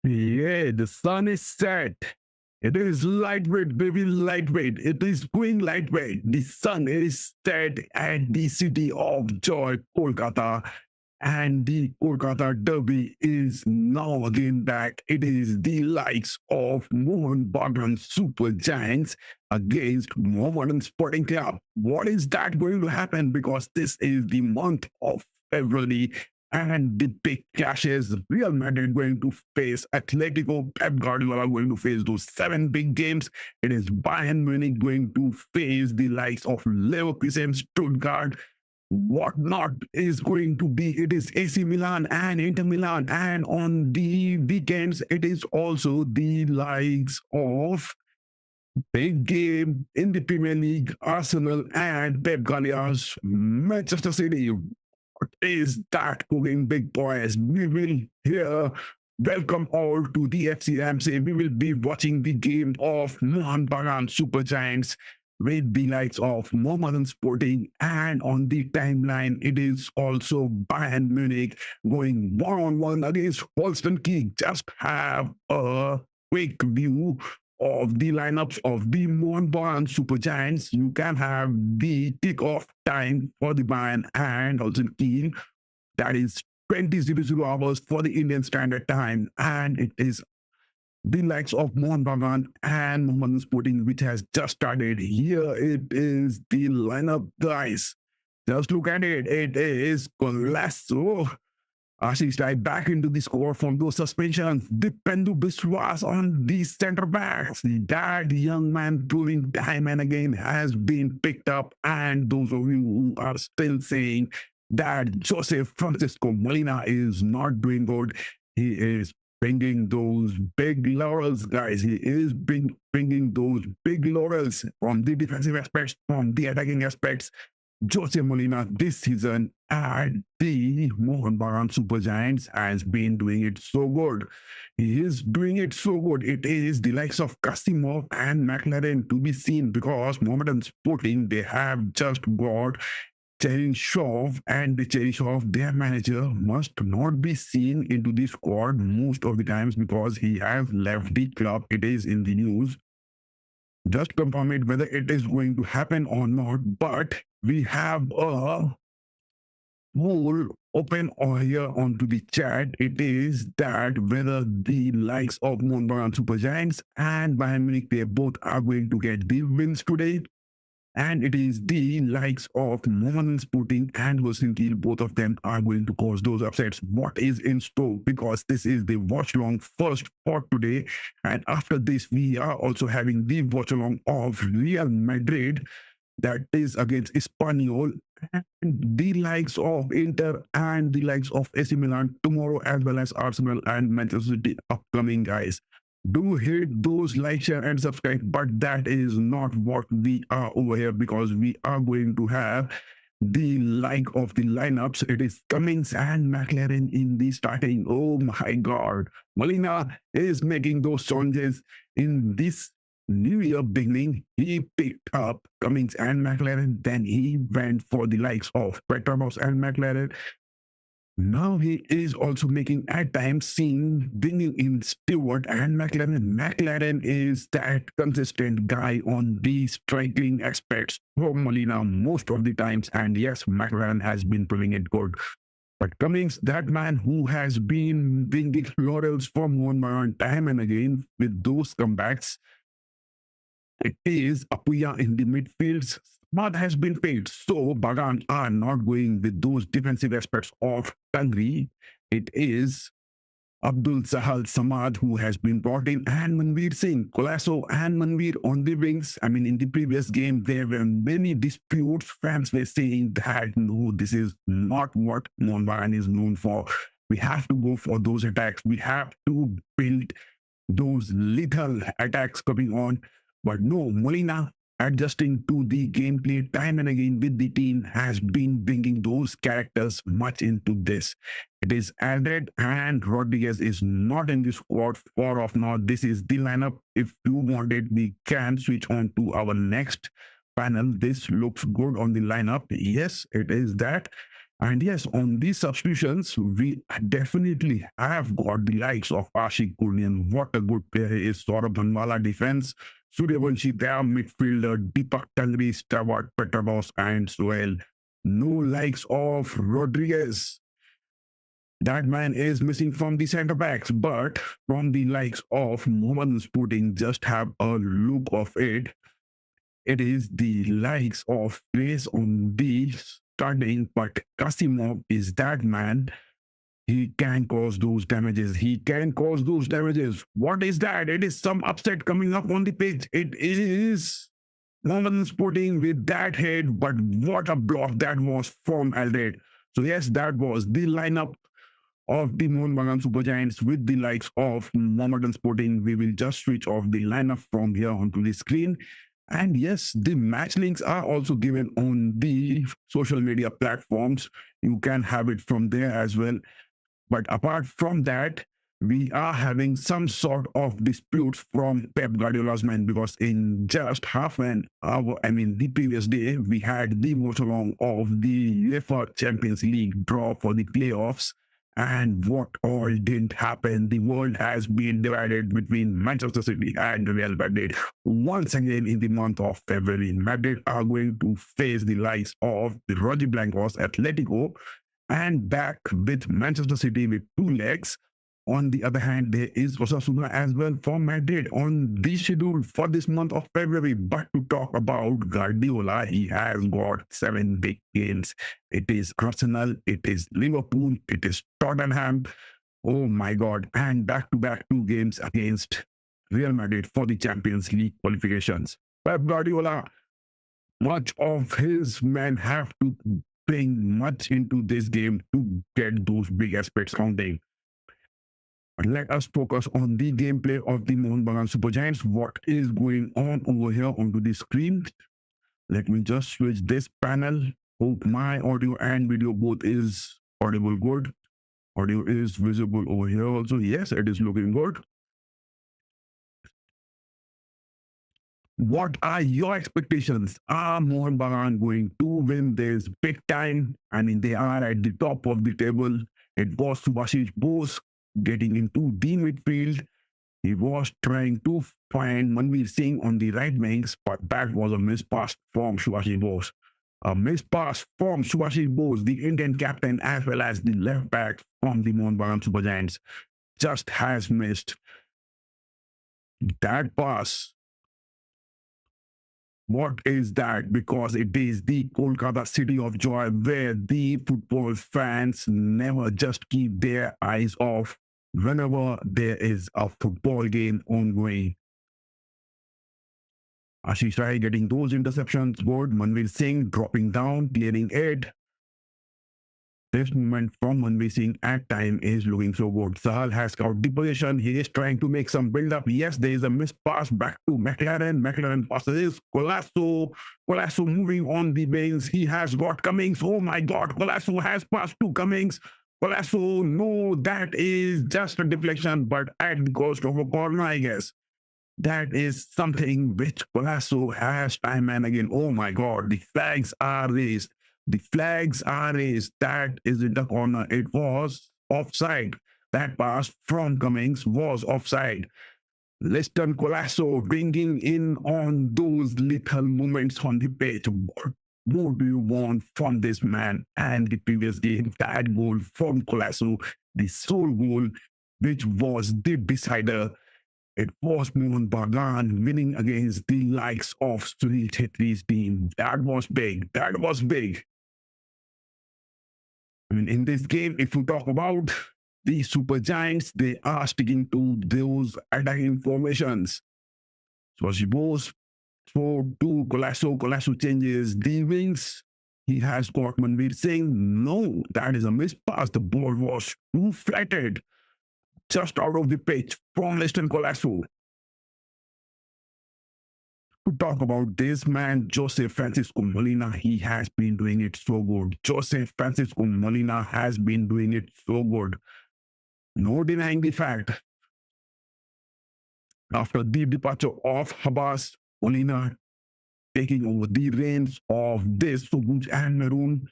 Yeah, the sun is set. It is lightweight, baby, lightweight. It is going lightweight. The sun is set at the city of joy, Kolkata. And the Kolkata Derby is now again back. It is the likes of Mohun Bagan Super Giants against Mohammedan Sporting Club. What is that going to happen? Because this is the month of February and the big clashes. Real Madrid going to face Atletico. Pep Guardiola going to face those 7 big games. It is Bayern Munich going to face the likes of Leverkusen, Stuttgart, whatnot is going to be. It is AC Milan and Inter Milan, and on the weekends it is also the likes of big game in the Premier League, Arsenal and Pep Guardiola's Manchester City. What is that cooking, big boys? We will hear. Welcome all to the FC RAMSAY. We will be watching the game of Mohun Bagan Super Giants with the likes of Mohammedan Sporting, and on the timeline, it is also Bayern Munich going one-on-one against Holstein Kiel. Just have a quick view of the lineups of the Mohun Bagan Super Giants. You can have the kickoff time for the Bayern and Holstein Kiel. That is 20:00 hours for the Indian Standard Time, and it is the likes of Mohun Bagan and Mohammedan Sporting, which has just started. Here it is the lineup, guys. Just look at it. It is Colasso. Ashish Rai back into the score from those suspensions. Dipendu Biswas on the center backs. That young man proving time and again has been picked up. And those of you who are still saying that Joseph Francisco Molina is not doing good, he is bringing those big laurels, guys. He is bringing those big laurels from the defensive aspects, from the attacking aspects. Jose Molina this season at the Mohun Bagan Super Giants has been doing it so good. He is doing it so good. It is the likes of Kasimov and McLaren to be seen, because Mohammedan Sporting, they have just got Cherishov, and the Cherishov, their manager, must not be seen into the squad most of the times because he has left the club. It is in the news. Just confirm it whether it is going to happen or not. But we have a poll open here onto the chat. It is that whether the likes of Mohun Super Giants and Bayern Munich, they both are going to get the wins today. And it is the likes of Mohammedan Sporting and Holstein Kiel. Both of them are going to cause those upsets. What is in store? Because this is the watch along first for today. And after this, we are also having the watch along of Real Madrid, that is against Espanyol, and the likes of Inter and the likes of AC Milan tomorrow, as well as Arsenal and Manchester City upcoming, guys. Do hit those like, share, and subscribe. But that is not what we are over here, because we are going to have the like of the lineups. It is Cummings and McLaren in the starting. Oh my God. Molina is making those changes in this New Year beginning. He picked up Cummings and McLaren. Then he went for the likes of Petrobras and McLaren. Now he is also making at times seen bringing in Stewart and McLaren. McLaren is that consistent guy on the striking aspects for Molina most of the times. And yes, McLaren has been proving it good. But Cummings, that man who has been bringing laurels from one man time and again with those comebacks, it is Apuya in the midfield. Smart has been paid, so Bagan are not going with those defensive aspects of Tangri. It is Abdul Sahal Samad who has been brought in, and Manveer Singh, Colasso and Manveer on the wings. I mean, in the previous game, there were many disputes. Fans were saying that no, this is not what Mohun Bagan is known for. We have to go for those attacks. We have to build those lethal attacks coming on. But no, Molina, adjusting to the gameplay time and again with the team, has been bringing those characters much into this. It is Aldred and Rodriguez is not in the squad for of now. This is the lineup. If you want it, we can switch on to our next panel. This looks good on the lineup. Yes, it is that. And yes, on these substitutions, we definitely have got the likes of Ashik Kurnian. What a good player he is. Saurabh Dhanwala defense. Suryavanshi there, midfielder. Deepak Tangri, Stewart, Petros, and Soel. No likes of Rodriguez. That man is missing from the centre backs, but from the likes of Mohammedan Sporting, just have a look of it. It is the likes of Grace on the starting, but Kasimov is that man. He can cause those damages. He can cause those damages. What is that? It is some upset coming up on the pitch. It is London Sporting with that head, but what a block that was from Aldred. So yes, that was the lineup of the Mohun Bagan Super Giants with the likes of Mohammedan Sporting. We will just switch off the lineup from here onto the screen. And yes, the match links are also given on the social media platforms. You can have it from there as well. But apart from that, we are having some sort of disputes from Pep Guardiola's men, because in just half an hour, the previous day, we had the watchalong of the UEFA Champions League draw for the playoffs. And what all didn't happen? The world has been divided between Manchester City and Real Madrid. Once again, in the month of February, Madrid are going to face the likes of the Rojiblancos Atletico, and back with Manchester City with two legs. On the other hand, there is Osasuna as well for Madrid on the schedule for this month of February. But to talk about Guardiola, he has got 7 big games. It is Arsenal, it is Liverpool, it is Tottenham. Oh my God. And back-to-back 2 games against Real Madrid for the Champions League qualifications. Pep Guardiola, much of his men have to bring much into this game to get those big aspects counting. But let us focus on the gameplay of the Mohun Bagan Super Giants. What is going on over here onto the screen? Let me just switch this panel. Hope my audio and video both is audible good. Audio is visible over here also. Yes, it is looking good. What are your expectations? Are Mohun Bagan going to win this big time? They are at the top of the table. It was Subhashish Bose getting into the midfield. He was trying to find Manveer Singh on the right wings, but that was a mispass from Subhashish Bose. A mispass from Subhashish Bose, the Indian captain, as well as the left back from the Mohun Bagan Super Giants, just has missed that pass. What is that? Because it is the Kolkata City of Joy, where the football fans never just keep their eyes off whenever there is a football game ongoing. Ashish Rai getting those interceptions good. Manveer Singh dropping down, clearing it. This movement from Manveer Singh at time is looking so good. Sahal has got the position. He is trying to make some build up. Yes, there is a missed pass back to McLaren. McLaren passes Colasso. Colasso moving on the wings. He has got Cummings. Oh my God. Colasso has passed to Cummings. Colasso, no, that is just a deflection, but at the cost of a corner, I guess. That is something which Colasso has time and again. Oh my God. The flags are raised. The flags are raised. That is in the corner. It was offside. That pass from Cummings was offside. Liston Colasso bringing in on those little moments on the pitch. What more do you want from this man? And the previous game, that goal from Colasso, the sole goal, which was the decider. It was Mohun Bagan winning against the likes of Sunil Chetri's team. That was big. That was big. In this game, if you talk about the Super Giants, they are sticking to those attacking formations. So she goes for to Colasso. Colasso changes the wings. He has got Manveer Singh. No, that is a mispass. The ball was too flattened, just out of the pitch from Liston Colasso. To talk about this man, Joseph Francisco Molina, he has been doing it so good. Joseph Francisco Molina has been doing it so good. No denying the fact. After the departure of Habas, Molina taking over the reins of this Subuj and Maroon,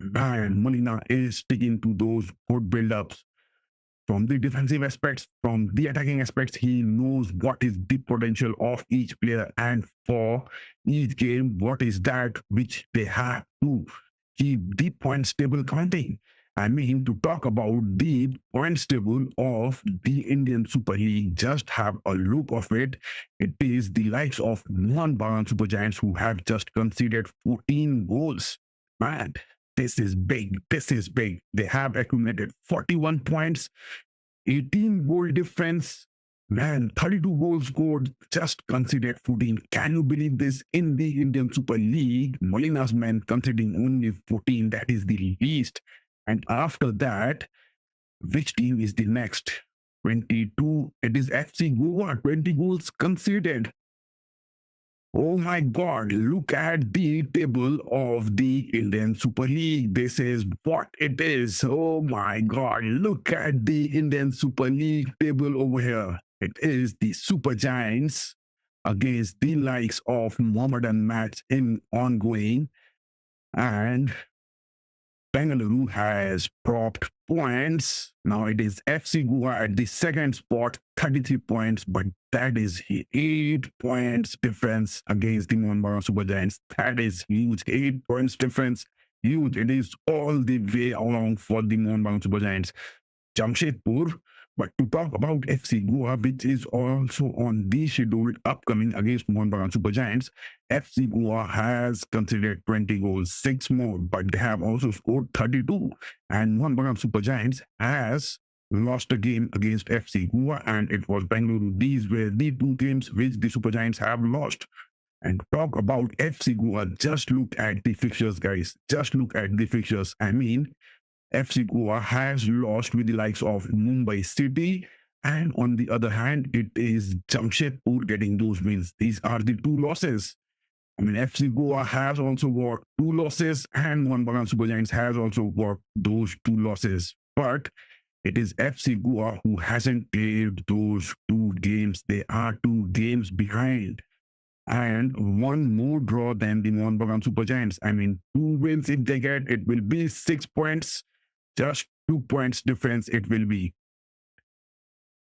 Man, Molina is sticking to those good build-ups. From the defensive aspects, from the attacking aspects, he knows what is the potential of each player, and for each game, what is that which they have to keep the points table counting. I mean, to talk about the points table of the Indian Super League, just have a look of it. It is the likes of Mohun Bagan Super Giants who have just conceded 14 goals. Man, this is big. This is big. They have accumulated 41 points, 18 goal difference. Man, 32 goals scored, just conceded 14. Can you believe this? In the Indian Super League, Molina's men conceding only 14. That is the least. And after that, which team is the next? 22. It is FC Goa, 20 goals conceded. Oh my God, look at the table of the Indian Super League. This is what it is. Oh my God, look at the Indian Super League table over here. It is the Super Giants against the likes of Mohammedan match in ongoing, and Bengaluru has dropped points. Now it is FC Goa at the second spot, 33 points, but that is 8 points difference against the Mohun Bagan Super Giants. That is huge. 8 points difference. Huge. It is all the way along for the Mohun Bagan Super Giants. Jamshedpur. But to talk about FC Goa, which is also on the schedule upcoming against Mohun Bagan Super Giants, FC Goa has conceded 20 goals, 6 more, but they have also scored 32. And Mohun Bagan Super Giants has lost a game against FC Goa, and it was Bengaluru. These were the two games which the Super Giants have lost. And talk about FC Goa, just look at the fixtures, guys. Just look at the fixtures. I mean, FC Goa has lost with the likes of Mumbai City, and on the other hand, it is Jamshedpur getting those wins. These are the two losses. I mean, FC Goa has also got 2 losses, and Mohun Bagan Super Giants has also got those 2 losses. But it is FC Goa who hasn't played those 2 games. They are 2 games behind, and 1 more draw than the Mohun Bagan Super Giants. I mean, 2 wins if they get, it will be 6 points. Just 2 points difference it will be.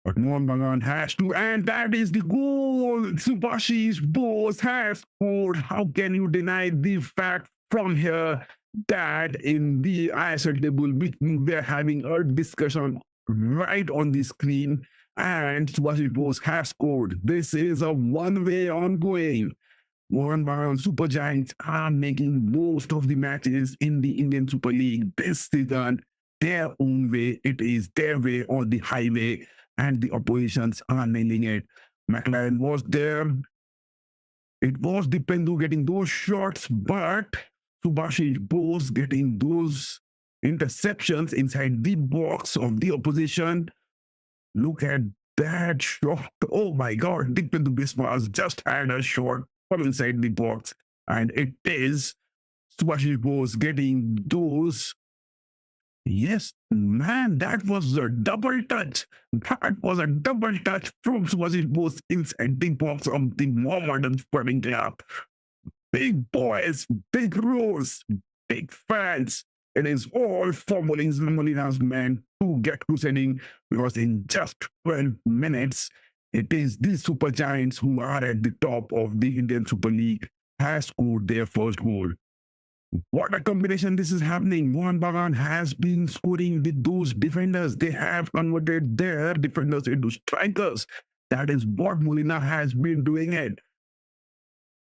But Mohun Bagan has to, and that is the goal. Subhashish Bose has scored. How can you deny the fact from here that in the ISL table, we're having a discussion right on the screen, and Subhashish Bose has scored. This is a one-way ongoing. Mohun Bagan Super Giants are making most of the matches in the Indian Super League this season their own way. It is their way or the highway, and the oppositions are nailing it. McLaren was there. It was the Pendu getting those shots, but Subhashish Bose getting those interceptions inside the box of the opposition. Look at that shot. Oh my God, Dipendu Biswas just had a shot from inside the box, and it is Subhashish Bose getting those. Yes, man, that was a double touch. That was a double touch from Subhashish Bose inside the box of the Mohammedan Sporting Club. Big boys, big rules, big fans. It is all for Molina's men to get crusading, because in just 12 minutes, it is the Super Giants who are at the top of the Indian Super League has scored their first goal. What a combination this is happening. Mohun Bagan has been scoring with those defenders. They have converted their defenders into strikers. That is what Molina has been doing it.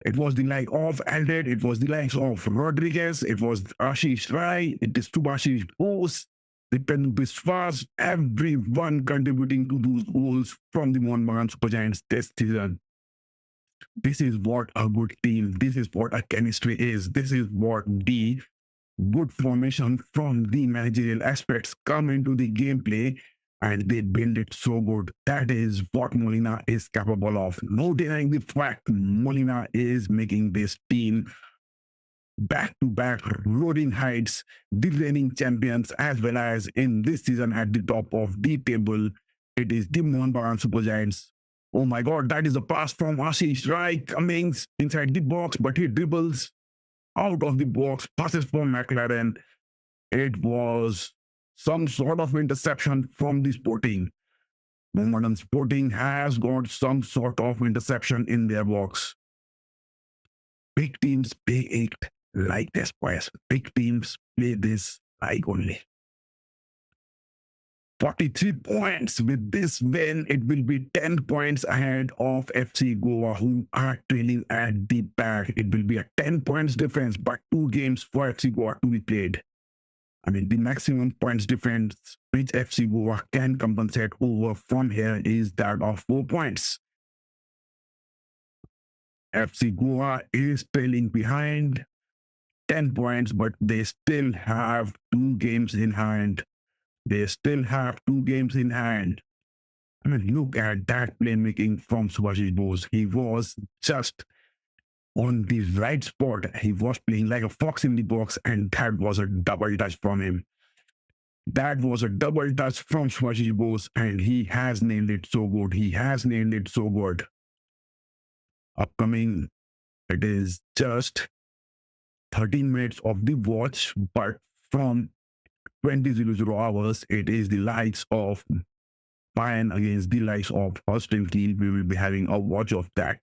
It was the like of Aldet, it was the likes of Rodriguez, it was Ashish Rai, it is Subhashish Bose, Dipen Biswas, everyone contributing to those goals from the Mohun Bagan Super Giants this season. This is what a good team, this is what a chemistry is, this is what the good formation from the managerial aspects come into the gameplay, and they build it so good. That is what Molina is capable of. No denying the fact Molina is making this team back-to-back roaring heights, the reigning champions, as well as in this season at the top of the table. It is the Mohun Bagan Super Giants. Oh my God, that is a pass from Ashish Rai coming inside the box, but he dribbles out of the box, passes from McLaren. It was some sort of interception from the Sporting. Mohammedan Sporting has got some sort of interception in their box. Big teams play it like this, boys. Big teams play this like only. 43 points. With this win, it will be 10 points ahead of FC Goa, who are trailing at the back. It will be a 10 points difference, but 2 games for FC Goa to be played. I mean, the maximum points difference which FC Goa can compensate over from here is that of 4 points. FC Goa is trailing behind 10 points, but they still have 2 games in hand. They still have 2 games in hand. I mean, look at that playmaking from Subhashis Bose. He was just on the right spot. He was playing like a fox in the box, and that was a double touch from him. That was a double touch from Subhashis Bose, and he has nailed it so good. He has nailed it so good. Upcoming, it is just 13 minutes of the watch, but from 20:00 hours, it is the likes of Bayern against the likes of Holstein Kiel. We will be having a watch of that.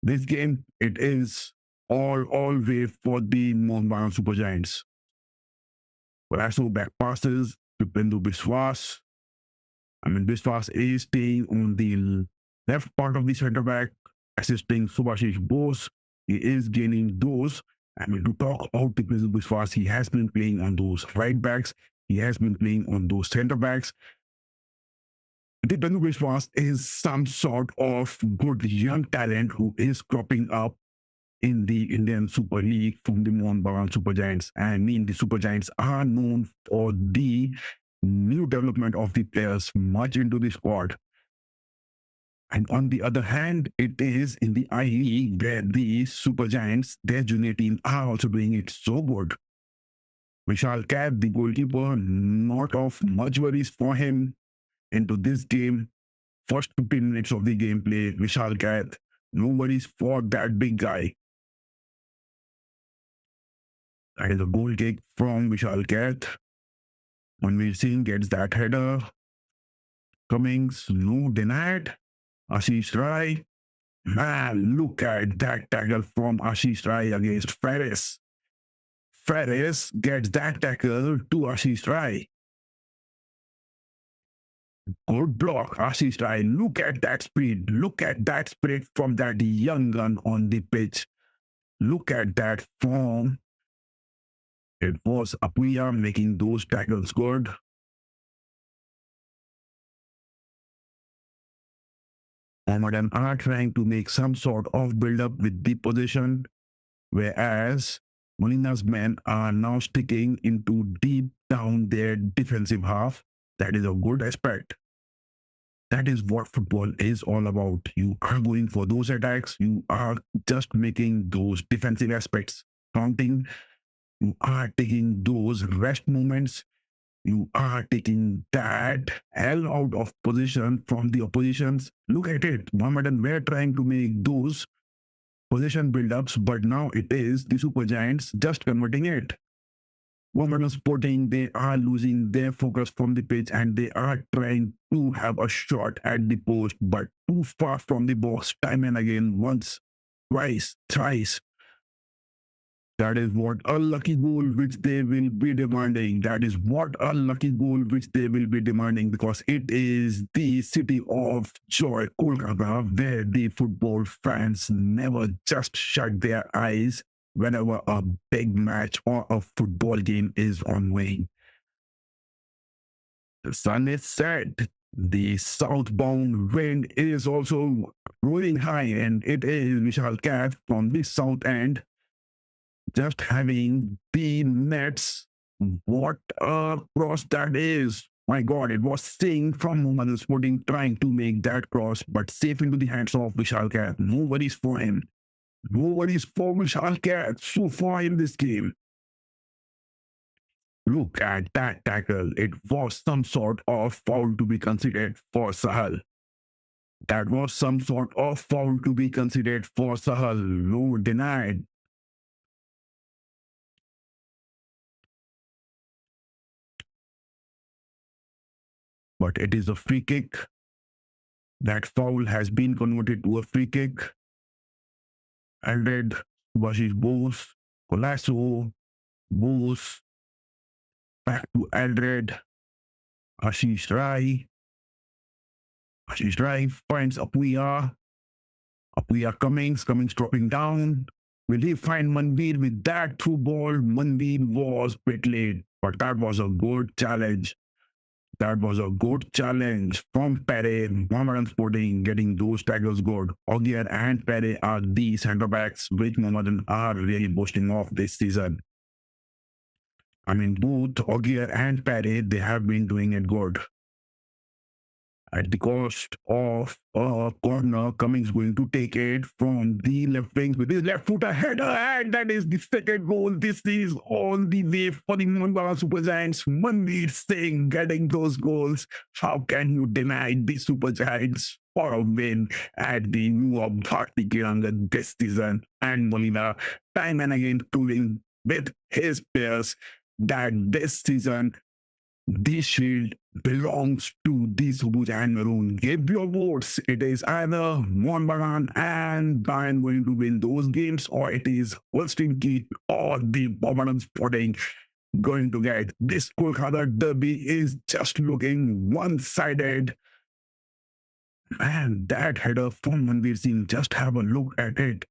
This game, it is all way for the Mohun Bagan Super Giants. Lasso back passes to Bindu Biswas. I mean, Biswas is staying on the left part of the center back, assisting Subhashis Bose. He is gaining those. I mean, to talk about the Bindu Biswas, he has been playing on those right backs. He has been playing on those center backs. The Bindu Biswas is some sort of good young talent who is cropping up in the Indian Super League from the Mohun Bagan Super Giants. I mean, the Super Giants are known for the new development of the players much into the squad. And on the other hand, it is in the I League where the Super Giants, their junior team, are also doing it so good. Vishal Kat, the goalkeeper, not of much worries for him into this game. First 15 minutes of the gameplay, Vishal Kat, no worries for that big guy. That is a goal kick from Vishal Kat. Manveer Singh gets that header. Cummings, no denied. Ashish Rai. Man, look at that tackle from Ashish Rai against Ferris. Ferris gets that tackle to Ashish Rai. Good block, Ashish Rai. Look at that speed. Look at that spirit from that young gun on the pitch. Look at that form. It was Apuya making those tackles good. Mohammedan are trying to make some sort of build-up with the position, whereas Molina's men are now sticking into deep down their defensive half. That is a good aspect. That is what football is all about. You are going for those attacks. You are just making those defensive aspects counting. You are taking those rest moments. You are taking that hell out of position from the oppositions. Look at it. Mohammedan were trying to make those position build-ups, but now it is the Super Giants just converting it. Mohammedan Sporting, they are losing their focus from the pitch and they are trying to have a shot at the post, but too far from the box time and again, once, twice, thrice. That is what a lucky goal which they will be demanding. That is what a lucky goal which they will be demanding, because it is the city of joy, Kolkata, where the football fans never just shut their eyes whenever a big match or a football game is ongoing. The sun is set. The southbound wind is also rolling high, and it is Vishal Kat from the south end just having the nets. What a cross that is. My God, it was Singh from Mohammedan Sporting trying to make that cross, but safe into the hands of Vishal Kat. No worries for him. No worries for Vishal Kat so far in this game. Look at that tackle. It was some sort of foul to be considered for Sahal. That was some sort of foul to be considered for Sahal. No denied. but it is a free kick. That foul has been converted to a free kick. Aldred versus Bose, Colasso, Bose, back to Aldred, Ashish Rai. Ashish Rai finds Apuya. Apuya Cummings dropping down. Will he find Manveer with that through ball? Manveer was a bit late, but that was a good challenge. That was a good challenge from Pere, Mohammedan Sporting getting those tackles good. Ogier and Pere are the centre backs which Mohammedan are really boasting off this season. I mean, both Ogier and Pere, they have been doing it good. At the cost of a corner, Cummings going to take it from the left wing with his left foot, a header, and that is the second goal. This is all the way for the Mohun Bagan Super Giants. Manveer Singh getting those goals. How can you deny the Super Giants for a win at the new Bharti Kiranga this season? And Molina, time and again, proving with his players that this season this shield belongs to the Subud and Maroon. Give your votes. It is either Mohun Bagan and Bayern going to win those games, or it is Holstein Kiel or the Mohammedan Sporting going to get this Kolkata derby is just looking one-sided. And that header from Manveer Singh, just have a look at it.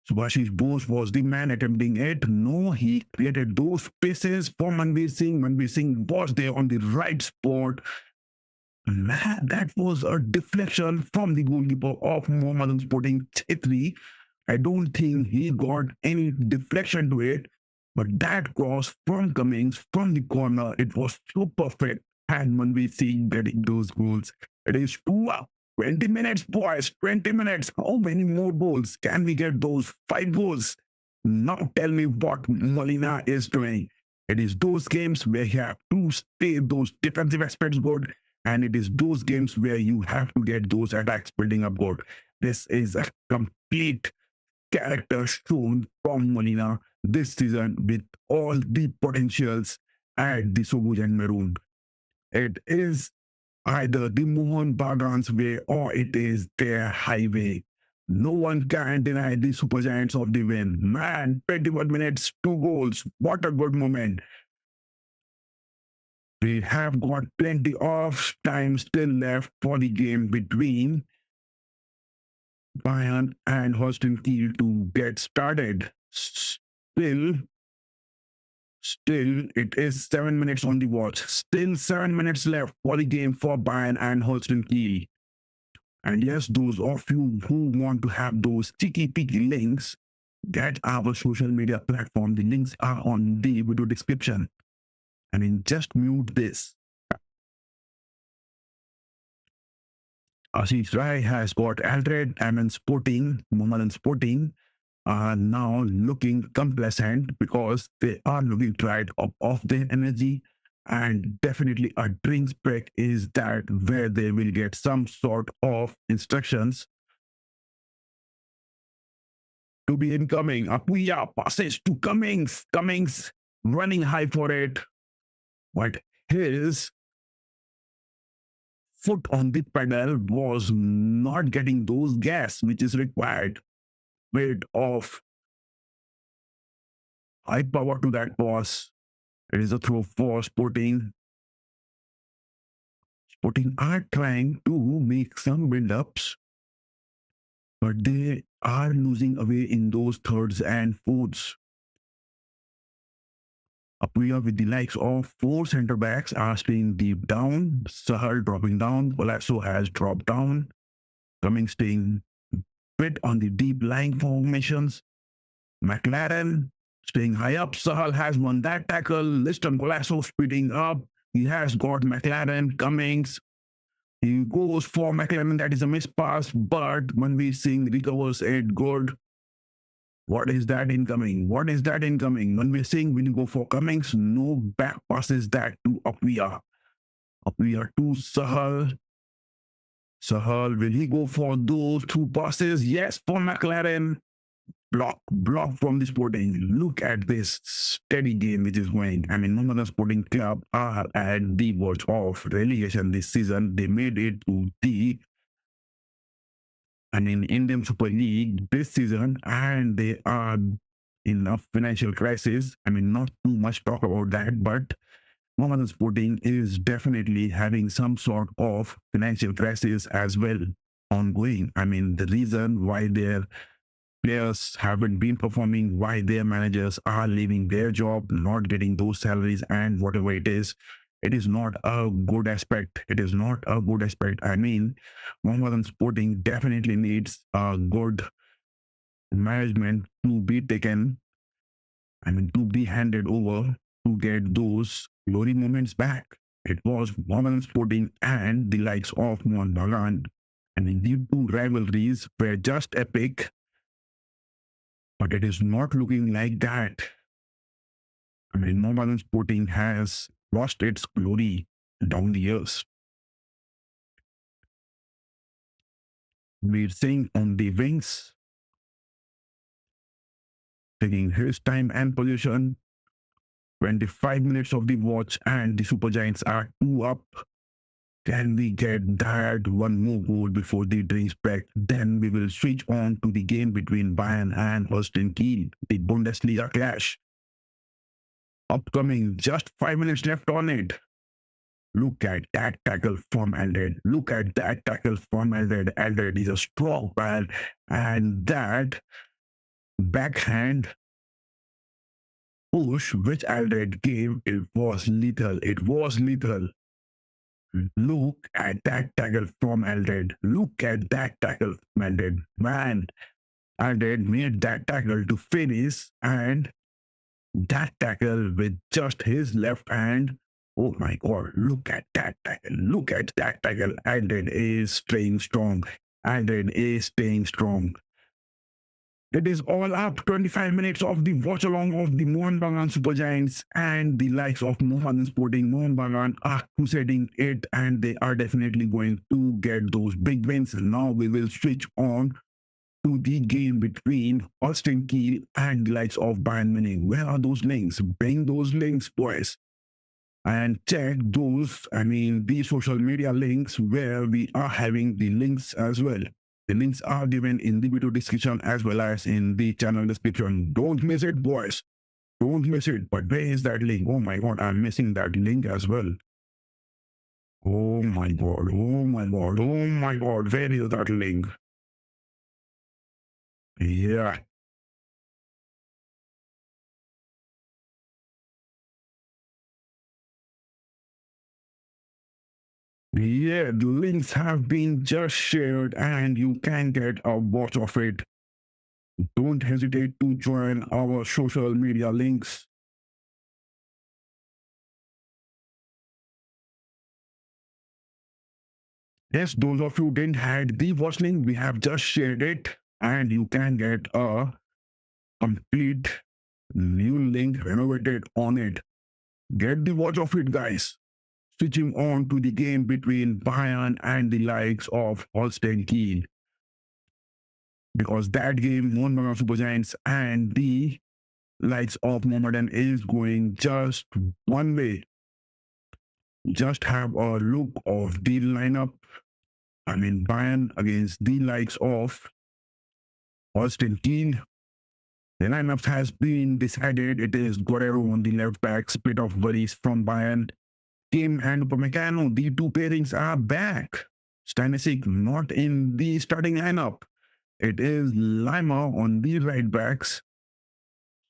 Subhashish Bose was the man attempting it. No, he created those spaces for Manveer Singh. Manveer Singh was there on the right spot. Man, that was a deflection from the goalkeeper of Mohammedan Sporting, Chetri. I don't think he got any deflection to it, but that cross from Cummings from the corner, it was so perfect. And Manveer Singh getting those goals. It is 2-up. 20 minutes, boys, 20 minutes. How many more goals can we get? Those 5 goals. Now tell me what Molina is doing. It is those games where you have to stay those defensive aspects good, and it is those games where you have to get those attacks building up good. This is a complete character shown from Molina this season with all the potentials at the Sobuj and Maroon. It is either the Mohun Bagan's way or it is their highway. No one can deny the Super Giants of the win. Man, 21 minutes, 2 goals. What a good moment. We have got plenty of time still left for the game between Bayern and Holstein Kiel to get started. Still, it is 7 minutes on the watch. Still 7 minutes left for the game for Bayern and Holstein Kiel. And yes, those of you who want to have those cheeky-peeky links, get our social media platform. The links are on the video description. I mean, just mute this. Ashish Rai has got Aldred and Sporting, Mohammedan Sporting, are now looking complacent because they are looking dried up of their energy, and definitely a drinks break is that where they will get some sort of instructions to be incoming. Apuya passes to Cummings. Cummings running high for it, but his foot on the pedal was not getting those gas which is required. Bit of high power to that pass. It is a throw for Sporting. Sporting are trying to make some build-ups, but they are losing away in those thirds and fourths. Apuya with the likes of 4 centre backs are staying deep down. Sahal dropping down. Colasso has dropped down. Cummings staying bit on the deep lying formations. McLaren staying high up. Sahal has won that tackle. Liston Colasso speeding up. He has got McLaren. Cummings. He goes for McLaren. That is a missed pass, but Manveer Singh recovers it good. What is that incoming? What is that incoming? Manveer Singh will go for Cummings. No back passes that to Apuya. Apuya to Sahal. Sahal, will he go for those 2 passes? Yes, for McLaren. block from the Sporting. Look at this steady game which is going. I mean, Mohammedan Sporting Club are at the verge of relegation this season. They made it to the Indian Super League this season, and they are in a financial crisis. I mean, not too much talk about that, but Mohammedan Sporting is definitely having some sort of financial crisis as well ongoing. I mean, the reason why their players haven't been performing, why their managers are leaving their job, not getting those salaries and whatever it is not a good aspect. It is not a good aspect. I mean, Mohammedan Sporting definitely needs a good management to be taken, to be handed over to get those glory moments back. It was Mohammedan Sporting and the likes of Mohun Bagan. These two rivalries were just epic, but it is not looking like that. Mohammedan Sporting has lost its glory down the years. We're seeing on the wings, taking his time and position. 25 minutes of the watch and the Super Giants are 2 up. Can we get that one more goal before the drinks break? Then we will switch on to the game between Bayern and Holstein Kiel, the Bundesliga clash. Upcoming, just 5 minutes left on it. Look at that tackle from Alred. Look at that tackle from Alred. Alred is a strong man. And that backhand push which Alred gave, it was lethal. It was lethal. Look at that tackle from Alred. Look at that tackle from Alred. Man, Alred made that tackle to finish, and that tackle with just his left hand. Oh my God, look at that tackle. Look at that tackle. Alred is staying strong. Alred is staying strong. It is all up. 25 minutes of the watch along of the Mohun Bagan Super Giants and the likes of Mohammedan Sporting. Mohun Bagan are crusading it, and they are definitely going to get those big wins. Now we will switch on to the game between Holstein Kiel and the likes of Bayern Munich. Where are those links? Bring those links, boys. And check those, the social media links where we are having the links as well. The links are given in the video description as well as in the channel description. Don't miss it, boys. Don't miss it. But where is that link? Oh my God, I'm missing that link as well. Oh my God, oh my God, oh my God. Where is that link? Yeah. Yeah, the links have been just shared and you can get a watch of it. Don't hesitate to join our social media links. Yes, those of you didn't had the watch link, we have just shared it, and you can get a complete new link renovated on it. Get the watch of it, guys. Switching on to the game between Bayern and the likes of Holstein Kiel. Because that game, Mohun Bagan Super Giants and the likes of Mohammedan is going just one way. Just have a look of the lineup. Bayern against the likes of Holstein Kiel. The lineup has been decided. It is Guerrero on the left back, split of worries from Bayern. Kim and Upamecano, the two pairings are back. Stanisic not in the starting lineup. It is Lima on the right backs.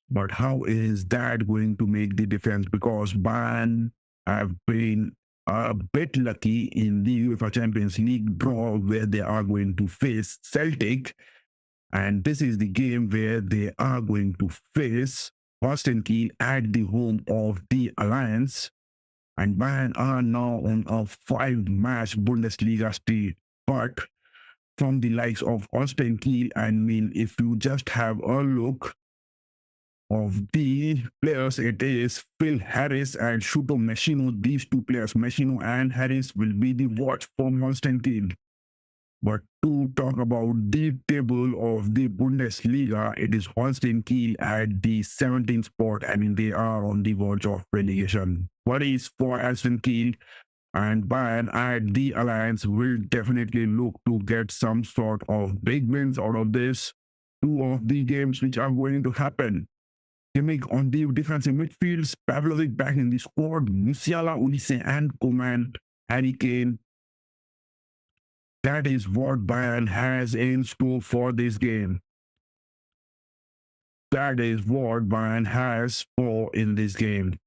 But how is that going to make the difference? Because Bayern have been a bit lucky in the UEFA Champions League draw where they are going to face Celtic. And this is the game where they are going to face Holstein Kiel at the home of the Alliance. And Bayern are now on a 5-match Bundesliga streak. But from the likes of Holstein Kiel, if you just have a look of the players, it is Phil Harris and Shuto Machino. These two players, Machino and Harris, will be the watch from Holstein Kiel. But to talk about the table of the Bundesliga, it is Holstein Kiel at the 17th spot. I mean, they are on the verge of relegation. Worries for Holstein Kiel, and Bayern at the Alliance will definitely look to get some sort of big wins out of this. Two of the games which are going to happen. Kimmich on the defensive midfield, Pavlovic back in the squad, Musiala, Ulisse, and Koeman, Harry Kane. That is what Bayern has in store for this game. That is what Bayern has for in this game.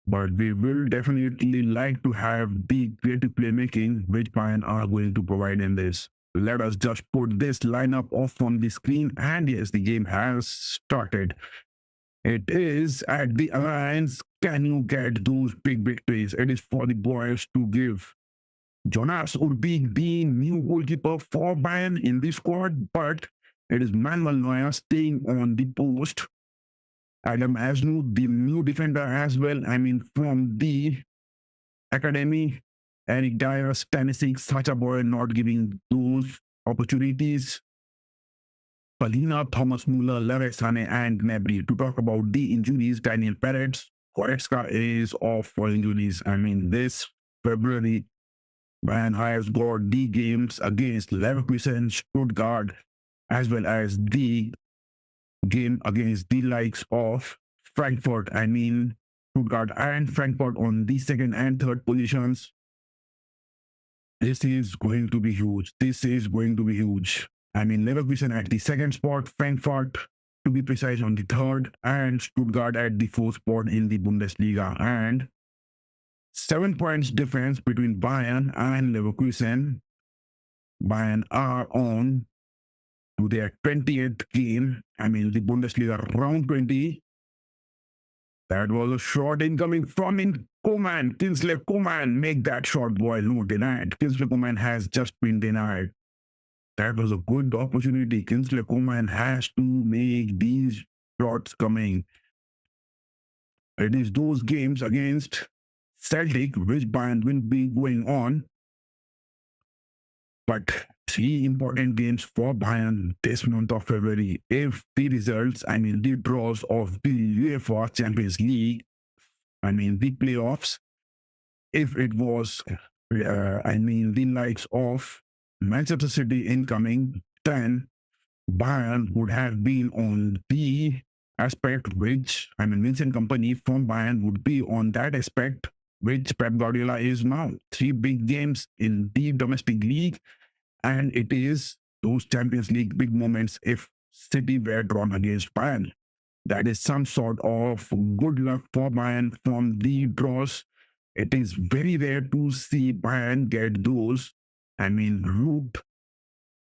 But we will definitely like to have the creative playmaking which Bayern are going to provide in this. Let us just put this lineup off on the screen, and yes, the game has started. It is at the Alliance. Can you get those big victories? It is for the boys to give. Jonas would be the new goalkeeper for Bayern in the squad, but it is Manuel Neuer staying on the post. Adam Asnu, the new defender as well. I mean, from the academy, Eric Dyer, Stanisic, such a boy not giving those opportunities. Palina, Thomas Muller, Leroy Sané, and Gnabry. To talk about the injuries, Daniel Peretz, Goretzka is off for injuries. I mean, this February, Bayern has got the games against Leverkusen, Stuttgart, as well as the game against the likes of Frankfurt. I mean, Stuttgart and Frankfurt on the second and third positions. This is going to be huge. This is going to be huge. I mean, Leverkusen at the second spot, Frankfurt, to be precise, on the third, and Stuttgart at the fourth spot in the Bundesliga. And 7 points difference between Bayern and Leverkusen. Bayern are on to their 20th game. I mean, the Bundesliga round 20. That was a shot incoming from Koeman. Kingsley Coman, make that shot, boy. No, denied. Kingsley Coman has just been denied. That was a good opportunity. Kingsley Coman has to make these shots coming. It is those games against Celtic which Bayern will be going on. But 3 important games for Bayern this month of February. If the results, I mean the draws of the UEFA Champions League, I mean the playoffs, if it was, I mean the likes of Manchester City incoming, then Bayern would have been on the aspect which, I mean, Vincent Company from Bayern would be on that aspect which Pep Guardiola is now. 3 big games in the domestic league, and it is those Champions League big moments if City were drawn against Bayern. That is some sort of good luck for Bayern from the draws. It is very rare to see Bayern get those, I mean, route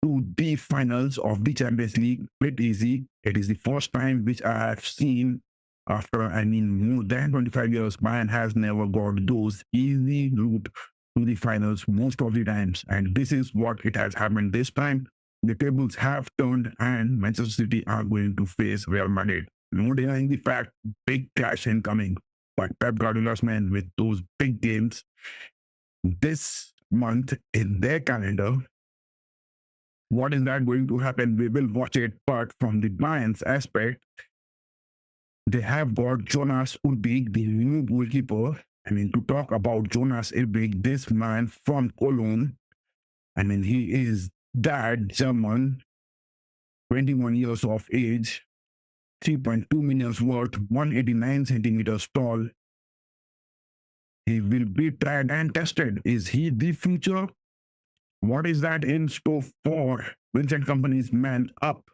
to the finals of the Champions League bit easy. It is the first time which I have seen after, I mean, more than 25 years, Bayern has never got those easy route to the finals most of the times. And this is what it has happened this time. The tables have turned and Manchester City are going to face Real Madrid. No denying the fact, big clash incoming. But Pep Guardiola's men with those big games this month in their calendar, what is that going to happen? We will watch it, but from the Bayern's aspect, they have got Jonas Ulbig, the new goalkeeper. I mean, to talk about Jonas Ulbig, this man from Cologne, I mean, he is that German, 21 years of age, 3.2 million worth, 189 centimeters tall. He will be tried and tested. Is he the future? What is that in store for Vincent Company's man up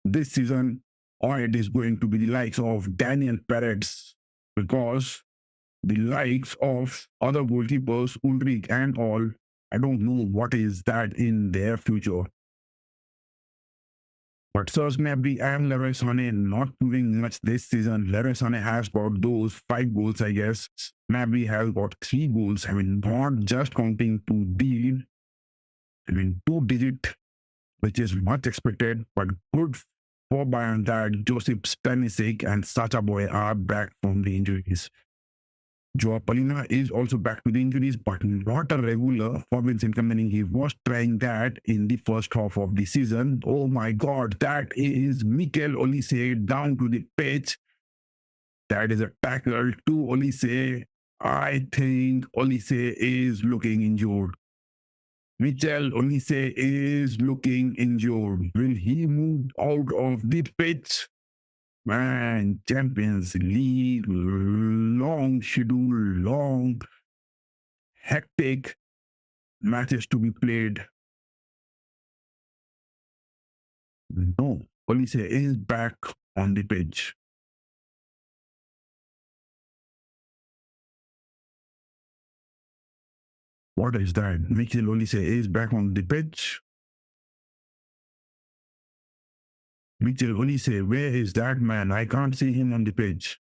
this season? Or it is going to be the likes of Daniel Peretz, because the likes of other goalkeepers, Ulrich and all, I don't know what is that in their future. But Serge Gnabry and Leroy Sané not doing much this season. Leroy Sané has got those 5 goals, I guess. Gnabry has got 3 goals. I mean, not just counting to the, I mean, 2-digit, which is much expected, but good for Bayern that Josip Stanisic and Sacha Boy are back from the injuries. Joao Palina is also back to the injuries, but not a regular for Vincent Kompany. He was trying that in the first half of the season. Oh my God, that is Mikel Olise down to the pitch. That is a tackle to Olise. I think Olise is looking injured. Michel Olise is looking injured. Will he move out of the pitch? Man, Champions League, long schedule, long, hectic matches to be played. No, Olise is back on the pitch. What is that? Michel Olise is back on the pitch. Michel Olise, where is that man? I can't see him on the pitch.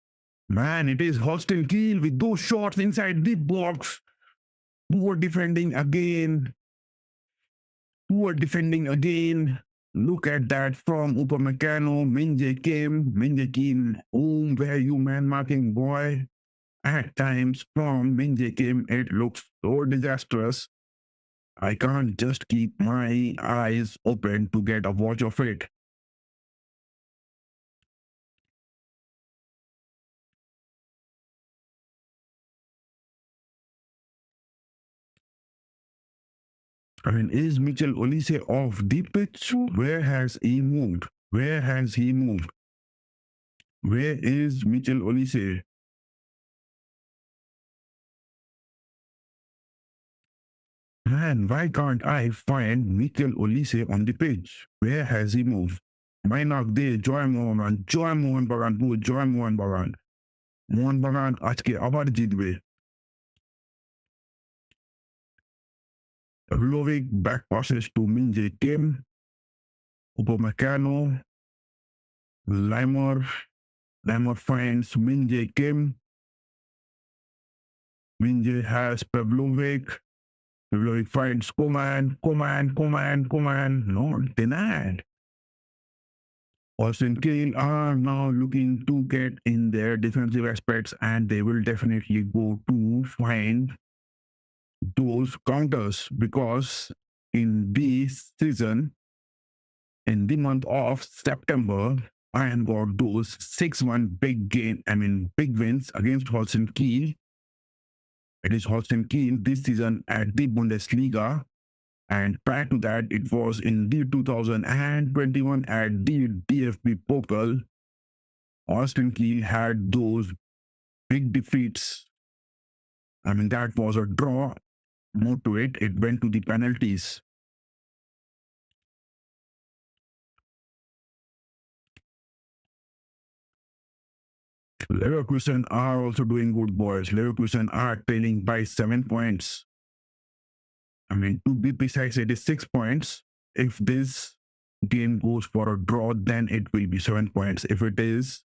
Man, it is Holstein Kiel with those shots inside the box. Poor defending again. Poor defending again. Look at that from Upamecano, Minje Kim, where you man marking boy? At times from Minje Kim, it looks so disastrous. I can't just keep my eyes open to get a watch of it. I mean, is Michel Olise off the pitch? Where has he moved? Where has he moved? Where is Michel Olise? Man, why can't I find Michel Olise on the pitch? Where has he moved? Mainak de Mohun Bagan. Mohun Bagan আজকে আবার জিতবে. Lovic back passes to Minje Kim, Upamecano, Limer finds Minje Kim. Minje has Pavlovic. Pavlovic finds Coman. Not denied. Holstein Kiel are now looking to get in their defensive aspects, and they will definitely go to find those counters, because in this season, in the month of September, Bayern got those 6-1 big wins against Holstein Kiel. It is Holstein Kiel this season at the Bundesliga. And prior to that, it was in the 2021 at the DFB Pokal. Holstein Kiel had those big defeats. I mean, that was a draw. More to it, it went to the penalties. Leverkusen are also doing good, boys. Leverkusen are trailing by 7 points. I mean, to be precise, it is 6 points. If this game goes for a draw, then it will be 7 points. If it is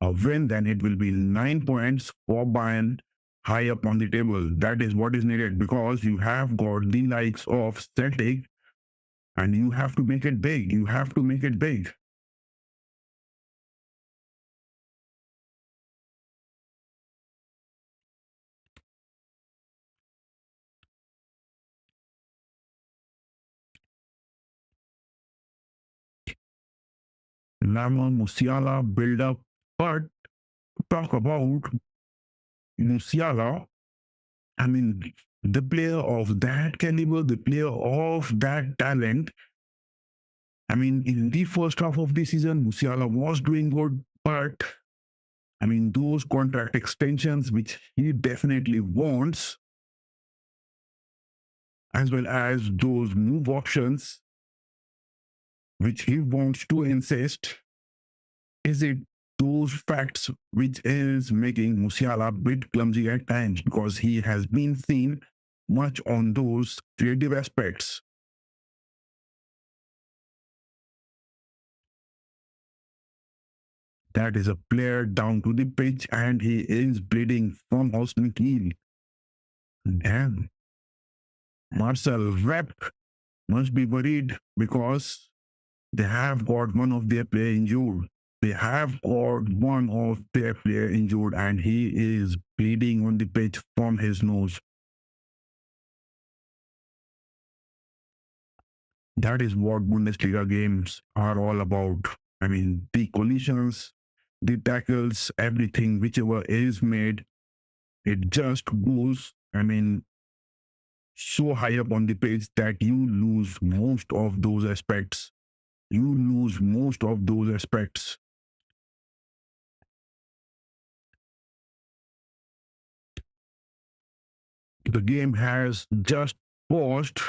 a win, then it will be 9 points for Bayern high up on the table. That is what is needed, because you have got the likes of Celtic and you have to make it big. You have to make it big. Lama Musiala build up, but talk about Musiala. I mean, the player of that caliber, the player of that talent. I mean, in the first half of the season, Musiala was doing good, but I mean, those contract extensions, which he definitely wants, as well as those move options, which he wants to insist, is it those facts which is making Musiala a bit clumsy at times, because he has been seen much on those creative aspects. That is a player down to the pitch, and he is bleeding from Holstein Kiel. Damn. Marcel Rep must be worried, because they have got one of their players injured. They have got one of their player injured and he is bleeding on the pitch from his nose. That is what Bundesliga games are all about. I mean, the collisions, the tackles, everything, whichever is made, it just goes, I mean, so high up on the pitch that you lose most of those aspects. You lose most of those aspects. The game has just paused.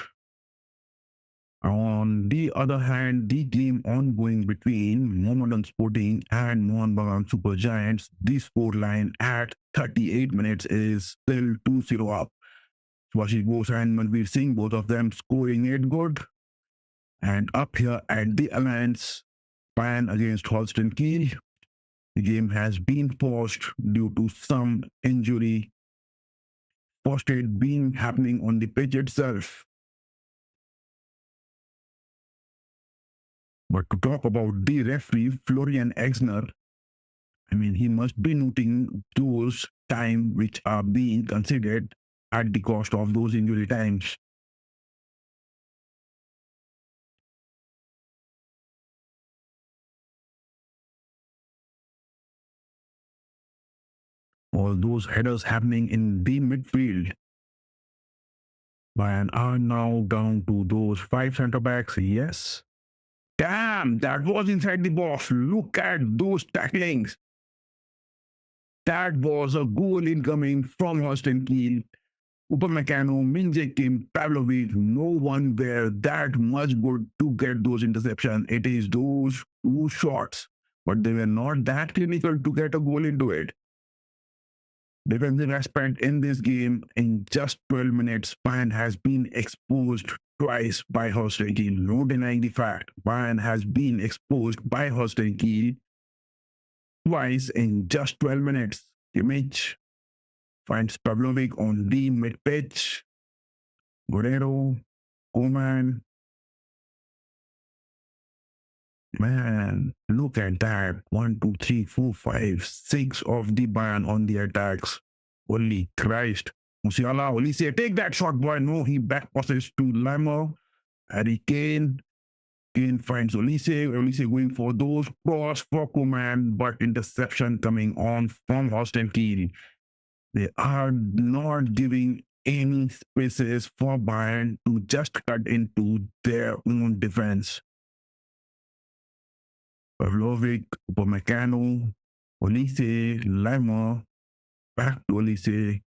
On the other hand, the game ongoing between Mohammedan Sporting and Mohun Bagan Super Giants, the scoreline at 38 minutes is still 2-0 up. Swashi Bose and Manveer Singh, both of them scoring it good. And up here at the Alliance, Bayern against Holstein Kiel, the game has been paused due to some injury. First aid being happening on the pitch itself. But to talk about the referee, Florian Exner, I mean, he must be noting those time which are being considered at the cost of those injury times. All those headers happening in the midfield. Bayern are now down to those 5 centre backs. Yes. Damn, that was inside the box. Look at those tacklings. That was a goal incoming from Holstein Kiel. Upamecano, Minje Kim, Pavlovic, no one were that much good to get those interceptions. It is those 2 shots, but they were not that clinical to get a goal into it. Defensive aspect in this game, in just 12 minutes, Bayern has been exposed twice by Holstein Kiel. No denying the fact, Bayern has been exposed by Holstein Kiel twice in just 12 minutes. Kimmich finds Pavlovic on the mid-pitch. Guerrero, Koeman. Man, look at that. 1, 2, 3, 4, 5, 6 of the Bayern on the attacks. Holy Christ. Musiala, Olise, take that shot, boy. No, he back passes to Lamo. Harry Kane. Kane finds Olise. Olise going for those cross for Koeman, but interception coming on from Holstein Kiel. They are not giving any spaces for Bayern to just cut into their own defense. Pavlovic, Upamecano, Olise, Lima, back to Olise.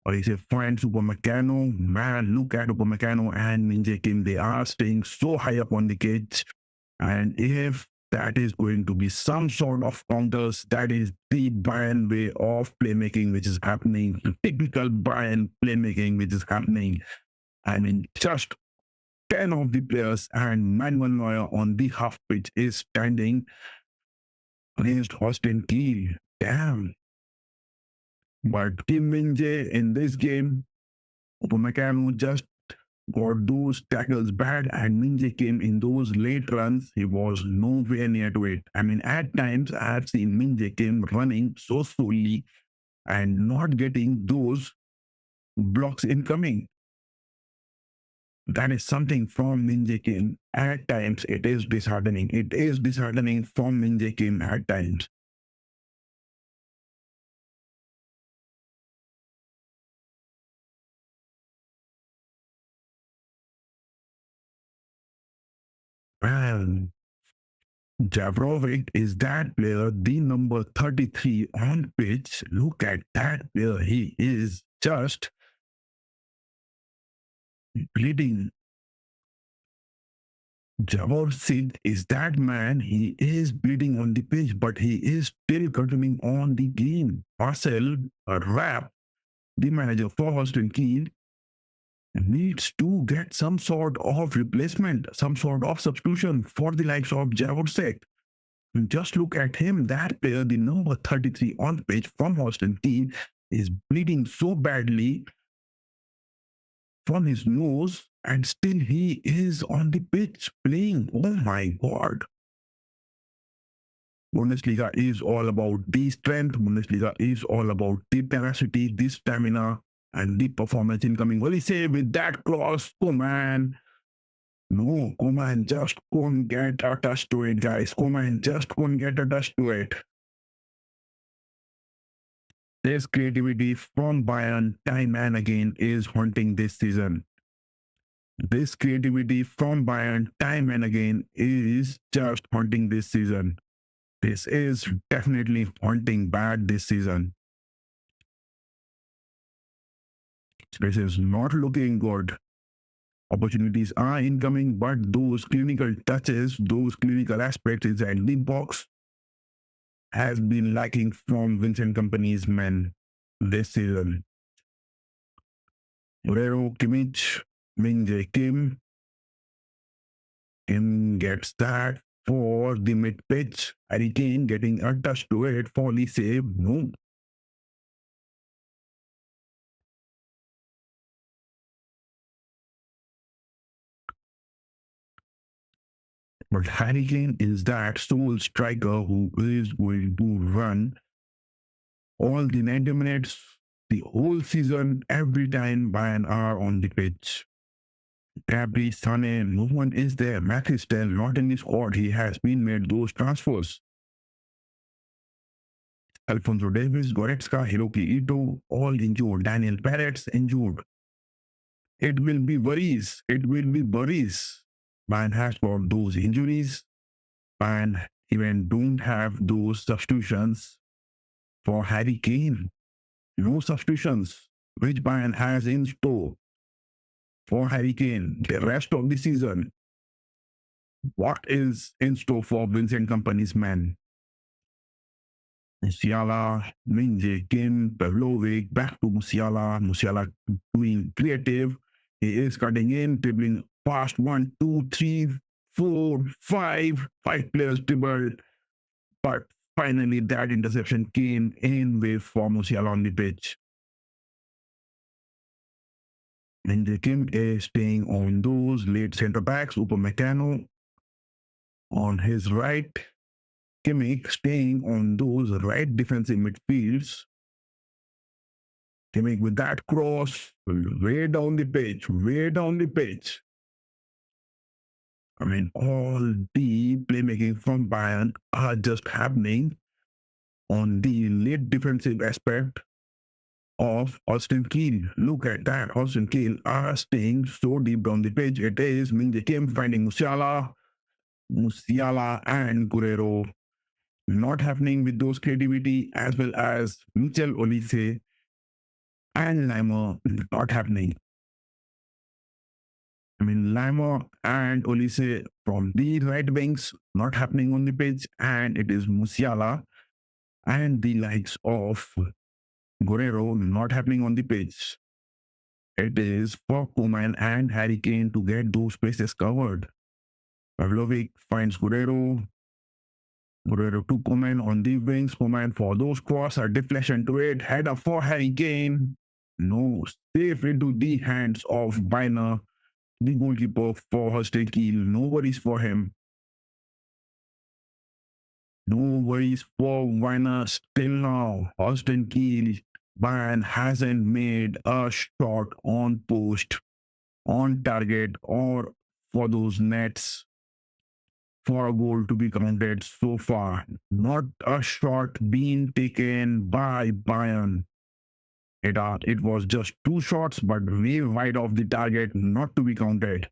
Olise finds Upamecano. Man, look at Upamecano and Minje Kim. They are staying so high up on the pitch. And if that is going to be some sort of counters, that is the Bayern way of playmaking which is happening, the typical Bayern playmaking which is happening. I mean, just 10 of the players and Manuel Neuer on the half pitch is standing against Holstein Kiel. Damn. But Kim Min-jae in this game, Upamecano just got those tackles bad, and Min-jae came in those late runs. He was nowhere near to it. I mean, at times I have seen Min-jae came running so slowly and not getting those blocks incoming. That is something from Min-jae Kim. At times, it is disheartening. It is disheartening from Min-jae Kim at times. Well, Javrovic is that player, the number 33 on pitch. Look at that player. He is just bleeding. Javor Sid is that man. He is bleeding on the pitch, but he is still continuing on the game. Marcel Rapp, the manager for Holstein Kiel, needs to get some sort of replacement, some sort of substitution for the likes of Javorcek. Just look at him. That player, the number 33 on the pitch from Holstein Kiel, is bleeding so badly from his nose, and still he is on the pitch playing. Oh my God. Bundesliga is all about the strength. Bundesliga is all about the tenacity, the stamina, and the performance incoming. What do you say with that cross? Coman. No, Coman just couldn't get a touch to it, guys. Coman just couldn't get a touch to it. This creativity from Bayern time and again is haunting this season. This creativity from Bayern time and again is just haunting this season. This is definitely haunting bad this season. This is not looking good. Opportunities are incoming, but those clinical touches, those clinical aspects inside the box has been lacking from Vincent Kompany's men this season. Guerrero, Kimmich, Min-jae Kim gets that for the mid-pitch. Harry Kane getting a touch to it for the save. No. But Harry Kane is that sole striker who is going to run all the 90 minutes, the whole season, every time Bayern are on the pitch. Gabby, Sané, no one is there. Max is still not in the squad. He has been made those transfers. Alfonso Davis, Goretzka, Hiroki Ito, all injured. Daniel Peretz injured. It will be worries. It will be worries. Bayern has got those injuries. Bayern even don't have those substitutions for Harry Kane. No substitutions which Bayern has in store for Harry Kane the rest of the season. What is in store for Vincent Kompany's men? Musiala, Min-jae Kim, Pavlovic, back to Musiala. Musiala doing creative. He is cutting in, dribbling fast. 1, 2, 3, 4, 5. 5 players dribbled. But finally, that interception came in with for Musiala on the pitch. Min-jae Kim is staying on those late centre backs. Upamecano on his right. Kimmich staying on those right defensive midfields. Kimmich with that cross, way down the pitch, way down the pitch. I mean, all the playmaking from Bayern are just happening on the late defensive aspect of Holstein Kiel. Look at that. Holstein Kiel are staying so deep down the pitch. It is Min-jae Kim finding Musiala and Guerrero. Not happening with those creativity as well as Michel Olise and Lima not happening. I mean, Lima and Olise from the right wings not happening on the pitch, and it is Musiala and the likes of Guerrero not happening on the pitch. It is for Koeman and Harry Kane to get those places covered. Pavlovic finds Guerrero. Guerrero to Koeman on the wings. Koeman for those cross, a deflection to it. Head up for Harry Kane. No, safe into the hands of Biner, the goalkeeper for Holstein Kiel. No worries for him. No worries for Biner still now. Holstein Kiel, Bayern hasn't made a shot on post, on target, or for those nets for a goal to be counted so far. Not a shot being taken by Bayern. It was just 2 shots, but way wide of the target, not to be counted.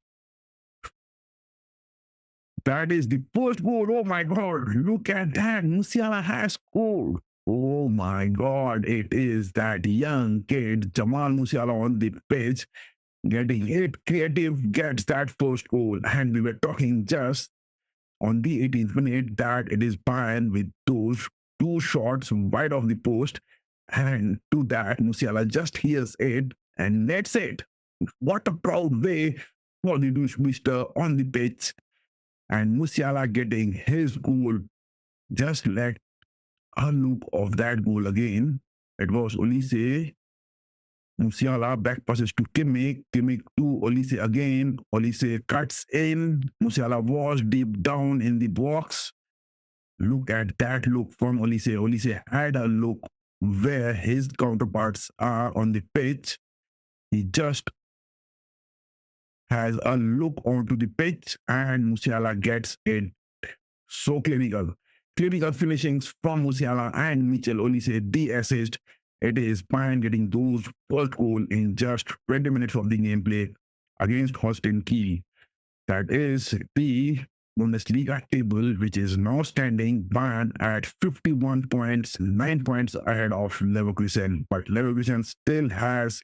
That is the first goal. Oh my God, look at that. Musiala has scored. Oh my God, it is that young kid, Jamal Musiala on the pitch, getting it creative, gets that first goal. And we were talking just on the 18th minute that it is Bayern with those 2 shots wide of the post. And to that, Musiala just hears it and that's it. What a proud way for the Dutch Mister on the pitch. And Musiala getting his goal. Just let a look of that goal again. It was Olise. Musiala back passes to Kimmich. Kimmich to Olise again. Olise cuts in. Musiala was deep down in the box. Look at that look from Olise. Olise had a look where his counterparts are on the pitch. He just has a look onto the pitch and Musiala gets it so clinical. Clinical finishings from Musiala and Mitchell Olise, the assist. It is Bayern getting those first goal in just 20 minutes of the gameplay against Holstein Kiel. That is the Bundesliga table, which is now standing Bayern at 51 points, 9 points ahead of Leverkusen. But Leverkusen still has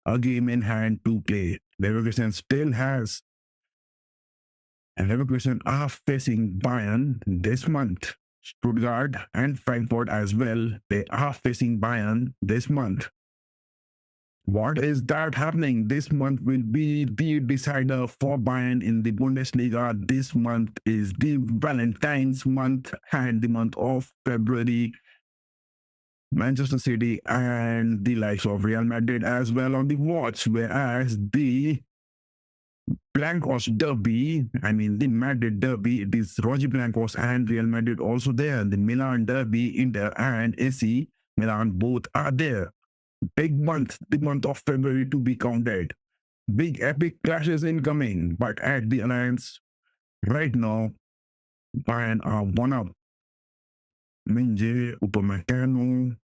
a game in hand to play. Leverkusen still has, and Leverkusen are facing Bayern this month. Stuttgart and Frankfurt as well, they are facing Bayern this month. What is that happening? This month will be the decider for Bayern in the Bundesliga. This month is the Valentine's month and the month of February. Manchester City and the likes of Real Madrid as well on the watch, whereas the Blancos derby, the Madrid derby, it is Roger Blancos and Real Madrid also there. The Milan derby, Inter and AC Milan both are there. Big month, the month of February to be counted. Big epic clashes incoming, but at the Alliance, right now, Bayern are one up. Minje, Upamecano,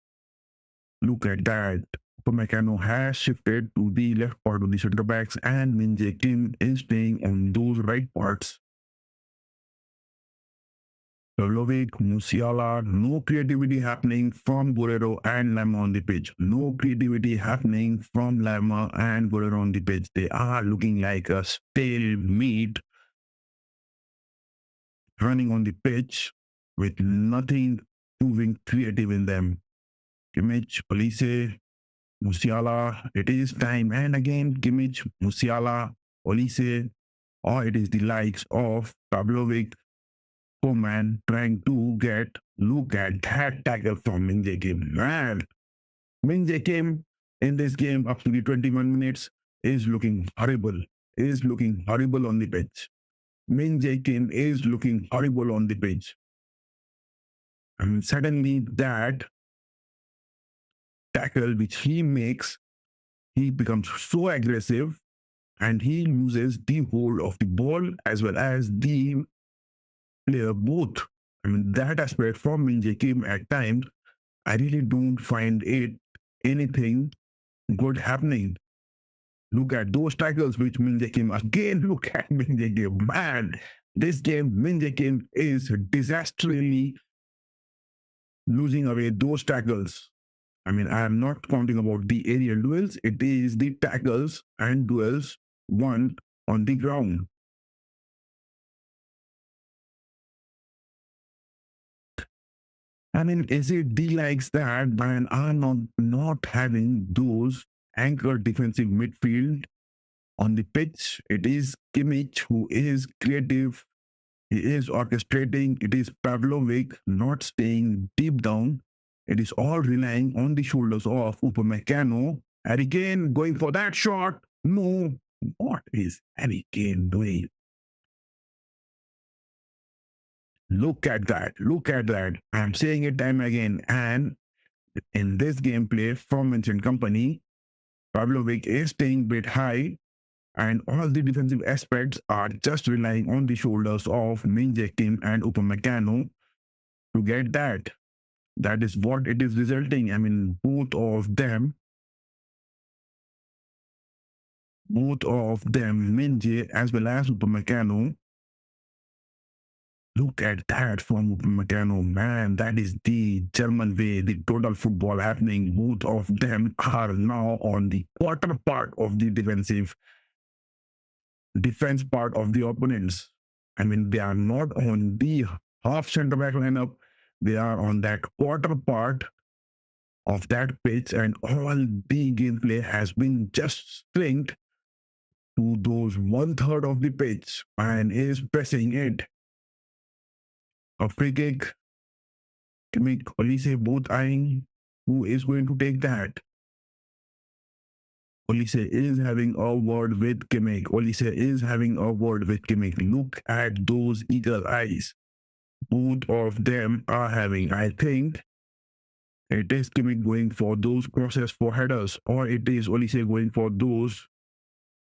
look at that. Upamecano has shifted to the left part of the center backs, and Minje Kim is staying on those right parts. Lovic, Musiala, no creativity happening from Guerrero and Lama on the pitch. No creativity happening from Lama and Guerrero on the pitch. They are looking like a stale meat running on the pitch with nothing proving creative in them. Kimmich, Olise, Musiala, it is time. And again, Kimmich, Musiala, Olise, or it is the likes of Pavlovic, man trying to look at that tackle from Min Jae Kim. Man, Min Jae Kim in this game up to the 21 minutes is looking horrible. Is looking horrible on the pitch. Min Jae Kim is looking horrible on the pitch. Suddenly that tackle which he makes, he becomes so aggressive and he loses the hold of the ball as well as the player both. That aspect from Min Jae Kim at times, I really don't find it anything good happening. Look at those tackles which Min Jae Kim, again, look at Min Jae Kim. Man, this game, Min Jae Kim is disastrously losing away those tackles. I am not counting about the aerial duels. It is the tackles and duels won on the ground. Is it the likes that Bayern are not having those anchor defensive midfield on the pitch? It is Kimmich who is creative. He is orchestrating. It is Pavlovic not staying deep down. It is all relying on the shoulders of Upamecano. Harry Kane going for that shot. No, what is Harry Kane doing? Look at that. Look at that. I'm saying it time again. And in this gameplay from Vincent Company, Pavlovic is staying a bit high, and all the defensive aspects are just relying on the shoulders of Min Jae Kim and Upamecano to get that. That is what it is resulting. Both of them, Min Jae as well as Upamecano, look at that from Upamecano, man. That is the German way, the total football happening. Both of them are now on the quarter part of the defense part of the opponents. They are not on the half center back lineup. They are on that quarter part of that pitch, and all the gameplay has been just linked to those 1/3 of the pitch and is pressing it. A free kick, Kimmich, Olise both eyeing who is going to take that. Olise is having a word with Kimmich. Olise is having a word with Kimmich. Look at those eagle eyes. both of them are having. I think it is Kimmich going for those crosses for headers, or it is Olise going for those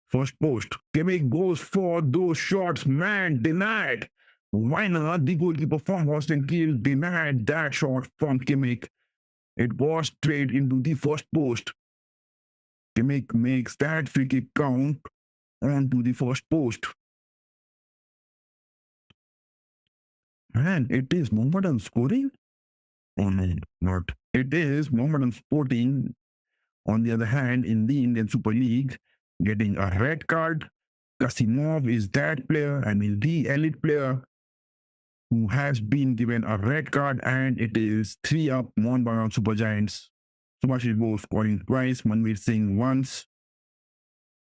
first post. Kimmich goes for those shots, man, denied. Why not? The goalkeeper from Holstein Kiel denied that shot from Kimmich. It was straight into the first post. Kimmich makes that free kick count onto the first post. Man, it is Mohammedan scoring? Oh no, not. It is Mohammedan Sporting, on the other hand, in the Indian Super League, getting a red card. Kasimov is that player, I mean the elite player who has been given a red card, and it is 3-up Mohun Bagan Super Giants. Subhash Bose scoring twice, Manveer Singh once.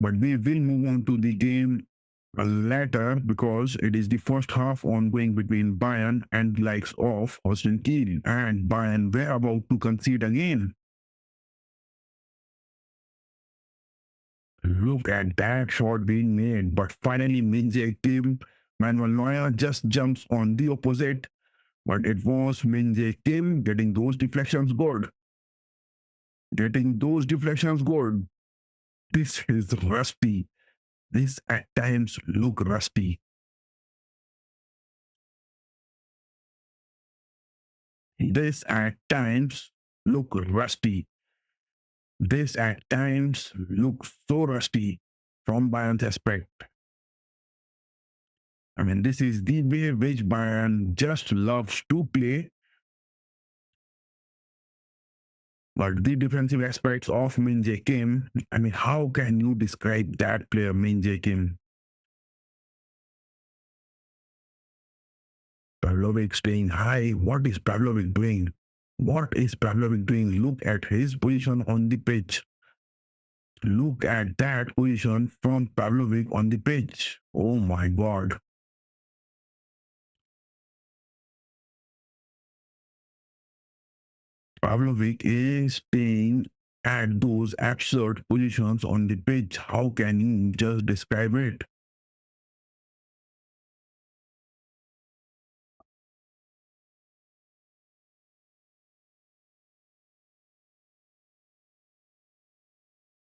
But we will move on to the game later because it is the first half ongoing between Bayern and the likes of Holstein Kiel, and Bayern were about to concede again. Look at that shot being made, but finally Minje Kim, Manuel Neuer just jumps on the opposite, but it was Minje Kim getting those deflections good. Getting those deflections good. This is rusty. This at times look rusty. This at times look rusty. This at times looks so rusty from Bayern's aspect. I mean, this is the way which Bayern just loves to play. But the defensive aspects of Min Jae Kim, I mean, how can you describe that player, Min Jae Kim? Pavlovic staying high. What is Pavlovic doing? What is Pavlovic doing? Look at his position on the pitch. Look at that position from Pavlovic on the pitch. Oh my God. Pavlovic is staying at those absurd positions on the pitch. How can you just describe it?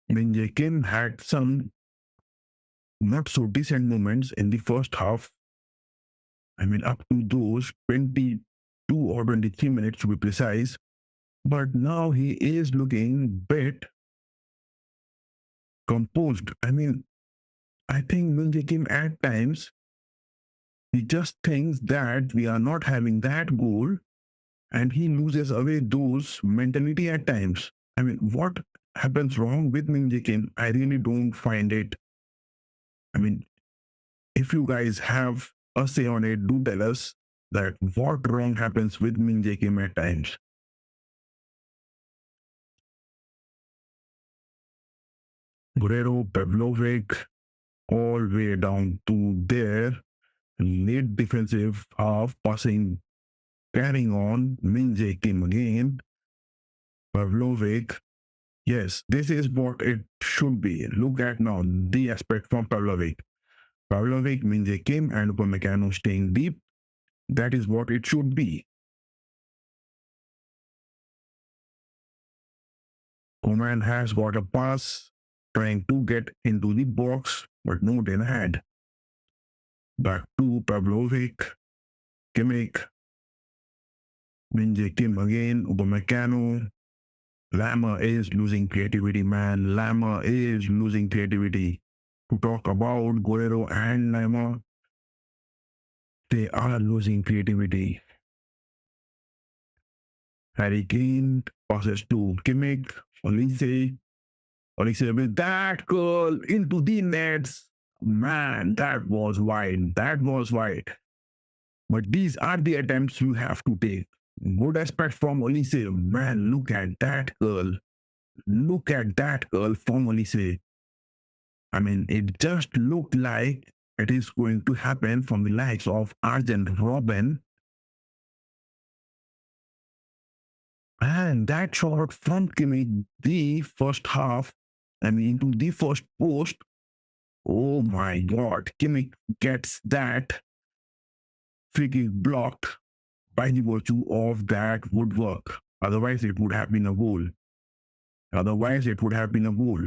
Min Kim had some not so decent moments in the first half. I mean, up to those 22 or 23 minutes to be precise. But now he is looking bit composed. I mean, I think Min Kim at times he just thinks that we are not having that goal, and he loses away those mentality at times. I mean, what happens wrong with Min Kim? I really don't find it. I mean, if you guys have a say on it, do tell us that what wrong happens with Min Kim at times. Guerrero, Pavlovic, all way down to their late defensive half, passing, carrying on. Min Kim again. Pavlovic. Yes, this is what it should be. Look at now the aspect from Pavlovic. Pavlovic, Min Kim, and Upamecano staying deep. That is what it should be. Coman has got a pass, trying to get into the box, but no denied. Back to Pavlovic, Kimmich, Min Kim again, Upamecano. Lama is losing creativity, man. Lama is losing creativity. To talk about Guerrero and Lama, they are losing creativity. Harry Kane passes to Kimmich, Olise with that curl into the nets. Man, that was wide. That was wide. But these are the attempts you have to take. Good aspect from Olise. Man, look at that curl. Look at that curl from Olise. I mean, it just looked like it is going to happen from the likes of Arjen Robben. And that shot from Kimmich, the first half, I mean, into the first post. Oh my God, Kimmich gets that. free kick blocked by the virtue of that woodwork. Otherwise, it would have been a goal. Otherwise, it would have been a goal.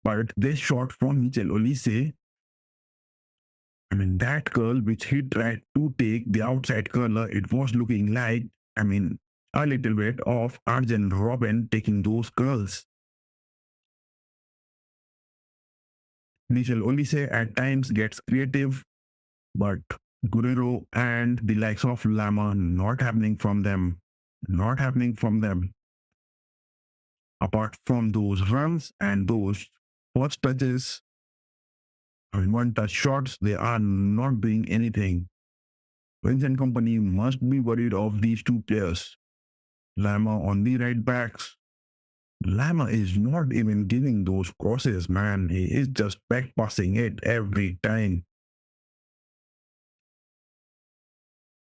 But this shot from Michel Olise, I mean, that curl which he tried to take the outside curler, it was looking like, I mean, a little bit of Arjen Robben taking those curls. Michel Olise at times gets creative, but Guerrero and the likes of Lama not happening from them. Not happening from them. Apart from those runs and those first touches, I mean, one touch shots, they are not doing anything. Vincent Company must be worried of these two players. Lama on the right backs. Lama is not even giving those crosses, man. He is just back passing it every time.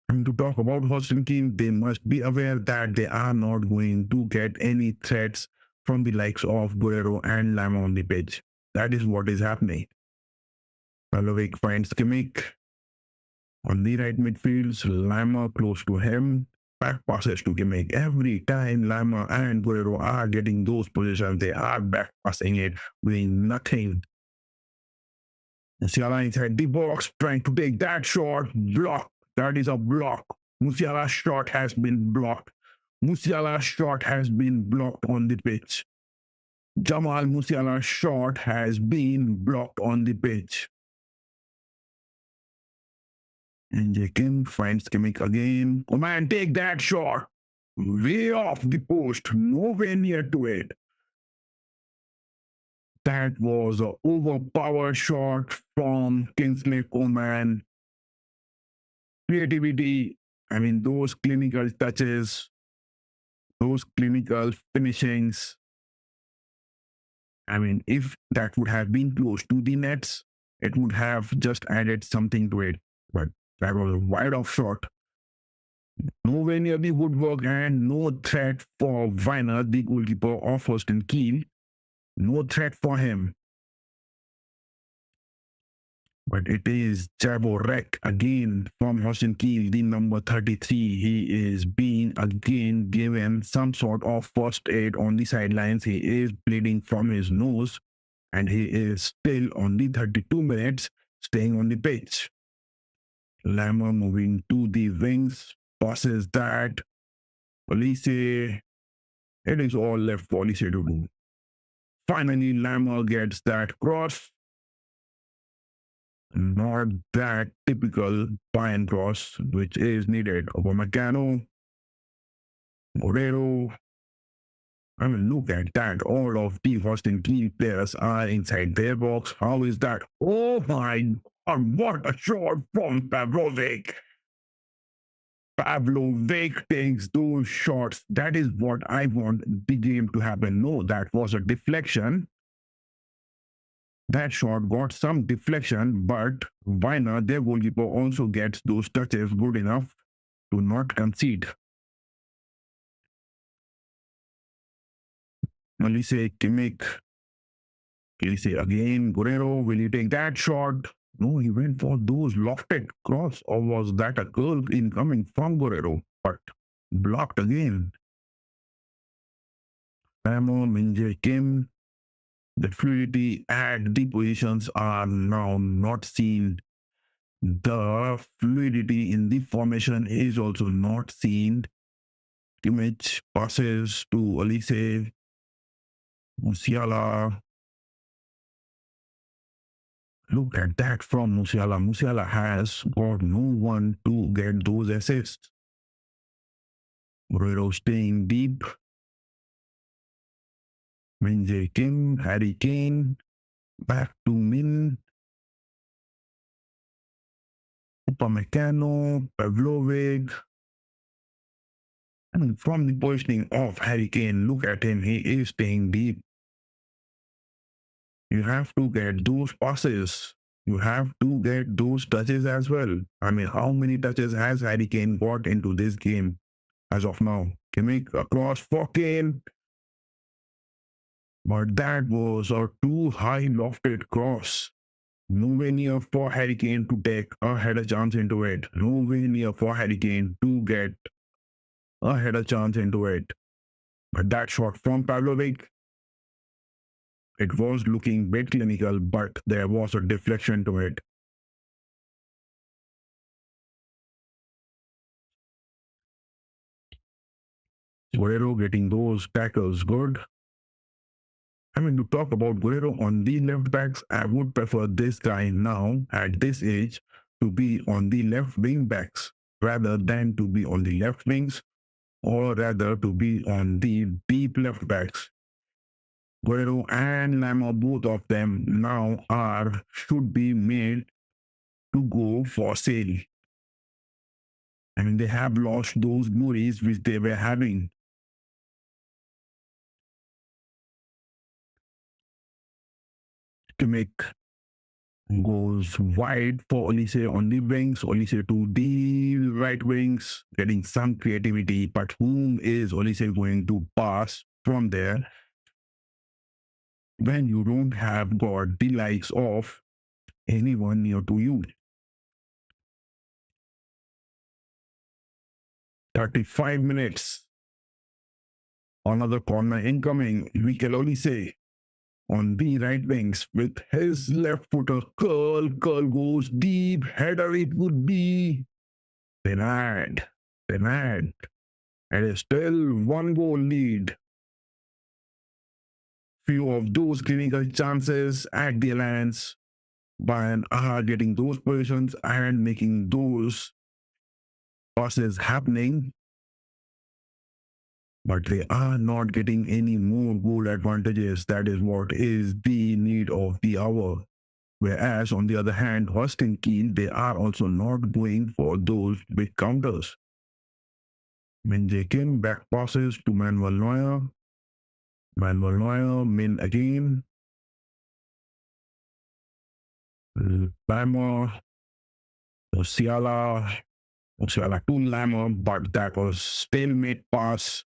And to talk about Holstein Kiel, they must be aware that they are not going to get any threats from the likes of Guerrero and Lama on the pitch. That is what is happening. Pavlovic finds Kimmich on the right midfield, Lama close to him, back passes to Kimmich. Every time Lama and Guerrero are getting those positions, they are back passing it, doing nothing. Musiala inside the box, trying to take that shot, block. That is a block. Musiala's shot has been blocked. Musiala's shot has been blocked on the pitch. Jamal Musiala's shot has been blocked on the pitch. And Kim finds Kimmich again. Oh man, take that shot. Way off the post, nowhere near to it. That was an overpowered shot from Kingsley Coman. Creativity, I mean, those clinical touches, those clinical finishings. I mean, if that would have been close to the nets, it would have just added something to it. But that was a wide off shot. Nowhere near the woodwork and no threat for Weiner, the goalkeeper of Holstein Kiel. No threat for him. But it is Jaborek again from Holstein Kiel, the number 33. He is being again given some sort of first aid on the sidelines. He is bleeding from his nose and he is still on the 32 minutes staying on the pitch. Lama moving to the wings, passes that. Olise, it is all left for Olise to do. Finally, Lama gets that cross. Not that typical Bayern cross, which is needed. Upamecano, Guerrero. I mean, look at that. All of the Holstein Kiel players are inside their box. How is that? Oh my God, what a shot from Pavlovic. Pavlovic takes those shots. That is what I want the game to happen. No, that was a deflection. That shot got some deflection, but Weiner, their goalkeeper, also gets those touches good enough to not concede. Olise, Kimmich. Olise again. Guerrero, will he take that shot? No, he went for those lofted cross, or was that a curl incoming from Guerrero? But blocked again. Ramo, Minje, Kim. The fluidity and the positions are now not seen. The fluidity in the formation is also not seen. Kimmich passes to Olise, Musiala. Look at that from Musiala. Musiala has got no one to get those assists. Guerrero staying deep. Minje Kim, Harry Kane, back to Min. Upamecano, Pavlovic. And from the positioning of Harry Kane, look at him, he is staying deep. You have to get those passes. You have to get those touches as well. I mean, how many touches has Harry Kane got into this game as of now? Kimmich across for Kane. But that was a too high lofted cross. Nowhere near for Harry Kane to take a header chance into it. Nowhere near for Harry Kane to get a header chance into it. But that shot from Pavlovic, it was looking bit clinical, but there was a deflection to it. Guerrero getting those tackles good. I mean, to talk about Guerrero on the left backs, I would prefer this guy now at this age to be on the left wing backs rather than to be on the left wings or rather to be on the deep left backs. Guerrero and Lama, both of them now should be made to go for sale. I mean, they have lost those glories which they were having. To make goes wide for Olise on the wings, Olise to the right wings, getting some creativity. But whom is Olise going to pass from there when you don't have got the likes of anyone near to you? 35 minutes. Another corner incoming. Mikel Olise on the right wings with his left footer. Curl goes deep. Header it would be. Denied. It is still one goal lead. Few of those clinical chances at the Alliance. Bayern are getting those positions and making those passes happening. But they are not getting any more goal advantages. That is what is the need of the hour. Whereas on the other hand, Holstein Kiel, they are also not going for those big counters. Minjekin back passes to Manuel Neuer. Manuel Neuer, Min again. Lammer, Musiala to Lammer, but that was stalemate pass.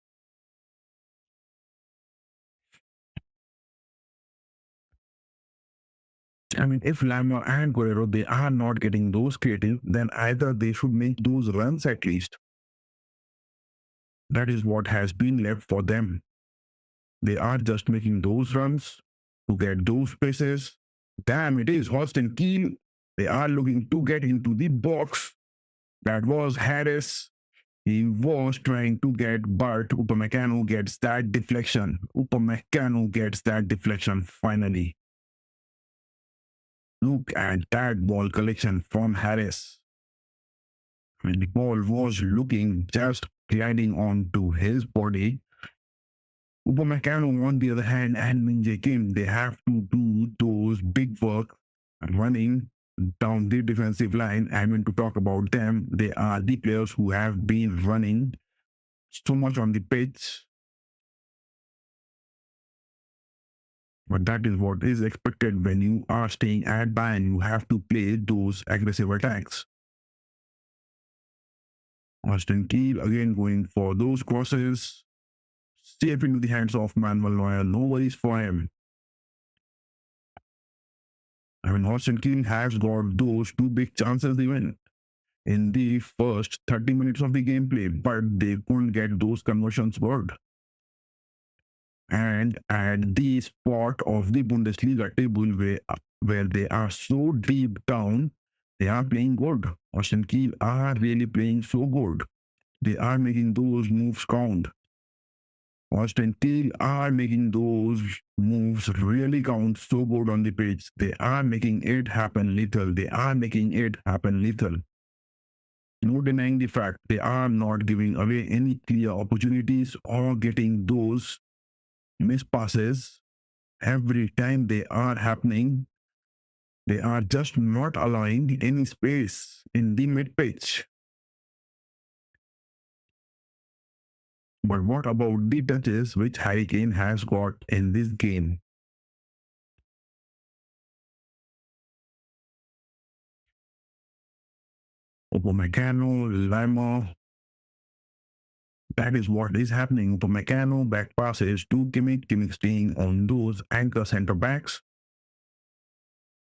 I mean, if Lammer and Guerrero, they are not getting those creative, then either they should make those runs at least. That is what has been left for them. They are just making those runs to get those spaces. Damn, it is Holstein Kiel. They are looking to get into the box. That was Harris. He was trying to get, but Upamecano gets that deflection. Upamecano gets that deflection finally. Look at that ball collection from Harris. When the ball was looking just gliding onto his body. Upamecano, on the other hand, and Min Kim, they have to do those big work running down the defensive line. I mean, to talk about them, they are the players who have been running so much on the pitch. But that is what is expected when you are staying at Bayern. You have to play those aggressive attacks. Holstein Kiel again going for those crosses. Safe into the hands of Manuel Neuer. No worries for him. I mean, Holstein Kiel has got those two big chances even in the first 30 minutes of the gameplay, but they couldn't get those conversions good. And at the spot of the Bundesliga table where they are so deep down, they are playing good. Holstein Kiel are really playing so good. They are making those moves count. Holstein Kiel are making those moves really count so good on the pitch. They are making it happen little. They are making it happen little. No denying the fact they are not giving away any clear opportunities or getting those missed passes. Every time they are happening, they are just not allowing any space in the mid pitch. But what about the touches which Harry Kane has got in this game? Upamecano, Lima. That is what is happening. Upamecano back passes to Kimmich. Kimmich staying on those anchor center backs.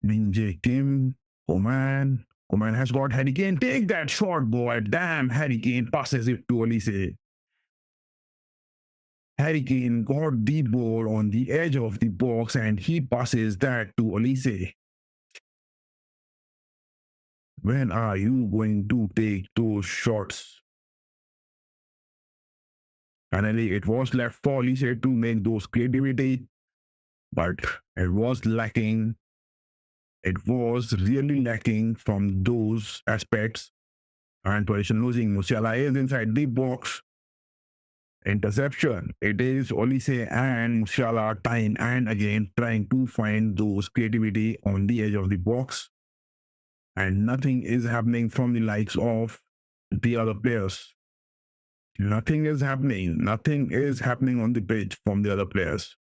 Minje Kim, Coman. Coman has got Harry Kane. Take that shot, boy. Damn, Harry Kane passes it to Olise. Harry Kane got the ball on the edge of the box and he passes that to Olise. When are you going to take those shots? Finally, it was left for Olise to make those creativity, but it was lacking. It was really lacking from those aspects. And position losing. Musiala is inside the box. Interception. It is Olise and Musiala time and again trying to find those creativity on the edge of the box. And nothing is happening from the likes of the other players. Nothing is happening. Nothing is happening on the pitch from the other players.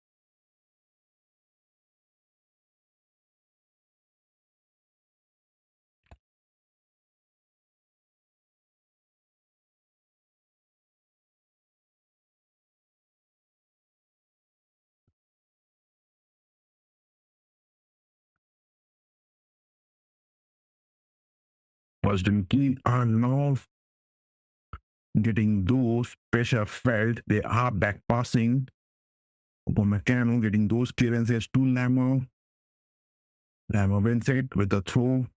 Holstein Kiel are now getting those pressure felt. They are back passing. Upamecano getting those clearances to Lamo. Lamo wins it with a throw.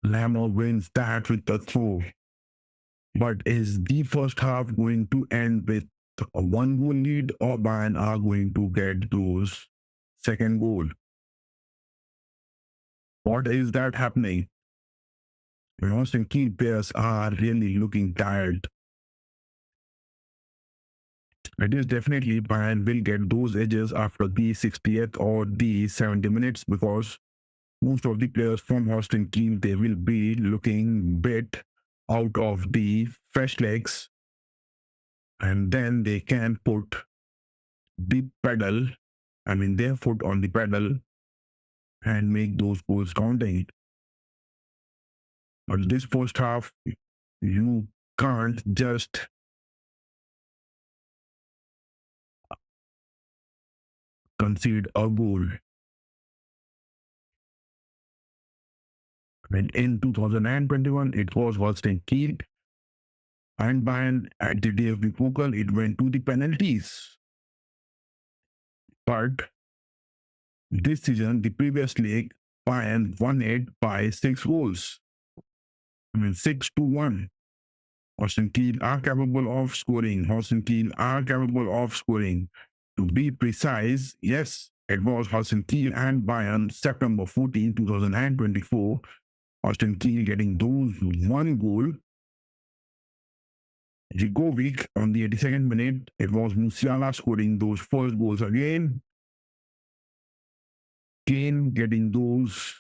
Lamo wins that with the throw. But is the first half going to end with a 1-goal lead or Bayern are going to get those second goal? What is that happening? Holstein Kiel players are really looking tired. It is definitely Bayern will get those edges after the 60th or the 70 minutes because most of the players from Holstein Kiel they will be looking bit out of the fresh legs and then they can put the pedal, their foot on the pedal and make those goals counting. But this first half, you can't just concede a goal. When in 2021, it was Holstein Kiel and Bayern at the day of the Pokal, it went to the penalties. But this season, the previous league, Bayern won it by 6 goals. 6-1. Holstein Kiel are capable of scoring. Holstein Kiel are capable of scoring. To be precise, yes, it was Holstein Kiel and Bayern, September 14, 2024. Holstein Kiel getting those 1 goal. Jigovic on the 82nd minute. It was Musiala scoring those first goals again. Kane getting those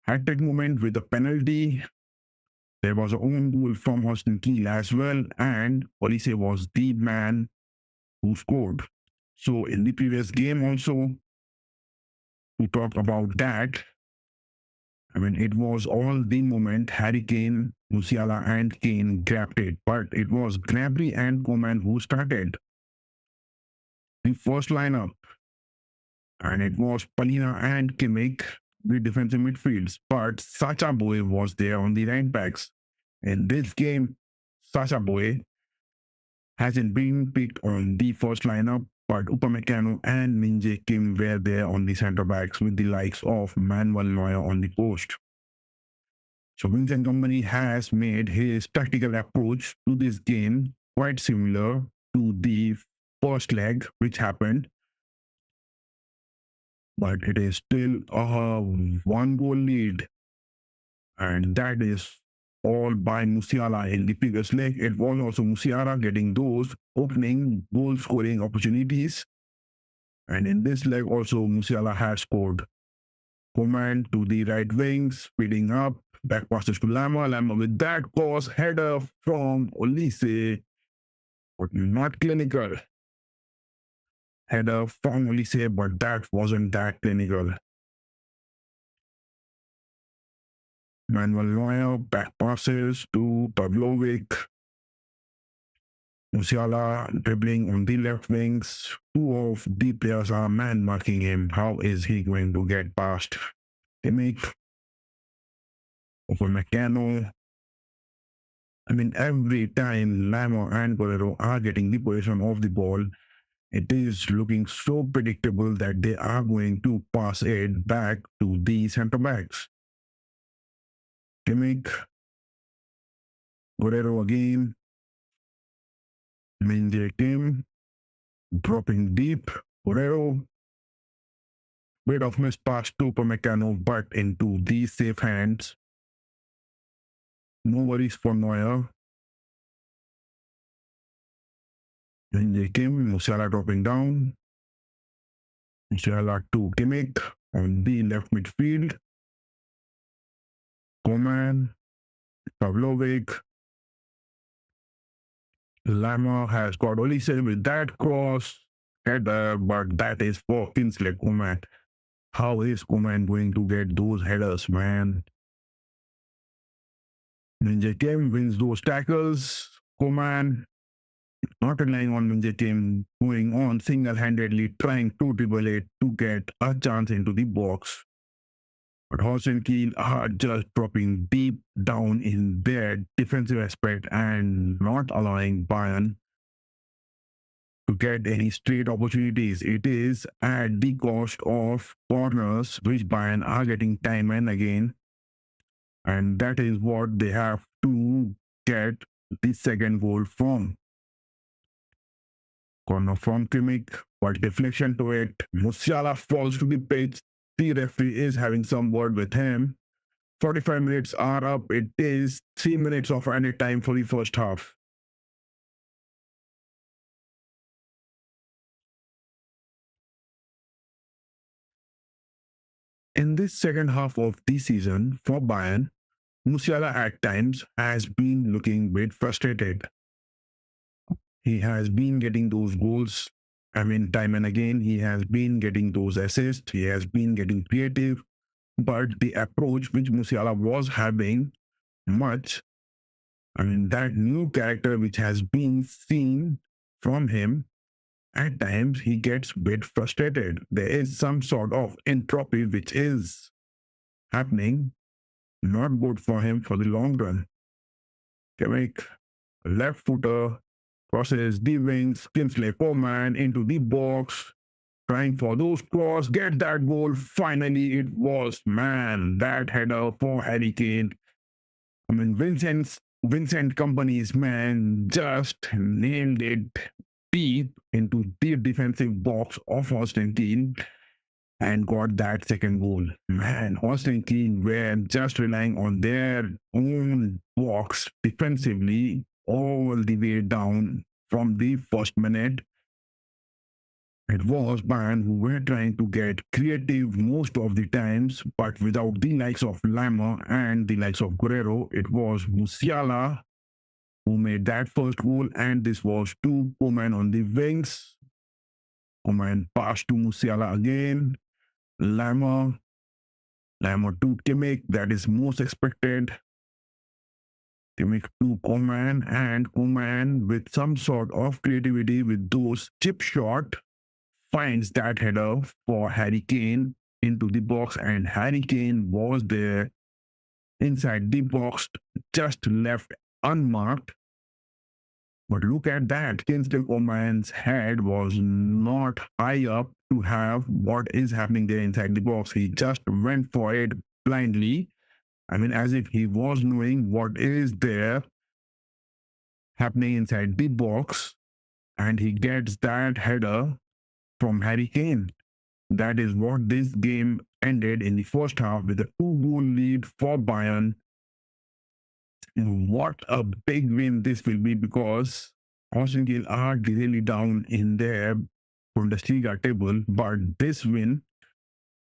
hat-trick moment with a penalty. There was a own goal from Holstein Kiel as well, and Olise was the man who scored. So in the previous game also, to talk about that, it was all the moment Harry Kane, Musiala and Kane grabbed it, but it was Gnabry and Coman who started the first lineup, and it was Palina and Kimmich, the defensive midfields, but Sacha Boy was there on the right backs. In this game, Sacha Boy hasn't been picked on the first lineup, but Upamecano and Minje Kim were there on the centre backs with the likes of Manuel Neuer on the post. So Vincent Company has made his tactical approach to this game quite similar to the first leg which happened, but it is still a 1-goal lead, and that is all by Musiala. In the previous leg, it was also Musiala getting those opening goal scoring opportunities. And in this leg also, Musiala has scored. Coman to the right wing, speeding up, back passes to Lama. Lama with that cross header from Olise, but not clinical. Header from Olise, but that wasn't that clinical. Manuel Neuer, back passes to Pavlovic. Musiala dribbling on the left wings. Two of the players are man marking him. How is he going to get past Kimmich over Meccano? I mean, every time Lamo and Guerrero are getting the position of the ball, it is looking so predictable that they are going to pass it back to the centre backs. Kimmich, Guerrero again, Minje Kim, dropping deep, Guerrero, bit of missed pass to Upamecano, but into the safe hands. No worries for Neuer. Minje Kim, Musiala dropping down. Musiala to Kimmich on the left midfield. Coman, Pavlovic, Lama has got Olise with that cross header, but that is for Kingsley Coman. How is Coman going to get those headers, man? Ninja Kim wins those tackles. Coman not relying on Ninja Kim, going on single-handedly trying to dribble it to get a chance into the box. But Holstein Kiel are just dropping deep down in their defensive aspect and not allowing Bayern to get any straight opportunities. It is at the cost of corners, which Bayern are getting time and again. And that is what they have to get the second goal from. Corner from Kimmich, but deflection to it. Musiala falls to the pitch. The referee is having some word with him. 45 minutes are up. It is 3 minutes of added time for the first half. In this second half of the season for Bayern, Musiala at times has been looking a bit frustrated. He has been getting those goals. I mean, time and again, he has been getting those assists. He has been getting creative. But the approach which Musiala was having much, I mean, that new character which has been seen from him, at times he gets a bit frustrated. There is some sort of entropy which is happening, not good for him for the long run. Kimmich, left footer, crosses the wings, Kingsley Coman into the box, trying for those cross, get that goal. Finally, it was, man, that header for Harry Kane. I mean, Vincent Company's man just nailed it deep into the defensive box of Holstein Kiel and got that second goal. Man, Holstein Kiel were just relying on their own box defensively all the way down from the first minute. It was Bayern who were trying to get creative most of the times, but without the likes of Lama and the likes of Guerrero, it was Musiala who made that first goal, and this was to Coman on the wings. Coman passed to Musiala again. Lama to Kimmich, that is most expected. Kimmich to Coman, and Coman with some sort of creativity with those chip shot finds that header for Harry Kane into the box, and Harry Kane was there inside the box, just left unmarked. But look at that, Kingsley Coman's head was not high up to have what is happening there inside the box. He just went for it blindly. I mean, as if he was knowing what is there happening inside the box, and he gets that header from Harry Kane. That is what this game ended in the first half with a 2-goal lead for Bayern. And what a big win this will be, because Holstein Kiel are really down in their Bundesliga table, but this win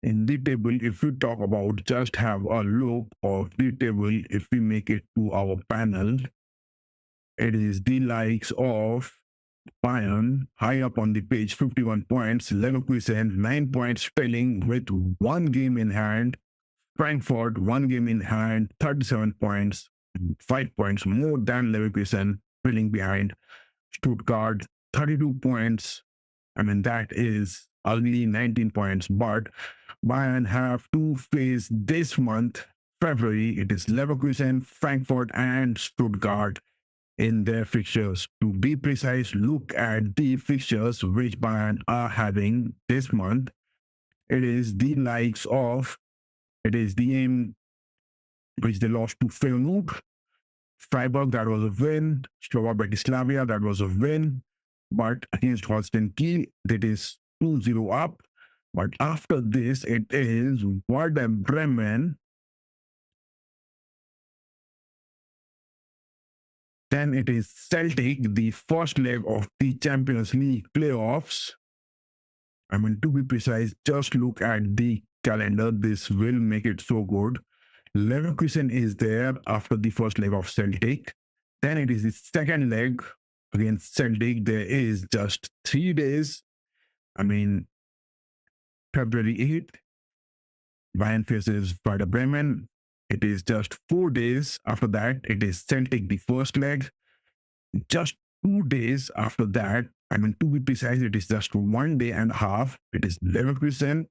in the table, if we talk about, just have a look of the table, if we make it to our panel, it is the likes of Bayern high up on the page, 51 points, Leverkusen 9 points trailing with 1 game in hand, Frankfurt 1 game in hand, 37 points, 5 points more than Leverkusen trailing behind. Stuttgart 32 points. I mean, that is only 19 points. But Bayern have to face this month, February. It is Leverkusen, Frankfurt, and Stuttgart in their fixtures. To be precise, look at the fixtures which Bayern are having this month. It is the likes of, it is the game which they lost to Feyenoord, Freiburg, that was a win, Slova Bratislavia, that was a win, but against Holstein Kiel, that is 2-0 up. But after this, it is Werder Bremen. Then it is Celtic, the first leg of the Champions League playoffs. I mean, to be precise, just look at the calendar. This will make it so good. Leverkusen is there after the first leg of Celtic. Then it is the second leg against Celtic. There is just 3 days. I mean, February 8th, Bayern faces Werder Bremen. It is just 4 days after that. It is Celtic, the first leg. Just 2 days after that, I mean, to be precise, it is just 1 day and a half. It is Leverkusen.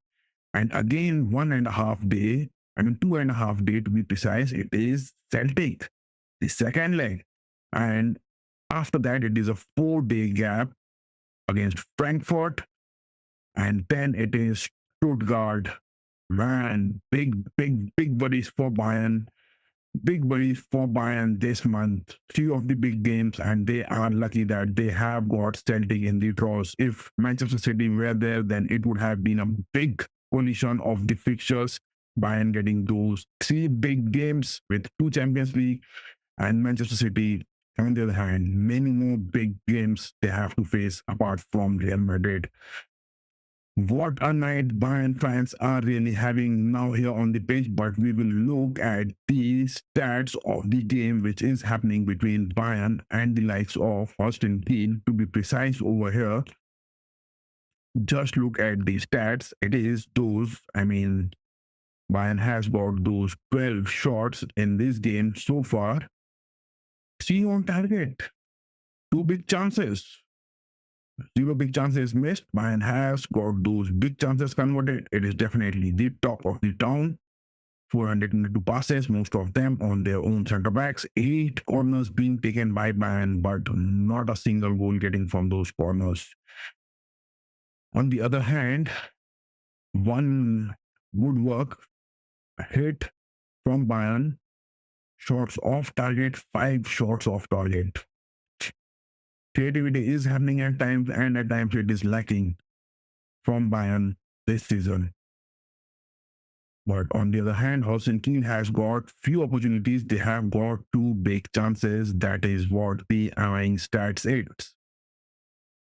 And again, 1.5 day, I mean, 2.5 day to be precise, it is Celtic, the second leg. And after that, it is a 4-day gap against Frankfurt. And then it is Stuttgart. Man, big worries for Bayern. Big worries for Bayern this month. 3 of the big games, and they are lucky that they have got Celtic in the draws. If Manchester City were there, then it would have been a big collision of the fixtures. Bayern getting those 3 big games with 2 Champions League, and Manchester City, on the other hand, many more big games they have to face apart from Real Madrid. What a night Bayern fans are really having now here on the pitch, but we will look at the stats of the game which is happening between Bayern and the likes of Holstein Kiel. To be precise over here, just look at the stats. It is those, I mean, Bayern has got those 12 shots in this game so far. 3 on target, 2 big chances. 0 big chances missed. Bayern has got those big chances converted. It is definitely the top of the town. 402 passes, most of them on their own center backs. 8 corners being taken by Bayern, but not a single goal getting from those corners. On the other hand, one good work hit from Bayern. Shots off target, 5 shots off target. Creativity is happening at times, and at times it is lacking from Bayern this season. But on the other hand, Holstein Kiel has got few opportunities. They have got 2 big chances. That is what the away stats is.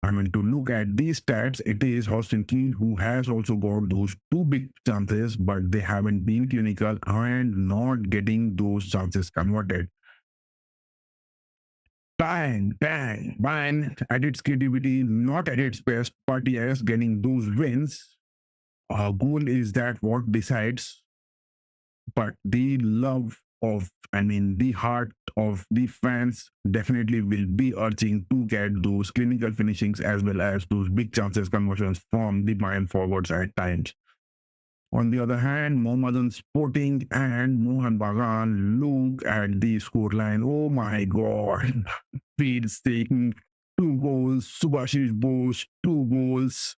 I mean, to look at these stats, it is Holstein Kiel who has also got those 2 big chances, but they haven't been clinical and not getting those chances converted. Bayern at its creativity, not at its best, but yes, getting those wins. Our goal is that what decides, but the love of, I mean, the heart of the fans definitely will be urging to get those clinical finishings as well as those big chances conversions from the Bayern forwards at times. On the other hand, Mohammedan Sporting and Mohun Bagan, look at the scoreline. Oh my God. Feeds taking 2 goals. Subhashish Bose, 2 goals.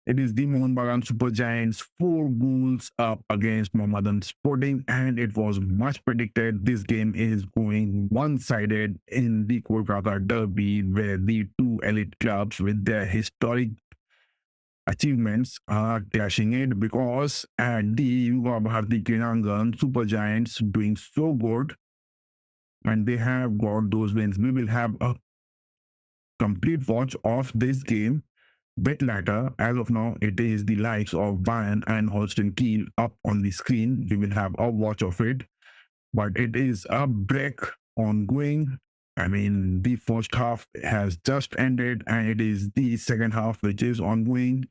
It is the Mohun Bagan Super Giants, 4 goals up against Mohammedan Sporting, and it was much predicted this game is going one-sided in the Kolkata Derby, where the 2 elite clubs with their historic achievements are clashing it, because at the Yuva Bharati Krinangan, Super Giants doing so good and they have got those wins. We will have a complete watch of this game bit later. As of now, it is the likes of Bayern and Holstein Kiel up on the screen. We will have a watch of it, but it is a break ongoing. I mean, the first half has just ended and it is the second half which is ongoing.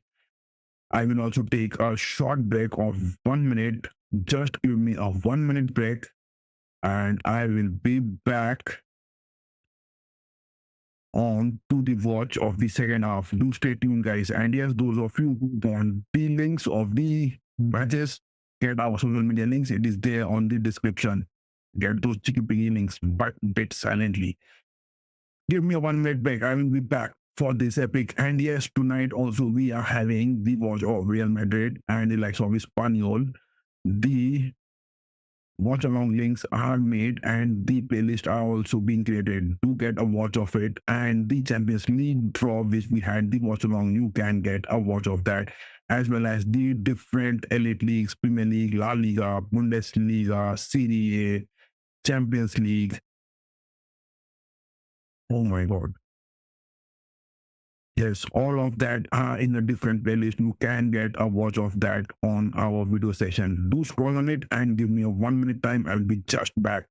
I will also take a short break of 1 minute. Just give me a 1 minute break and I will be back on to the watch of the second half. Do stay tuned, guys. And yes, those of you who want the links of the matches, get our social media links. It is there on the description. Get those cheeky piggy links, but bit silently. Give me a 1 minute break. I will be back for this epic. And yes, tonight also we are having the watch of Real Madrid and the likes of Espanyol. The watch along links are made and the playlist are also being created to get a watch of it. And the Champions League draw, which we had the watch along, you can get a watch of that, as well as the different elite leagues, Premier League, La Liga, Bundesliga, Serie A, Champions League. Oh my god. Yes, all of that are in a different playlist. You can get a watch of that on our video session. Do scroll on it and give me a 1 minute time. I'll be just back.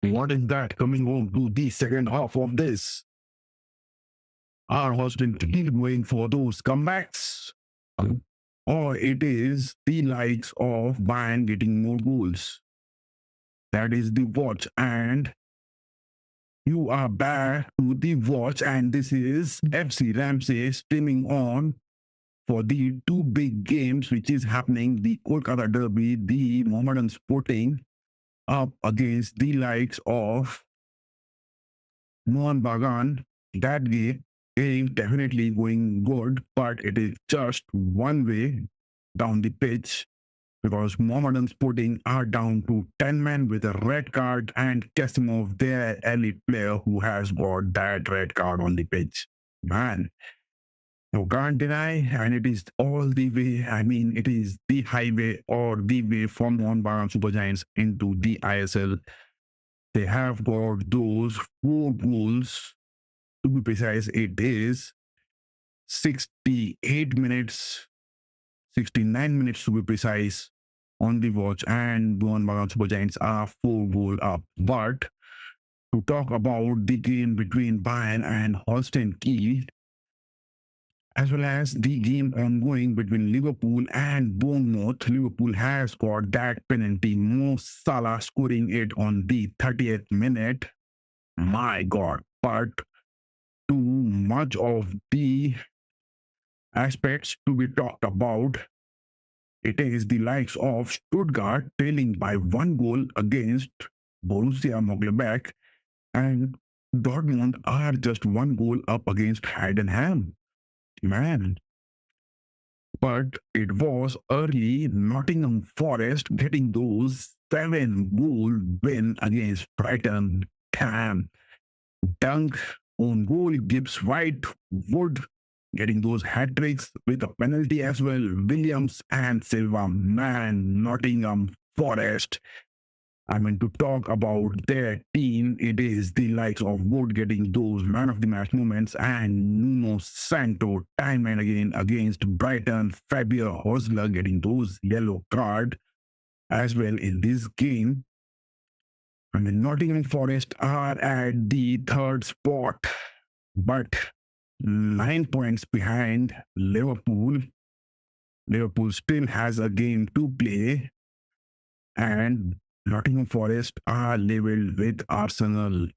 What is that coming home to the second half of this? Are Holstein Kiel going for those comebacks? Or it is the likes of Bayern getting more goals? That is the watch, and you are back to the watch, and this is FC RAMSAY streaming on for the two big games which is happening, the Kolkata Derby, the Mohammedan Sporting up against the likes of Mohun Bagan. That game definitely going good, but it is just one way down the pitch because Mohammedan Sporting are down to 10 men with a red card and Kasimov, their elite player who has got that red card on the pitch. Man, you can't deny, and it is all the way. I mean, it is the highway or the way from Mohun Bagan Super Giants into the ISL. They have got those 4 goals. To be precise, it is 68 minutes, 69 minutes to be precise on the watch, and Mohun Bagan Super Giants are 4 goals up. But to talk about the game between Bayern and Holstein Kiel, as well as the game ongoing between Liverpool and Bournemouth, Liverpool has got that penalty, Mo Salah scoring it on the 30th minute. My God, but too much of the aspects to be talked about. It is the likes of Stuttgart trailing by 1 goal against Borussia Mönchengladbach, and Dortmund are just 1 goal up against Heidenheim. Man, but it was early Nottingham Forest getting those 7 goal win against Brighton. Damn. Dunk on goal, Gibbs White, Wood getting those hat tricks with a penalty as well. Williams and Silva, man, Nottingham Forest. I mean, to talk about their team, it is the likes of Wood getting those man of the match moments and Nuno Santo time and again against Brighton. Fabio Hosler getting those yellow card as well in this game. I mean, Nottingham Forest are at the 3rd spot, but 9 points behind Liverpool. Liverpool still has a game to play, and Nottingham Forest are level with Arsenal.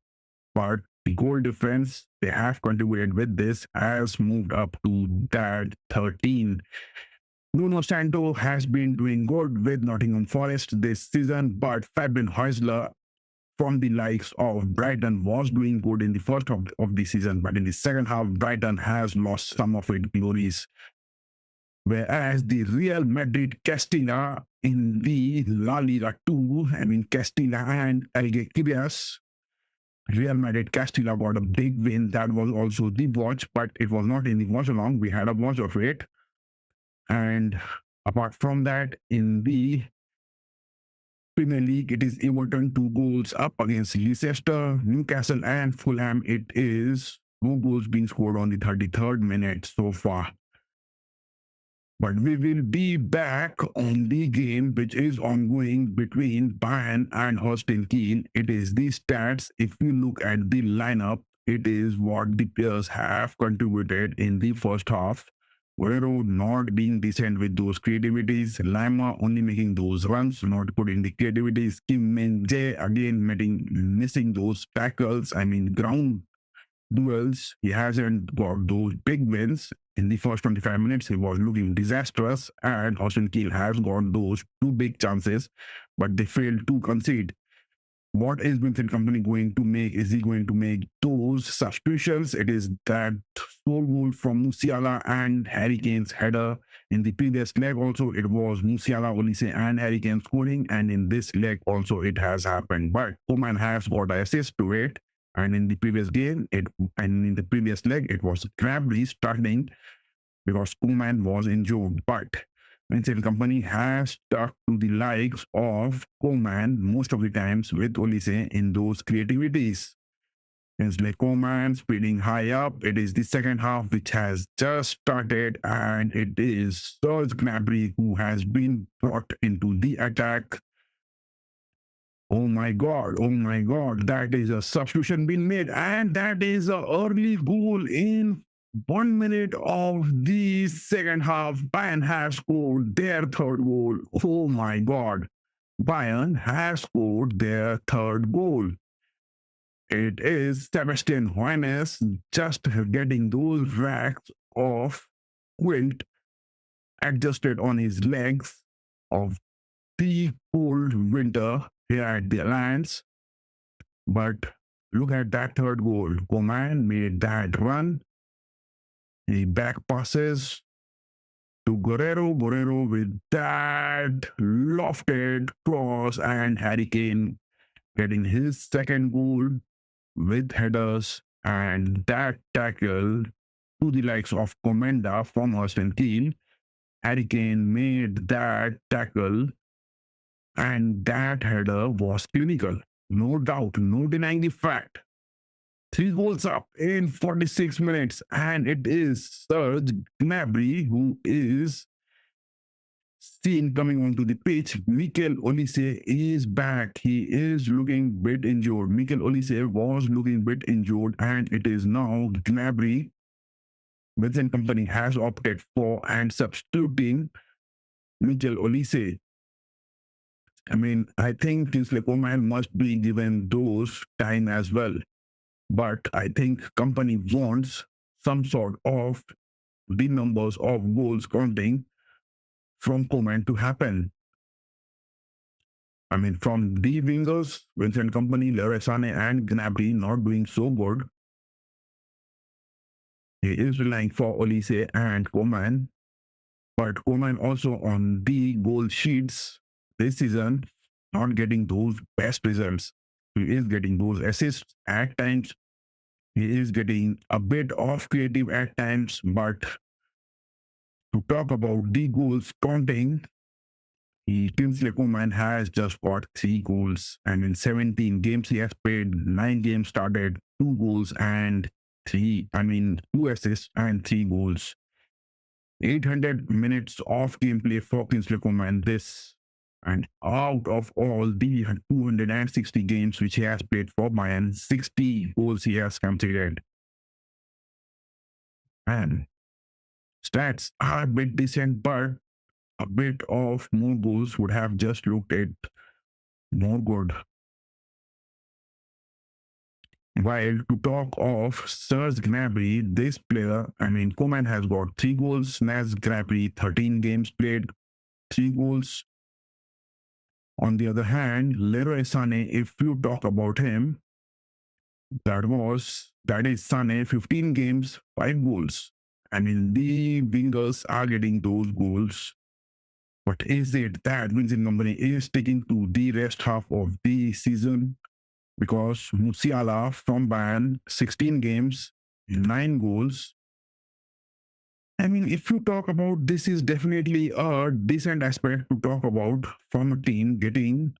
But the goal difference they have contributed with this has moved up to that 13. Nuno Santo has been doing good with Nottingham Forest this season, but Fabian Heusler from the likes of Brighton was doing good in the first half of the season, but in the second half, Brighton has lost some of its glories. Whereas the Real Madrid Castilla in the La Liga 2, I mean Castilla and Algeciras, Real Madrid Castilla got a big win. That was also the watch, but it was not in the watch along. We had a watch of it. And apart from that, in the Premier League, it is Everton 2 goals up against Leicester, Newcastle, and Fulham. It is 2 goals being scored on the 33rd minute so far. But we will be back on the game which is ongoing between Bayern and Holstein Kiel. It is the stats. If you look at the lineup, it is what the players have contributed in the first half. Guerrero not being decent with those creativities. Lima only making those runs, not putting the creativities. Kim Min Jae again missing those tackles. I mean, ground duels. He hasn't got those big wins. In the first 25 minutes, he was looking disastrous, and Holstein Kiel has got those 2 big chances, but they failed to concede. What is Vincent Company going to make? Is he going to make those substitutions? It is that sole goal from Musiala and Harry Kane's header. In the previous leg also, it was Musiala, Olise and Harry Kane scoring, and in this leg also it has happened. But Koeman has got an assist to it, and in the previous game, and in the previous leg, it was Gnabry starting because Koeman was injured. But Vincent Company has stuck to the likes of Koeman most of the times with Olise in those creativities. It's like Koeman speeding high up. It is the second half which has just started, and it is Serge Gnabry who has been brought into the attack. Oh my God, oh my God, that is a substitution being made, and that is an early goal in 1 minute of the second half. Bayern has scored their third goal. Oh my God, Bayern has scored their third goal. It is Sebastian Hoeneß just getting those racks of quilt adjusted on his legs of the cold winter here at the Alliance. But look at that third goal. Coman made that run. He back passes to Guerrero. Guerrero with that lofted cross, and Harry Kane getting his second goal with headers, and that tackle to the likes of Comenda from Holstein Kiel. Harry Kane made that tackle, and that header was clinical. No doubt, no denying the fact. 3 goals up in 46 minutes, and it is Serge Gnabry who is seen coming onto the pitch. Mikel Olise is back. He is looking a bit injured. Mikel Olise was looking a bit injured, and it is now Gnabry. Vincent Company has opted for and substituting Mikel Olise. I mean, I think Kingsley Coman must be given those time as well. But I think company wants some sort of the numbers of goals counting from Coman to happen. I mean, from the wingers, Vincent Company, Leroy Sané, and Gnabry not doing so good. He is relying for Olise and Coman, but Coman also on the goal sheets this season, not getting those best results. He is getting those assists at times. He is getting a bit of creative at times, but to talk about the goals counting, Kingsley Coman has just got 3 goals, and in 17 games he has played, 9 games started, 2 goals and 2 assists and 3 goals. 800 minutes of gameplay for Kingsley Coman this, and out of all the 260 games which he has played for Bayern, 60 goals he has conceded. And stats are a bit decent, but a bit of more goals would have just looked at more good. While to talk of Serge Gnabry, this player, Coman has got 3 goals, Serge Gnabry 13 games played, 3 goals. On the other hand, Leroy Sané, if you talk about him, that is Sané, 15 games, 5 goals. The wingers are getting those goals. But is it that Vincent Company is sticking to the rest half of the season? Because Musiala from Bayern, 16 games, 9 goals. If you talk about, this is definitely a decent aspect to talk about from a team getting,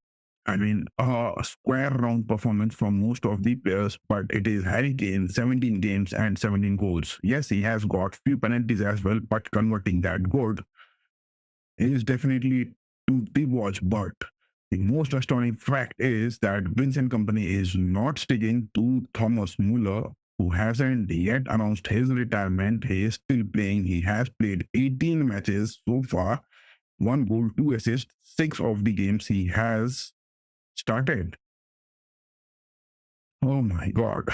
a square round performance from most of the players, but it is Harry Kane, 17 games and 17 goals. Yes, he has got few penalties as well, but converting that good is definitely to be watched. But the most astounding fact is that Vincent Company is not sticking to Thomas Muller, who hasn't yet announced his retirement. He is still playing. He has played 18 matches so far, 1 goal, 2 assists, 6 of the games he has started. Oh my God.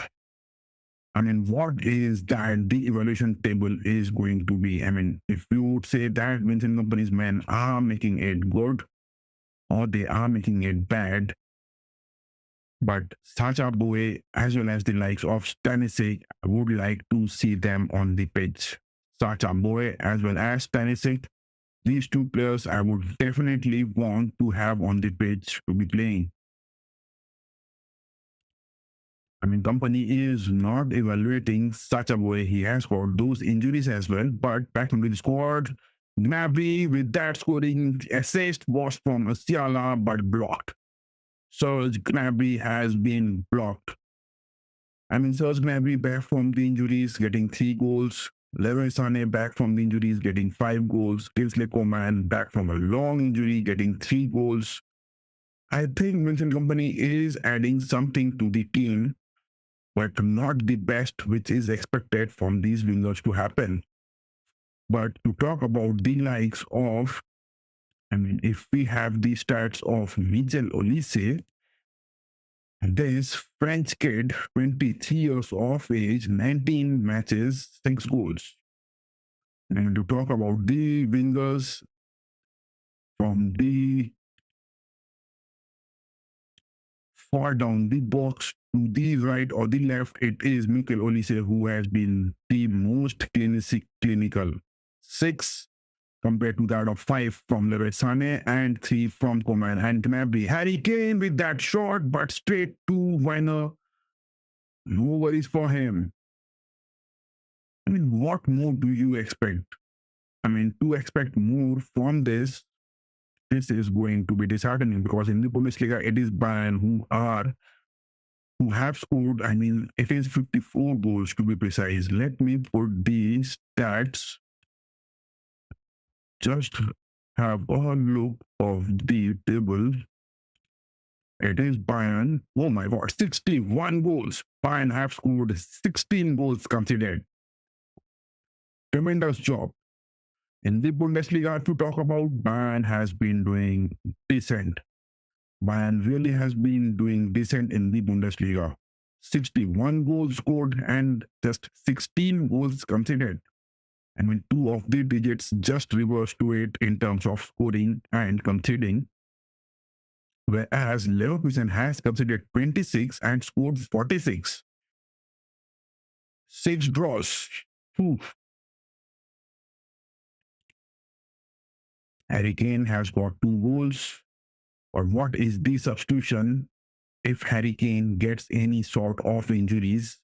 What is that the evaluation table is going to be? If you would say that Vincent Company's men are making it good or they are making it bad, but Sacha Boey as well as the likes of Stanisic, I would like to see them on the pitch. Sacha Boey as well as Stanisic, these 2 players I would definitely want to have on the pitch to be playing. Company is not evaluating Sacha Boey. He has got those injuries as well, but back into the squad. Gnabry with that scoring assist was from Musiala but blocked. Serge Gnabry has been blocked. Serge Gnabry back from the injuries, getting 3 goals. Leroy Sané back from the injuries, getting 5 goals. Kingsley Coman back from a long injury, getting 3 goals. I think Vincent Company is adding something to the team, but not the best which is expected from these wingers to happen. But to talk about the likes of, if we have the stats of Michel Olise, this French kid, 23 years of age, 19 matches, 6 goals. And to talk about the wingers from the far down the box to the right or the left, it is Mikel Olise who has been the most clinical. 6 compared to that of 5 from Leroy Sané and 3 from Coman and Gnabry. Harry Kane with that shot, but straight to Werner. No worries for him. What more do you expect? To expect more from this is going to be disheartening because in the Bundesliga, it is Bayern who have scored, it is 54 goals to be precise. Let me put these stats. Just have a look of the table. It is Bayern. Oh my God, 61 goals. Bayern have scored 16 goals considered. Tremendous job. In the Bundesliga, to talk about, Bayern has been doing decent. Bayern really has been doing decent in the Bundesliga. 61 goals scored and just 16 goals considered. Two of the digits just reverse to it in terms of scoring and conceding. Whereas Leverkusen has conceded 26 and scored 46. 6 draws. Oof. Harry Kane has got 2 goals. Or what is the substitution if Harry Kane gets any sort of injuries?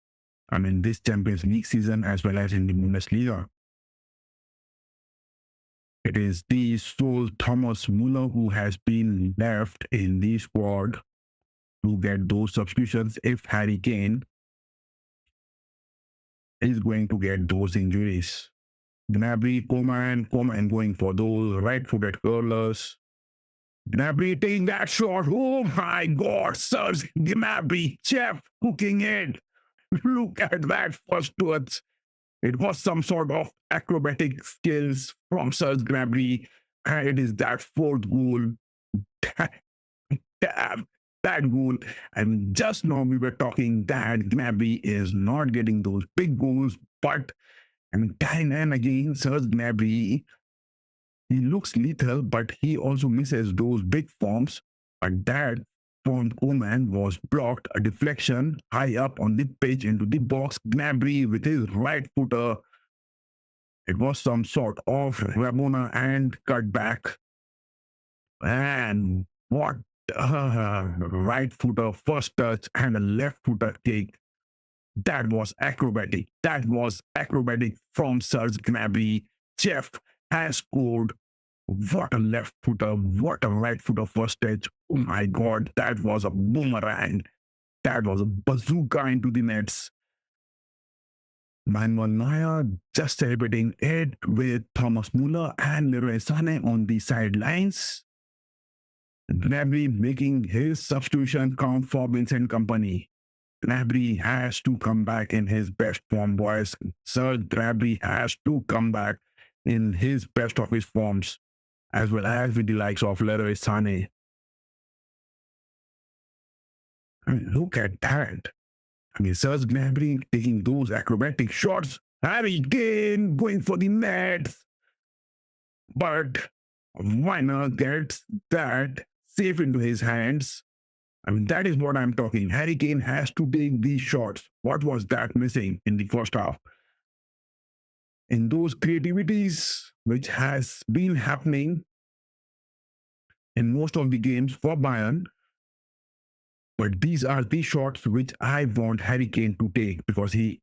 This Champions League season as well as in the Bundesliga. It is the sole Thomas Müller who has been left in the squad to get those substitutions if Harry Kane is going to get those injuries. Gnabry, Coman going for those right-footed curlers. Gnabry taking that shot. Oh my God, Serge Gnabry, chef cooking it. Look at that first touch. It was some sort of acrobatic skills from Serge Gnabry, and it is that 4th goal. Damn, that goal. Just now we were talking that Gnabry is not getting those big goals, but time and again, Serge Gnabry, he looks lethal, but he also misses those big forms. But that from Coman was blocked, a deflection high up on the pitch into the box. Gnabry with his right footer. It was some sort of Rabona and cutback. And what right footer first touch and a left footer kick. That was acrobatic. That was acrobatic from Serge Gnabry. Jeff has scored. What a left footer. What a right footer first touch. Oh my God. That was a boomerang. That was a bazooka into the nets. Manuel Neuer just celebrating it with Thomas Müller and Leroy Sané on the sidelines. Gnabry making his substitution count for Vincent Kompany. Gnabry has to come back in his best form, boys. Sir Gnabry has to come back in his best of his forms, as well as with the likes of Leroy Sané. Look at that. Serge Gnabry taking those acrobatic shots. Harry Kane going for the net. But Werner gets that safe into his hands. That is what I'm talking. Harry Kane has to take these shots. What was that missing in the first half? In those creativities, which has been happening in most of the games for Bayern, but these are the shots which I want Harry Kane to take because he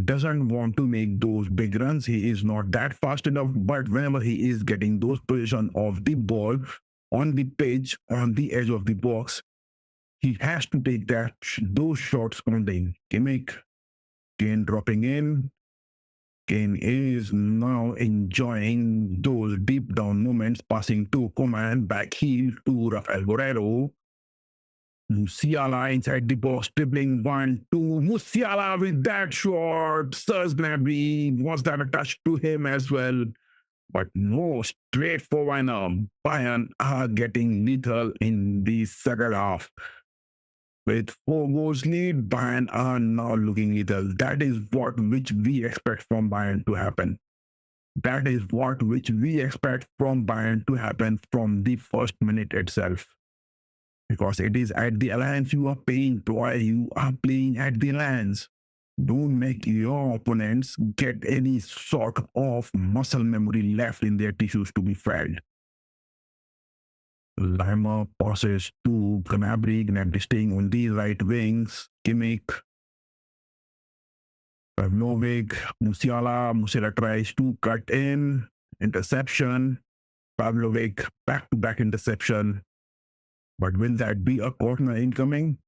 doesn't want to make those big runs. He is not that fast enough, but whenever he is getting those position of the ball on the pitch, on the edge of the box, he has to take those shots on the gimmick. Kane dropping in. Kane is now enjoying those deep down moments, passing to Coman, back heel to Rafael Guerrero. Musiala inside the box, dribbling 1-2. Musiala with that shot. Serge Gnabry, was that a touch to him as well? But no, straight for Bayern. Bayern are getting lethal in the second half. With 4 goals lead, Bayern are now looking lethal. That is what which we expect from Bayern to happen. That is what which we expect from Bayern to happen from the first minute itself. Because it is at the Alliance you are playing, boy. You are playing at the Alliance. Don't make your opponents get any sort of muscle memory left in their tissues to be fed. Lima passes to Gnabry, Gnabry staying on the right wings. Kimmich, Pavlovic, Musiala tries to cut in. Interception. Pavlovic, back-to-back interception. But will that be a corner incoming?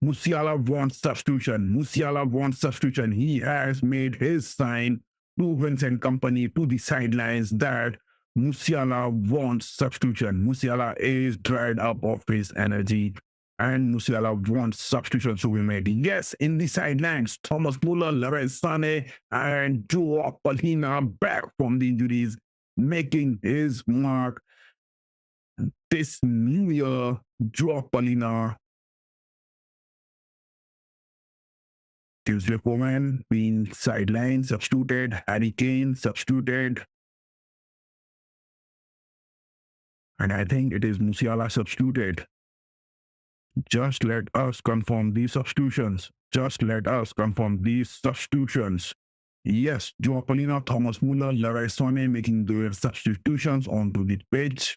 Musiala wants substitution. Musiala wants substitution. He has made his sign to Vincent Company to the sidelines that Musiala wants substitution. Musiala is dried up of his energy and Musiala wants substitution to be made. Yes, in the sidelines, Thomas Muller, Lorenz Sané, and Joao Palhinha back from the injuries, making his mark this new year. Joao Palhinha, Tuesday Coman being sidelined, substituted, Harry Kane substituted. And I think it is Musiala substituted. Just let us confirm these substitutions. Just let us confirm these substitutions. Yes, Joao Palhinha, Thomas Muller, Leroy Sané making their substitutions onto the pitch.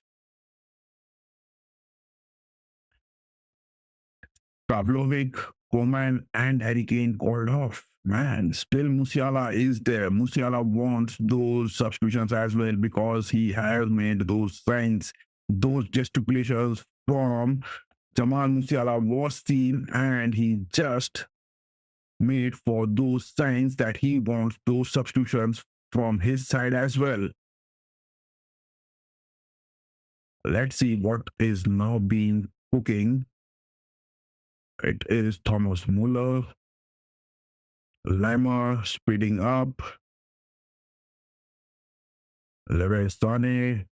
Pavlovic, Coman, and Harry Kane called off. Man, still Musiala is there. Musiala wants those substitutions as well because he has made those signs, those gesticulations from Jamal Musiala was seen and he just made for those signs that he wants those substitutions from his side as well. Let's see what is now being cooking. It is Thomas Muller, Lima speeding up, Leroy Sané,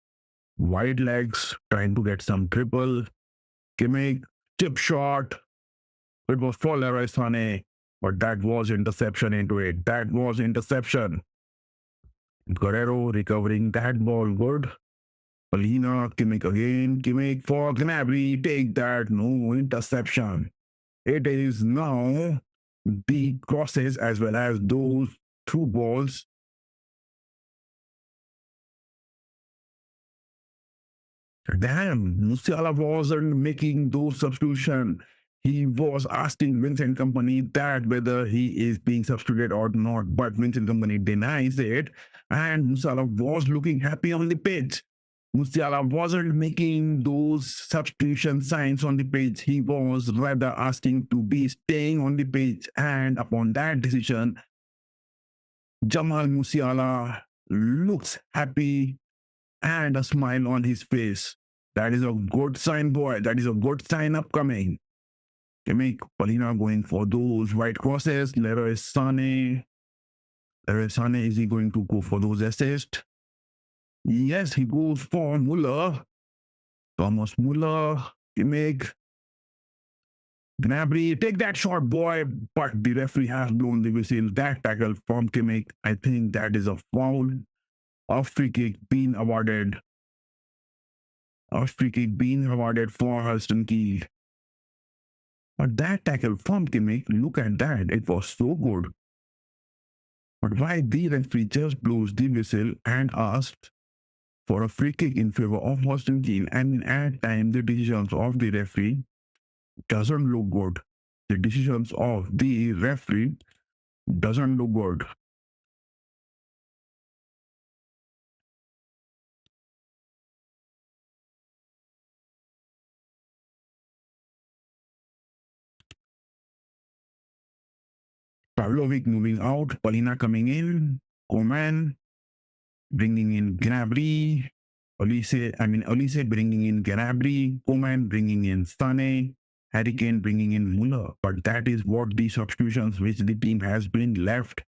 wide legs trying to get some triple, Kimmich, chip shot. It was for Leroy Sané, but that was interception into it. That was interception. Guerrero recovering that ball good. Palhinha, Kimmich again. Kimmich for Gnabry. Take that. No interception. It is now the crosses as well as those through balls. Damn, Musiala wasn't making those substitutions. He was asking Vincent Company that whether he is being substituted or not, but Vincent Company denies it, and Musiala was looking happy on the pitch. Musiala wasn't making those substitution signs on the pitch. He was rather asking to be staying on the pitch, and upon that decision, Jamal Musiala looks happy and a smile on his face. That is a good sign, boy. That is a good sign upcoming. Kimmich, Palhinha going for those right crosses. Leroy Sané. Leroy Sané, is he going to go for those assists? Yes, he goes for Muller. Thomas Muller. Kimmich. Gnabry, take that shot, boy. But the referee has blown the whistle. That tackle from Kimmich, I think that is a foul. A free kick being awarded. A free kick being awarded for Holstein Kiel. But that tackle from Kimmich, look at that. It was so good. But why the referee just blows the whistle and asked for a free kick in favor of Holstein Kiel, and at time the decisions of the referee doesn't look good. The decisions of the referee doesn't look good. Pavlovic moving out, Polina coming in, Coman bringing in Gnabry, Olise bringing in Gnabry, Coman bringing in Sane, Harry Kane bringing in Muller. But that is what the substitutions which the team has been left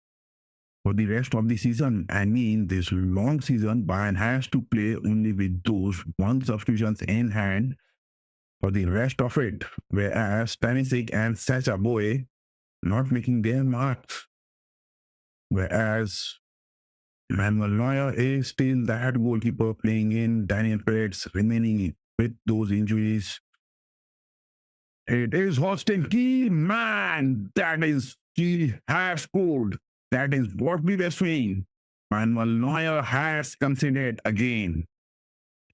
for the rest of the season. I mean, this long season, Bayern has to play only with those one substitutions in hand for the rest of it, whereas Stanisic and Sacha Boey not making their marks, whereas Manuel Neuer is still that goalkeeper playing in, Daniel Peretz remaining with those injuries. It is Holstein Kiel, man, that is, he has scored. That is what we were saying. Manuel Neuer has conceded again.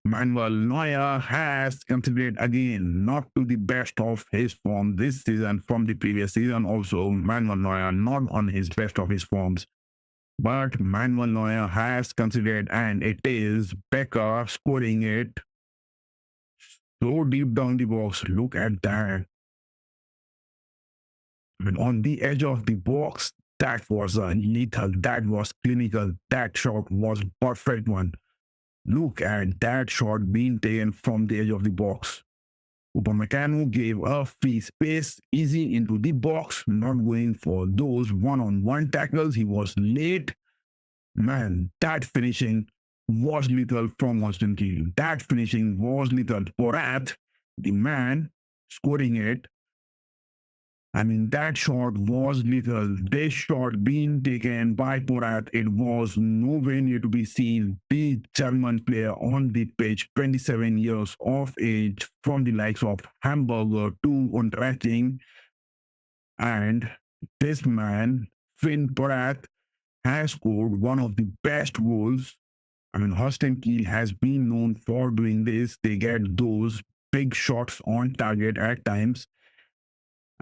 Manuel Neuer has conceded again, not to the best of his form this season. From the previous season also, Manuel Neuer not on his best of his forms. But Manuel Neuer has conceded, and it is Becker scoring it so deep down the box. Look at that. And on the edge of the box, that was lethal, that was clinical, that shot was perfect one. Look at that shot being taken from the edge of the box. Upamecano gave a free space, easy into the box, not going for those one-on-one tackles. He was late. Man, that finishing was lethal from Holstein Kiel. That finishing was lethal. Porat, the man scoring it. I mean, that shot was lethal. This shot being taken by Porat, it was nowhere near to be seen. The German player on the pitch, 27 years of age, from the likes of Hamburger to Unterhaching. And this man, Finn Porat, has scored one of the best goals. I mean, Holstein Kiel has been known for doing this. They get those big shots on target at times.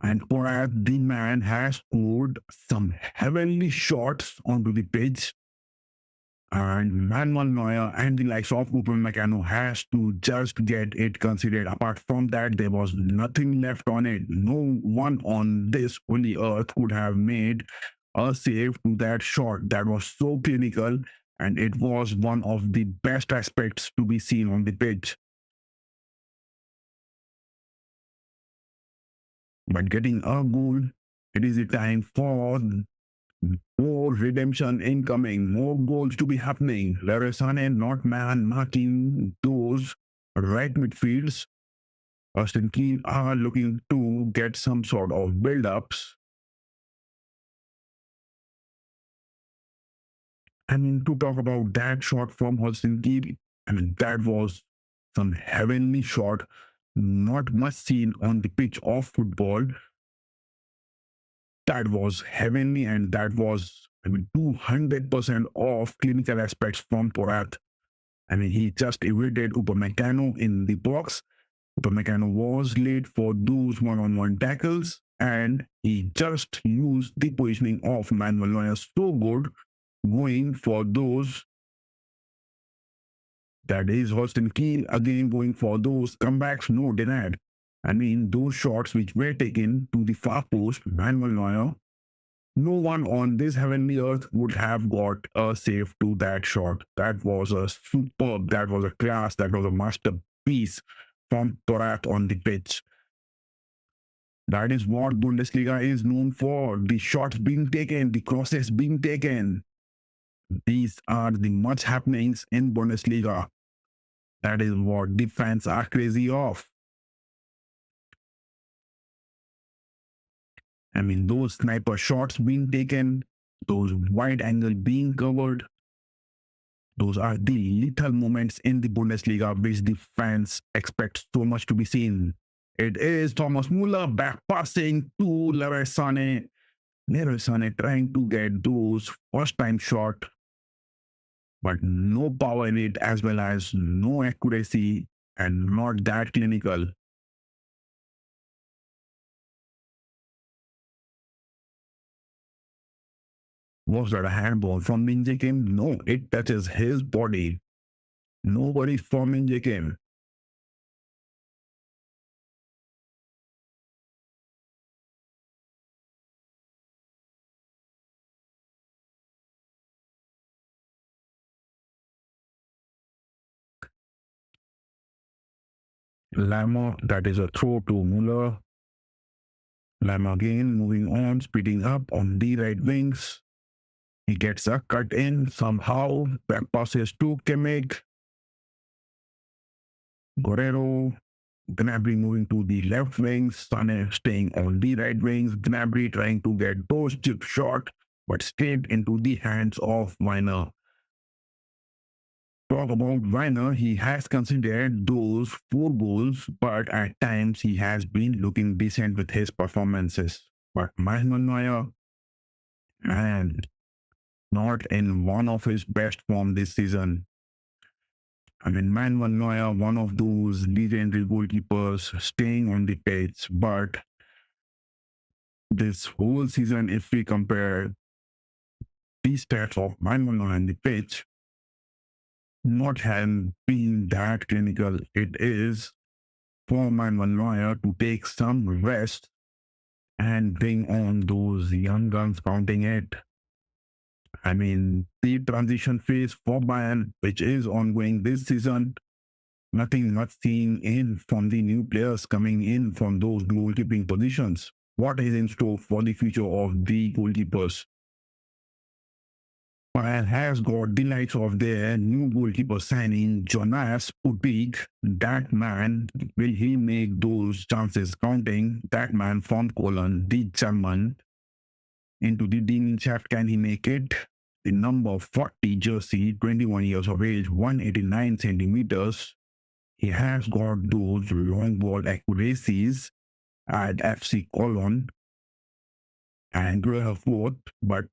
And Porat, the man, has scored some heavenly shots onto the pitch. And Manuel Neuer and the likes of Upamecano has to just get it considered. Apart from that, there was nothing left on it. No one on this holy earth could have made a save to that shot. That was so clinical, and it was one of the best aspects to be seen on the pitch. But getting a goal, it is the time for more redemption incoming, more goals to be happening. Leroy Sané not man marking those right midfields. Holstein Kiel are looking to get some sort of build-ups. I mean, to talk about that shot from Holstein Kiel, I mean, that was some heavenly shot, not much seen on the pitch of football. That was heavenly, and that was, I mean, 200% of clinical aspects from Porat. I mean, he just evaded Upamecano in the box. Upamecano was late for those one-on-one tackles, and he just used the positioning of Manuel Neuer so good, going for those. That is Holstein Kiel again going for those comebacks, no denied. I mean, those shots which were taken to the far post, Manuel Neuer, no one on this heavenly earth would have got a save to that shot. That was a superb, that was a class, that was a masterpiece from Porat on the pitch. That is what Bundesliga is known for. The shots being taken, the crosses being taken. These are the much happenings in Bundesliga. That is what the fans are crazy of. I mean, those sniper shots being taken, those wide angle being covered, those are the little moments in the Bundesliga which the fans expect so much to be seen. It is Thomas Müller back passing to Leroy Sané. Leroy Sané trying to get those first time shot, but no power in it, as well as no accuracy and not that clinical. Was that a handball from Min Kim? No, it touches his body. Nobody from Min Kim. Lama, that is a throw to Muller. Lama again, moving on, speeding up on the right wings. He gets a cut in somehow. Back passes to Kimmich. Guerrero. Gnabry moving to the left wing. Sane staying on the right wings. Gnabry trying to get those chip shot, but straight into the hands of Weiner. Talk about Weiner, he has considered those 4 goals, but at times he has been looking decent with his performances. But Manuel Neuer, and not in one of his best form this season. I mean, Manuel Neuer, one of those legendary goalkeepers staying on the pitch, but this whole season, if we compare the stats of Manuel Neuer on the pitch, not having been that clinical. It is for Manuel Neuer to take some rest and bring on those young guns counting it. I mean, the transition phase for Bayern, which is ongoing this season, nothing much seen in from the new players coming in from those goalkeeping positions. What is in store for the future of the goalkeepers? Bayern has got the likes of their new goalkeeper signing, Jonas Putig. That man, will he make those chances counting? That man from Cologne, the German, into the Dean shaft, can he make it? The number 40 jersey, 21 years of age, 189 centimeters. He has got those long ball accuracies at FC Cologne and Greyhound, but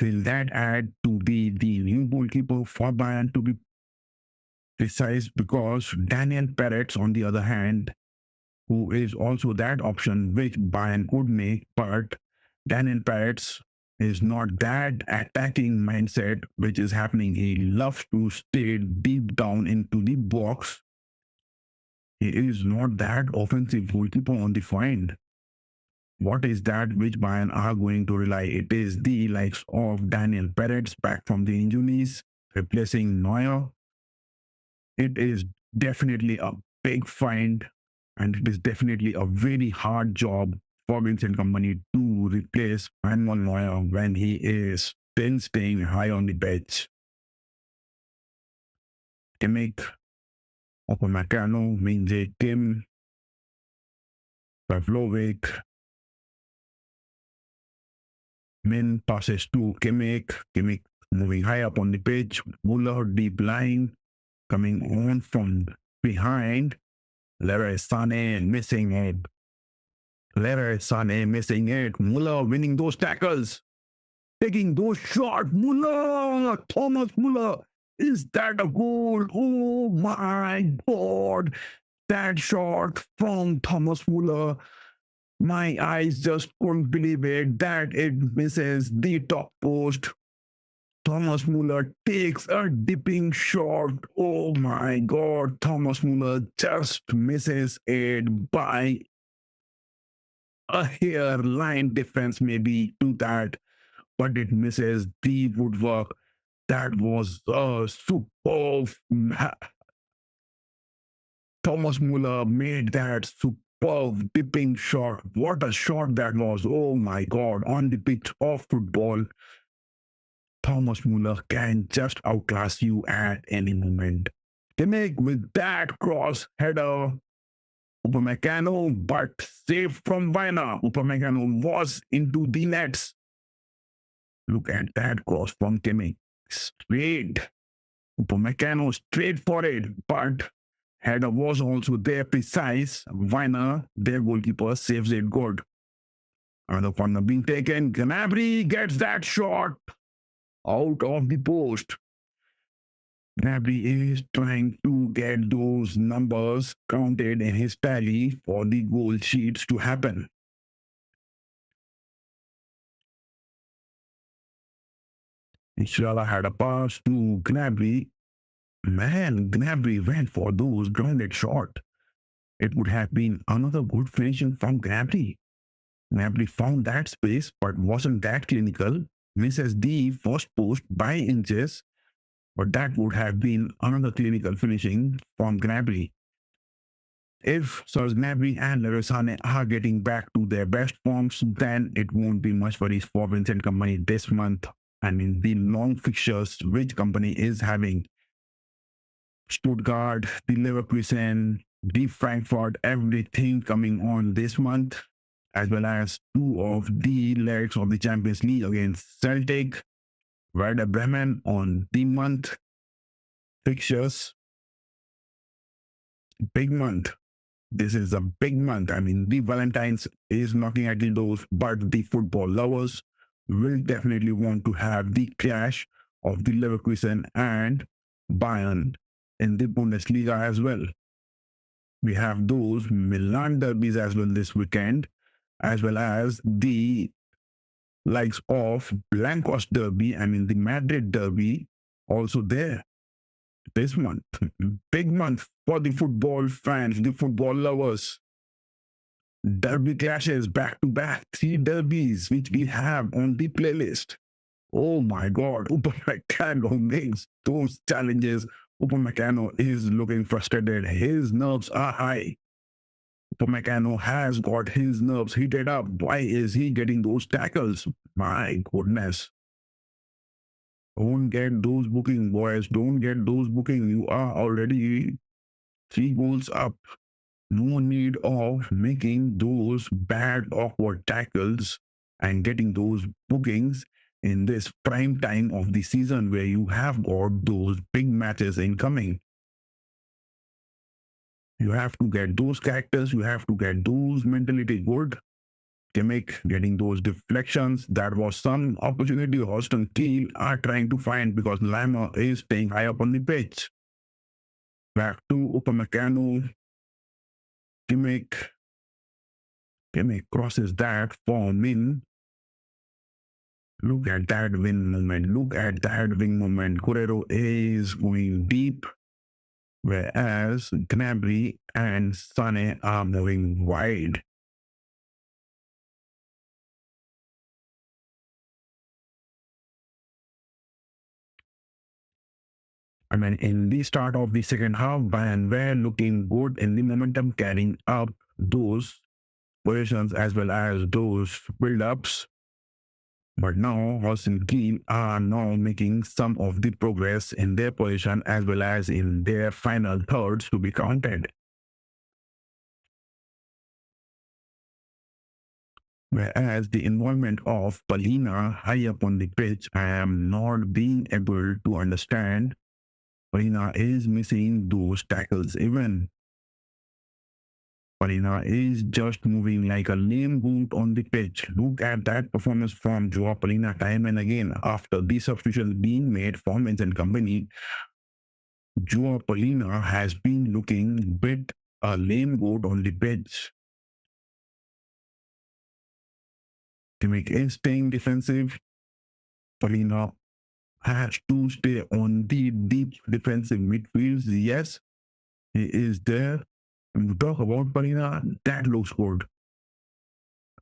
will that add to be the new goalkeeper for Bayern to be precise? Because Daniel Peretz, on the other hand, who is also that option which Bayern could make, but Daniel Peretz is not that attacking mindset which is happening. He loves to stay deep down into the box. He is not that offensive goalkeeper on the find. What is that which Bayern are going to rely? It is the likes of Daniel Peretz back from the injuries, replacing Neuer. It is definitely a big find, and it is definitely a very hard job for Vincent Company to replace Manuel Neuer when he is still staying high on the bench. Kimmich, Upamecano, Min-jae Kim, Pavlovic, Min passes to Kimmich. Kimmich moving high up on the pitch. Muller deep line coming on from behind. Leroy Sané missing it. Leroy Sané missing it. Muller winning those tackles. Taking those shots. Muller! Thomas Muller! Is that a goal? Oh my God! That shot from Thomas Muller. My eyes just couldn't believe it that it misses the top post. Thomas Muller takes a dipping shot. Oh my God, Thomas Muller just misses it by a hairline difference, maybe to that, but it misses the woodwork. That was a superb. Thomas Muller made that superb dipping shot. What a shot that was. Oh my God, on the pitch of football. Thomas Muller can just outclass you at any moment. Kimmich with that cross header. Upamecano, but saved from Weiner. Upamecano was into the nets. Look at that cross from Kimmich. Straight. Upamecano straight for it, but header was also there precise. Weiner, their goalkeeper, saves it good. Another corner being taken. Gnabry gets that shot out of the post. Gnabry is trying to get those numbers counted in his tally for the goal sheets to happen. Inshallah had a pass to Gnabry. Man, Gnabry went for those grounded shot. It would have been another good finishing from Gnabry. Gnabry found that space but wasn't that clinical. Misses the first post by inches, but that would have been another clinical finishing from Gnabry. If Gnabry and Leroy Sané are getting back to their best forms, then it won't be much worries for Vincent Company this month. I mean, the long fixtures which Company is having: Stuttgart, the Leverkusen, the Frankfurt, everything coming on this month, as well as two of the legs of the Champions League against Celtic, Werder Bremen on the month fixtures. Big month. This is a big month. I mean, the Valentine's is knocking at the doors, but the football lovers will definitely want to have the clash of the Leverkusen and Bayern in the Bundesliga as well. We have those Milan derbies as well this weekend, as well as the likes of Blancos derby, I mean the Madrid derby, also there this month. Big month for the football fans, the football lovers. Derby clashes back to back, 3 derbies which we have on the playlist. Oh my God, Upamecano makes those challenges. Upamecano is looking frustrated. His nerves are high. Upamecano has got his nerves heated up. Why is he getting those tackles? My goodness. Don't get those bookings, boys. Don't get those bookings. You are already 3 goals up. No need of making those bad, awkward tackles and getting those bookings in this prime time of the season where you have got those big matches incoming. You have to get those characters, you have to get those mentality good. Kimmich getting those deflections. That was some opportunity Holstein Kiel are trying to find because Lima is staying high up on the pitch. Back to Upamecano. Kimmich crosses that for Min. Look at that wing moment. Look at that wing moment. Guerrero is going deep, whereas Gnabry and Sané are moving wide. I mean, in the start of the second half, Bayern were looking good in the momentum, carrying up those positions as well as those build-ups. But now, Holstein Kiel are now making some of the progress in their position as well as in their final thirds to be counted. Whereas the involvement of Palina high up on the pitch, I am not being able to understand. Palina is missing those tackles even. Palina is just moving like a lame goat on the pitch. Look at that performance from Joao Palina time and again. After the substitutions being made for Vincent Company, Joao Palina has been looking bit a lame goat on the pitch. Kimmich is staying defensive. Palina has to stay on the deep defensive midfields. Yes, he is there. And we talk about Palina, that looks good.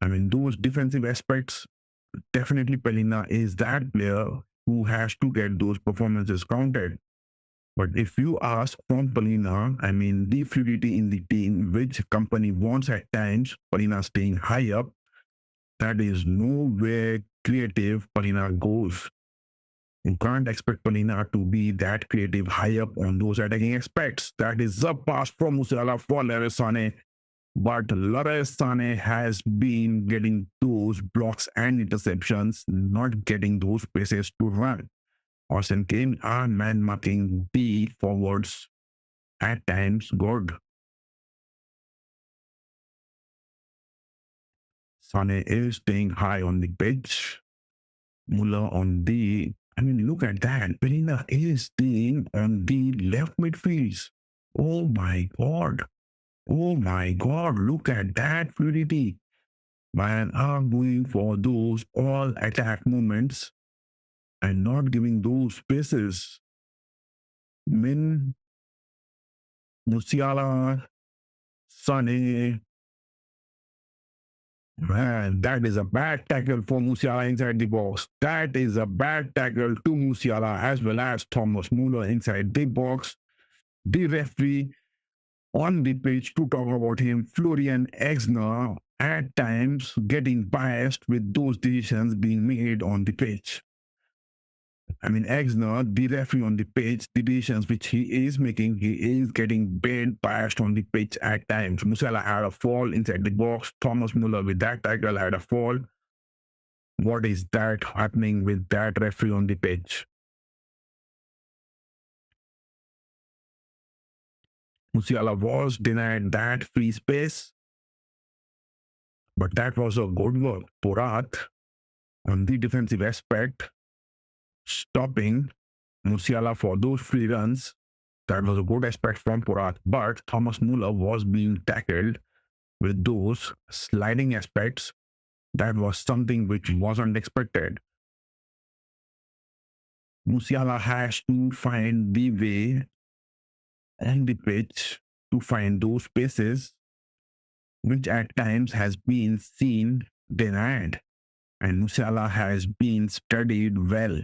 I mean, those defensive aspects, definitely Palina is that player who has to get those performances counted. But if you ask from Palina, I mean, the fluidity in the team, which Company wants at times, Palina staying high up, that is nowhere creative Palina goes. You can't expect Palina to be that creative high up on those attacking aspects. That is a pass from Musiala for Leroy Sané. But Leroy Sané has been getting those blocks and interceptions, not getting those passes to run. Holstein Kiel are man marking the forwards at times good. Sané is staying high on the pitch. Muller on the, I mean, look at that. Palina is staying on the left midfields. Oh my God. Oh my God. Look at that fluidity. Man are going for those all attack movements and not giving those spaces. Min, Musiala, Sané. Man, that is a bad tackle for Musiala inside the box. That is a bad tackle to Musiala as well as Thomas Muller inside the box. The referee on the pitch to talk about him. Florian Exner at times getting biased with those decisions being made on the pitch. I mean, Exner, the referee on the pitch, the decisions which he is making, he is getting bit biased on the pitch at times. Musiala had a fall inside the box. Thomas Muller with that tackle had a fall. What is that happening with that referee on the pitch? Musiala was denied that free space, but that was a good work. Porat on the defensive aspect, stopping Musiala for those free runs. That was a good aspect from Porat, but Thomas Muller was being tackled with those sliding aspects. That was something which wasn't expected. Musiala has to find the way on the pitch to find those spaces which at times has been seen denied, and Musiala has been studied well.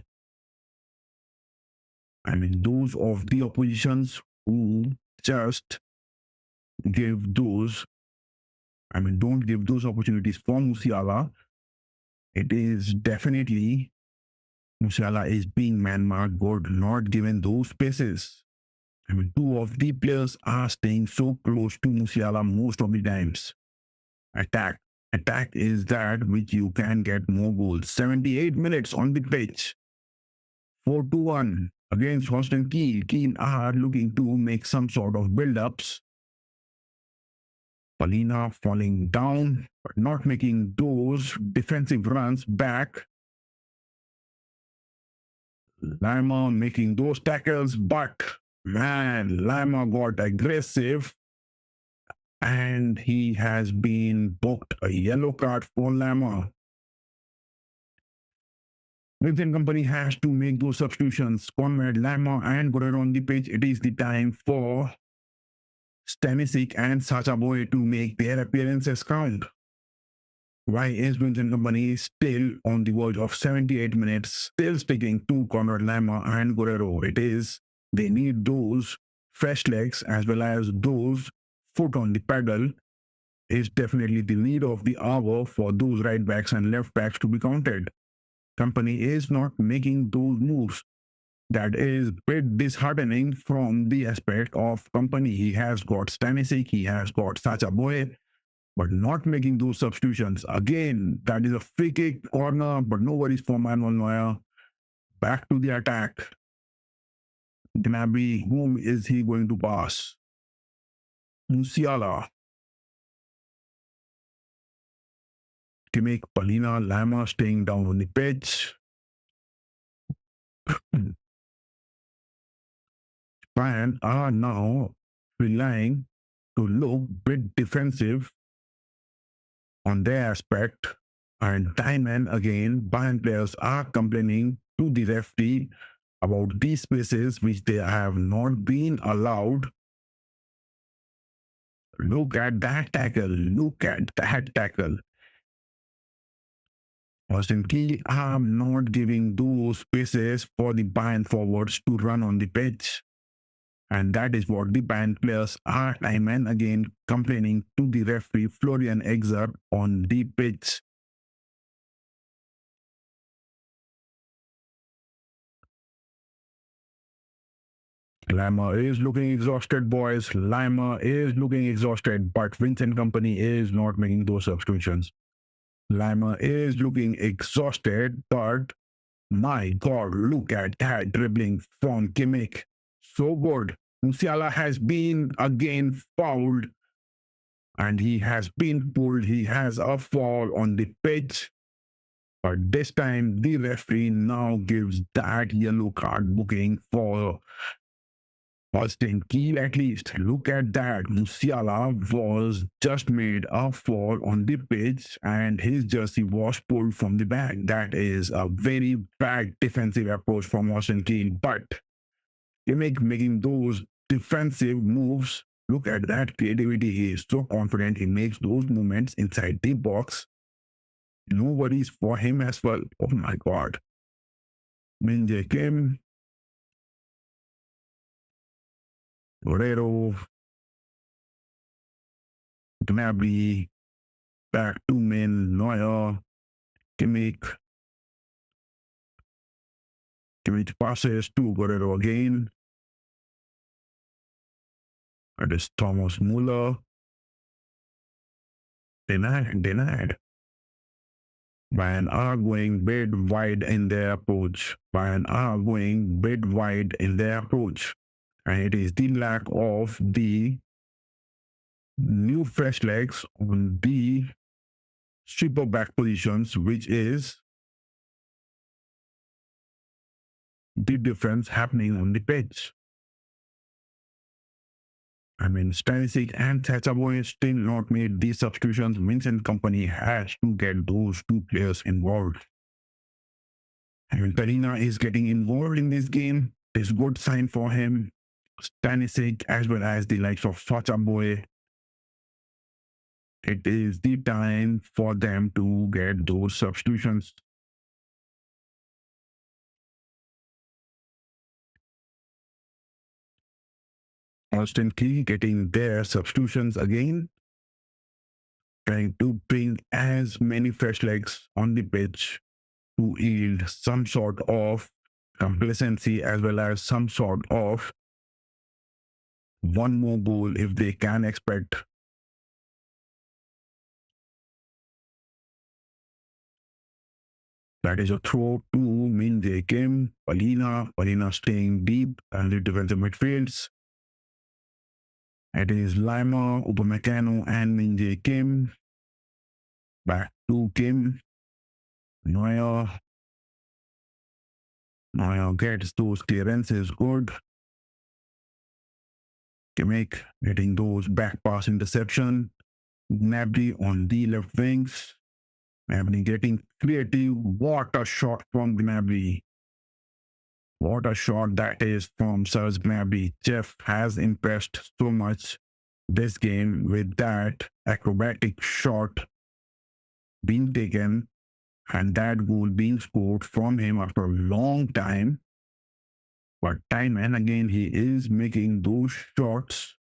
I mean, those of the oppositions who just give those, don't give those opportunities for Musiala. It is definitely Musiala is being man-marked good, not given those spaces. I mean, two of the players are staying so close to Musiala most of the times. Attack. Attack is that which you can get more goals. 78 minutes on the pitch. 4-1 against Holstein Kiel. Kiel are looking to make some sort of build-ups. Palina falling down, but not making those defensive runs back. Lima making those tackles, but man, Lima got aggressive and he has been booked a yellow card for Lima. Vincent Company has to make those substitutions. Conrad, Lima, and Guerrero on the pitch. It is the time for Stanisic and Sacha Boy to make their appearances count. Why is Vincent Company still on the verge of 78 minutes, still sticking to Conrad, Lima, and Guerrero? It is, they need those fresh legs as well as those foot on the pedal. Is definitely the need of the hour for those right backs and left backs to be counted. Company is not making those moves. That is a bit disheartening from the aspect of Company. He has got Stanisic, he has got Sacha Boy, but not making those substitutions. Again, that is a free kick corner, but no worries for Manuel Neuer. Back to the attack. Gnabry, whom is he going to pass? Musiala. Kimmich, Palina, Lama staying down on the pitch. Bayern are now relying to look a bit defensive on their aspect, and time and again Bayern players are complaining to the referee about these spaces which they have not been allowed. Look at that tackle, look at that tackle. Holstein Kiel are not giving those spaces for the Bayern forwards to run on the pitch. And that is what the Bayern players are time and again complaining to the referee Florian Exner on the pitch. Lima is looking exhausted, boys. Lima is looking exhausted, but Vincent Company is not making those substitutions. Lima is looking exhausted, but my God, look at that dribbling from Kimmich. So good. Musiala has been again fouled and he has been pulled. He has a fall on the pitch. But this time, the referee now gives that yellow card booking for Holstein Kiel at least. Look at that. Musiala was just made a fall on the pitch and his jersey was pulled from the bag. That is a very bad defensive approach from Holstein Kiel. But making those defensive moves, look at that creativity. He is so confident. He makes those movements inside the box. No worries for him as well. Oh my God. Min Jae Kim, Guerrero, Gnabry back to Min, Neuer, Kimmich. Kimmich passes to Guerrero again. It is Thomas Muller. Denied. Bayern are going bit wide in their approach. Bayern are going bit wide in their approach. And it is the lack of the new fresh legs on the super back positions, which is the difference happening on the pitch. I mean, Stanisic and Chachaboy still not made these substitutions. Vincent Company has to get those two players involved. And Karina is getting involved in this game. It's a good sign for him. Stanisic as well as the likes of Chachaboy. It is the time for them to get those substitutions. Holstein Kiel getting their substitutions again, trying to bring as many fresh legs on the pitch to yield some sort of complacency as well as some sort of one more goal if they can expect. That is a throw to Min Jae Kim, Palina staying deep and the defensive midfields. It is Lima, Upamecano, and Min Jae Kim. Back to Kim. Neuer gets those clearances good. Kimmich getting those back pass interception. Gnabry on the left wings. Gnabry getting creative. What a shot from Gnabry. What a shot that is from Serge Gnabry. Jeff has impressed so much this game with that acrobatic shot being taken and that goal being scored from him after a long time. But time and again, he is making those shots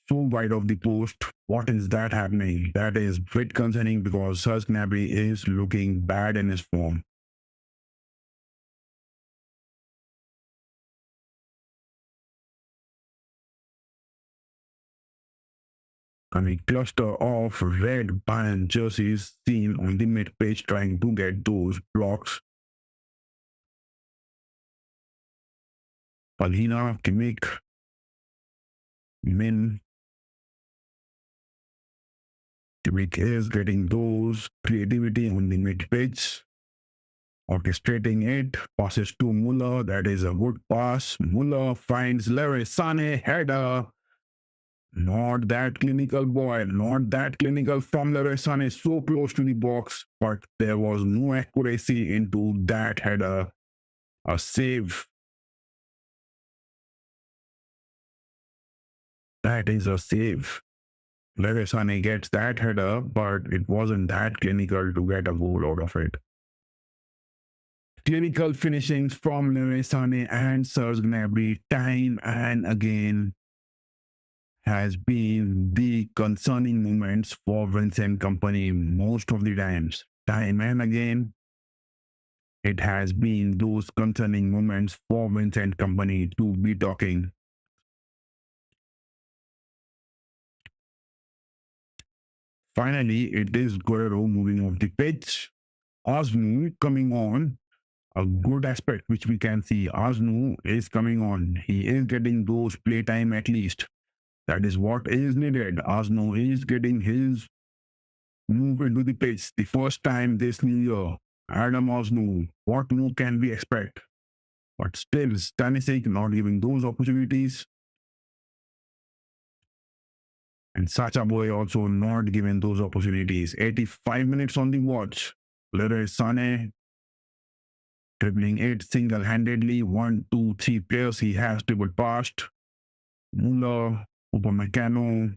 so wide of the post. What is that happening? That is a bit concerning because Serge Gnabry is looking bad in his form. And a cluster of red Bayern jerseys seen on the mid-pitch trying to get those blocks. Palina, Kimmich, Min. Kimmich is getting those creativity on the mid-pitch, orchestrating it, passes to Muller. That is a good pass. Muller finds Leroy Sané, header. Not that clinical, boy. Not that clinical from Leroy Sané, so close to the box, but there was no accuracy into that header. A save. That is a save. Leroy Sané gets that header, but it wasn't that clinical to get a goal out of it. Clinical finishings from Leroy Sané and Serge Gnabry time and again has been the concerning moments for Vincent Company most of the times. Time and again, it has been those concerning moments for Vincent Company to be talking. Finally, it is Guerrero moving off the pitch. Osnu coming on. A good aspect which we can see. Osnu is coming on. He is getting those playtime at least. That is what is needed. Osnu is getting his move into the pitch the first time this new year. Adam Osnu, what more can we expect? But still, Stanisic not giving those opportunities. And Sachaboy also not given those opportunities. 85 minutes on the watch. Leroy Sané dribbling it single-handedly. 1, 2, 3 players he has dribbled past. Muller, Upamecano,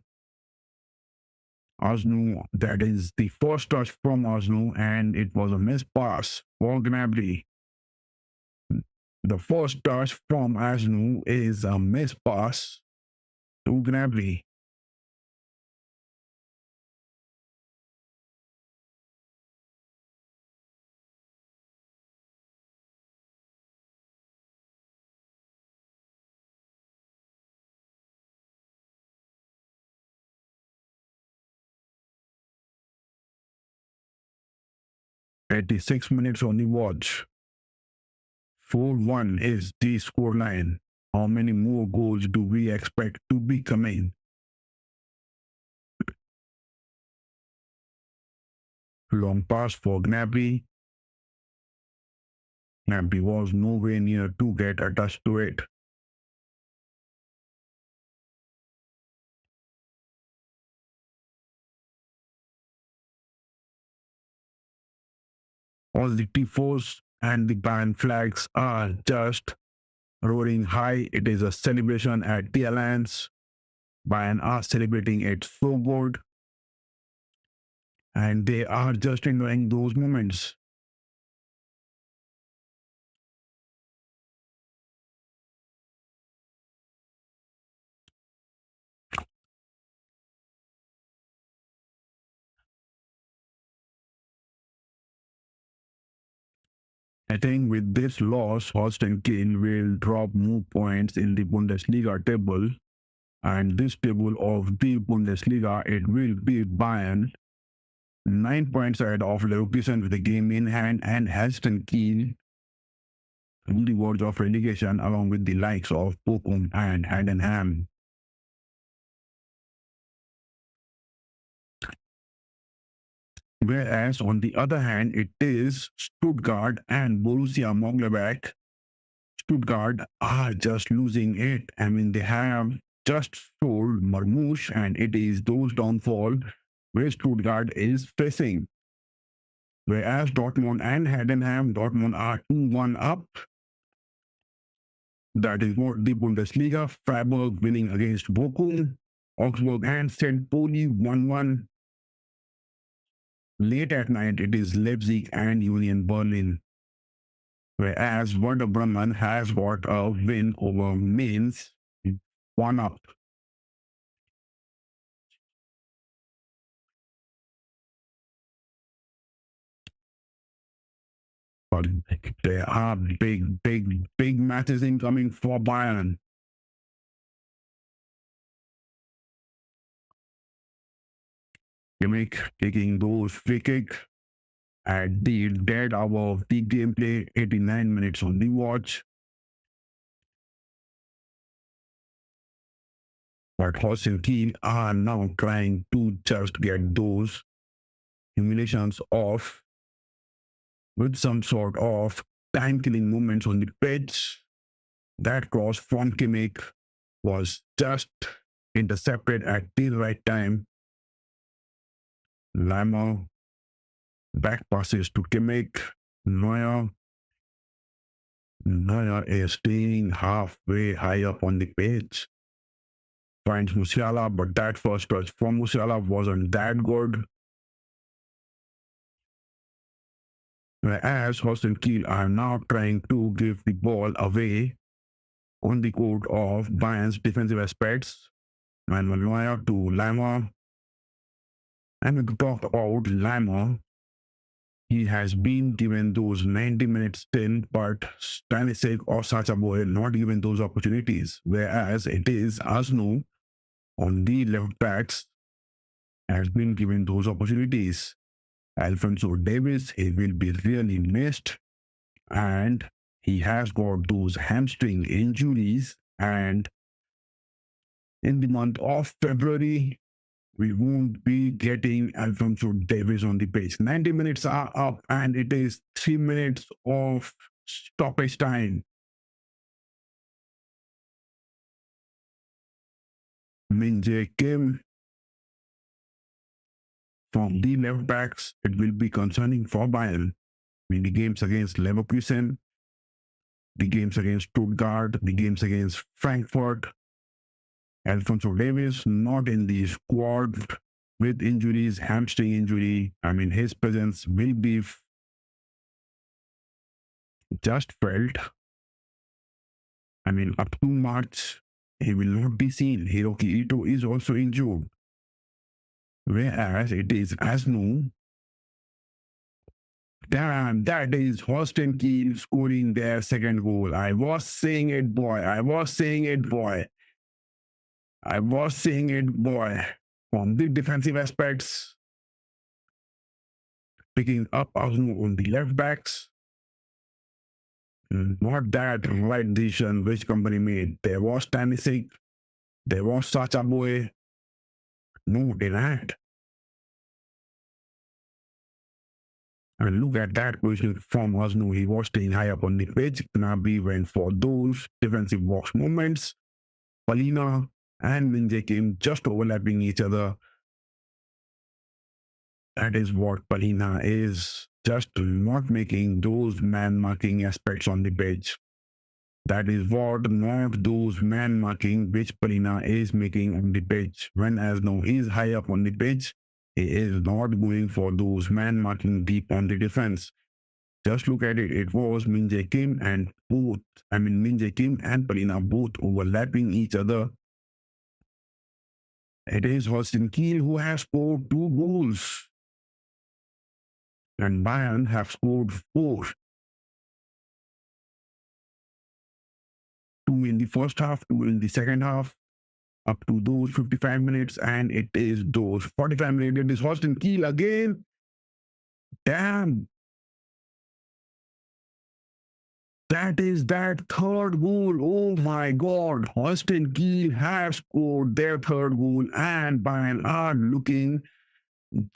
Osnu. That is the first touch from Osnu, and it was a missed pass for Gnabry. The first touch from Osnu is a missed pass to Gnabry. 86 minutes on the watch. 4-1 is the scoreline. How many more goals do we expect to be coming? Long pass for Gnabry. Gnabry was nowhere near to get attached to it. All the tifos and the band flags are just roaring high. It is a celebration at the Alliance. Bayern are celebrating it so good, and they are just enjoying those moments. I think with this loss, Holstein Kiel will drop more points in the Bundesliga table. And this table of the Bundesliga, it will be Bayern 9 points ahead of Leverkusen with a game in hand, and Holstein Kiel on the verge of relegation along with the likes of Bochum and Heidenheim. Whereas on the other hand, it is Stuttgart and Borussia Mönchengladbach. Stuttgart are just losing it. I mean, they have just sold Marmoush, and it is those downfall where Stuttgart is facing. Whereas Dortmund and Heidenheim, Dortmund are 2-1 up. That is what the Bundesliga. Freiburg winning against Bochum. Augsburg and St. Pauli 1-1. Late at night, it is Leipzig and Union Berlin. Whereas Werder Bremen has got a win over Mainz, 1 up. But there are big matches incoming for Bayern. Kimmich taking those free kick at the dead hour of the gameplay, 89 minutes on the watch. But Holstein Kiel are now trying to just get those humiliations off with some sort of time-killing moments on the pitch. That cross from Kimmich was just intercepted at the right time. Lima back passes to Kimmich. Neuer is staying halfway high up on the pitch. Finds Musiala, but that first touch from Musiala wasn't that good. Whereas Holstein Kiel are now trying to give the ball away on the court of Bayern's defensive aspects. Manuel Neuer to Lima. And we talk about Lima. He has been given those 90 minutes stint, but Stanisic or Sacha Boy not given those opportunities. Whereas it is Asno on the left backs has been given those opportunities. Alphonso Davis, he will be really missed, and he has got those hamstring injuries, and in the month of February, we won't be getting Alphonso Davis on the pitch. 90 minutes are up, and it is 3 minutes of stoppage time. Min Jae Kim from the left backs, it will be concerning for Bayern. In the games against Leverkusen, the games against Stuttgart, the games against Frankfurt, Alphonso Davis not in the squad with injuries, hamstring injury. I mean, his presence will be just felt. I mean, up to March, he will not be seen. Hiroki Ito is also injured. Whereas it is Asno. Damn, that is Holstein Kiel scoring their second goal. I was saying it, boy. I was saying it, boy. From the defensive aspects, picking up Arsenal on the left backs. Not that right decision which company made. There was Stanisic, there was Sacha Boy. No, they not. And look at that position from Arsenal. He was staying high up on the pitch. Gnabry went for those defensive box movements. Palina and Minje came just overlapping each other. That is what Palina is. Just not making those man marking aspects on the pitch. That is what not those man marking which Palina is making on the pitch. When Asno is high up on the pitch, he is not going for those man marking deep on the defense. Just look at it. It was Minje Kim and Minje Kim and Palina both overlapping each other. It is Holstein Kiel who has scored 2 goals. And Bayern have scored 4. 2 in the first half, 2 in the second half, up to those 55 minutes, and it is those 45 minutes. It is Holstein Kiel again. Damn. That is that third goal. Oh my God. Holstein Kiel have scored their third goal, and Bayern are looking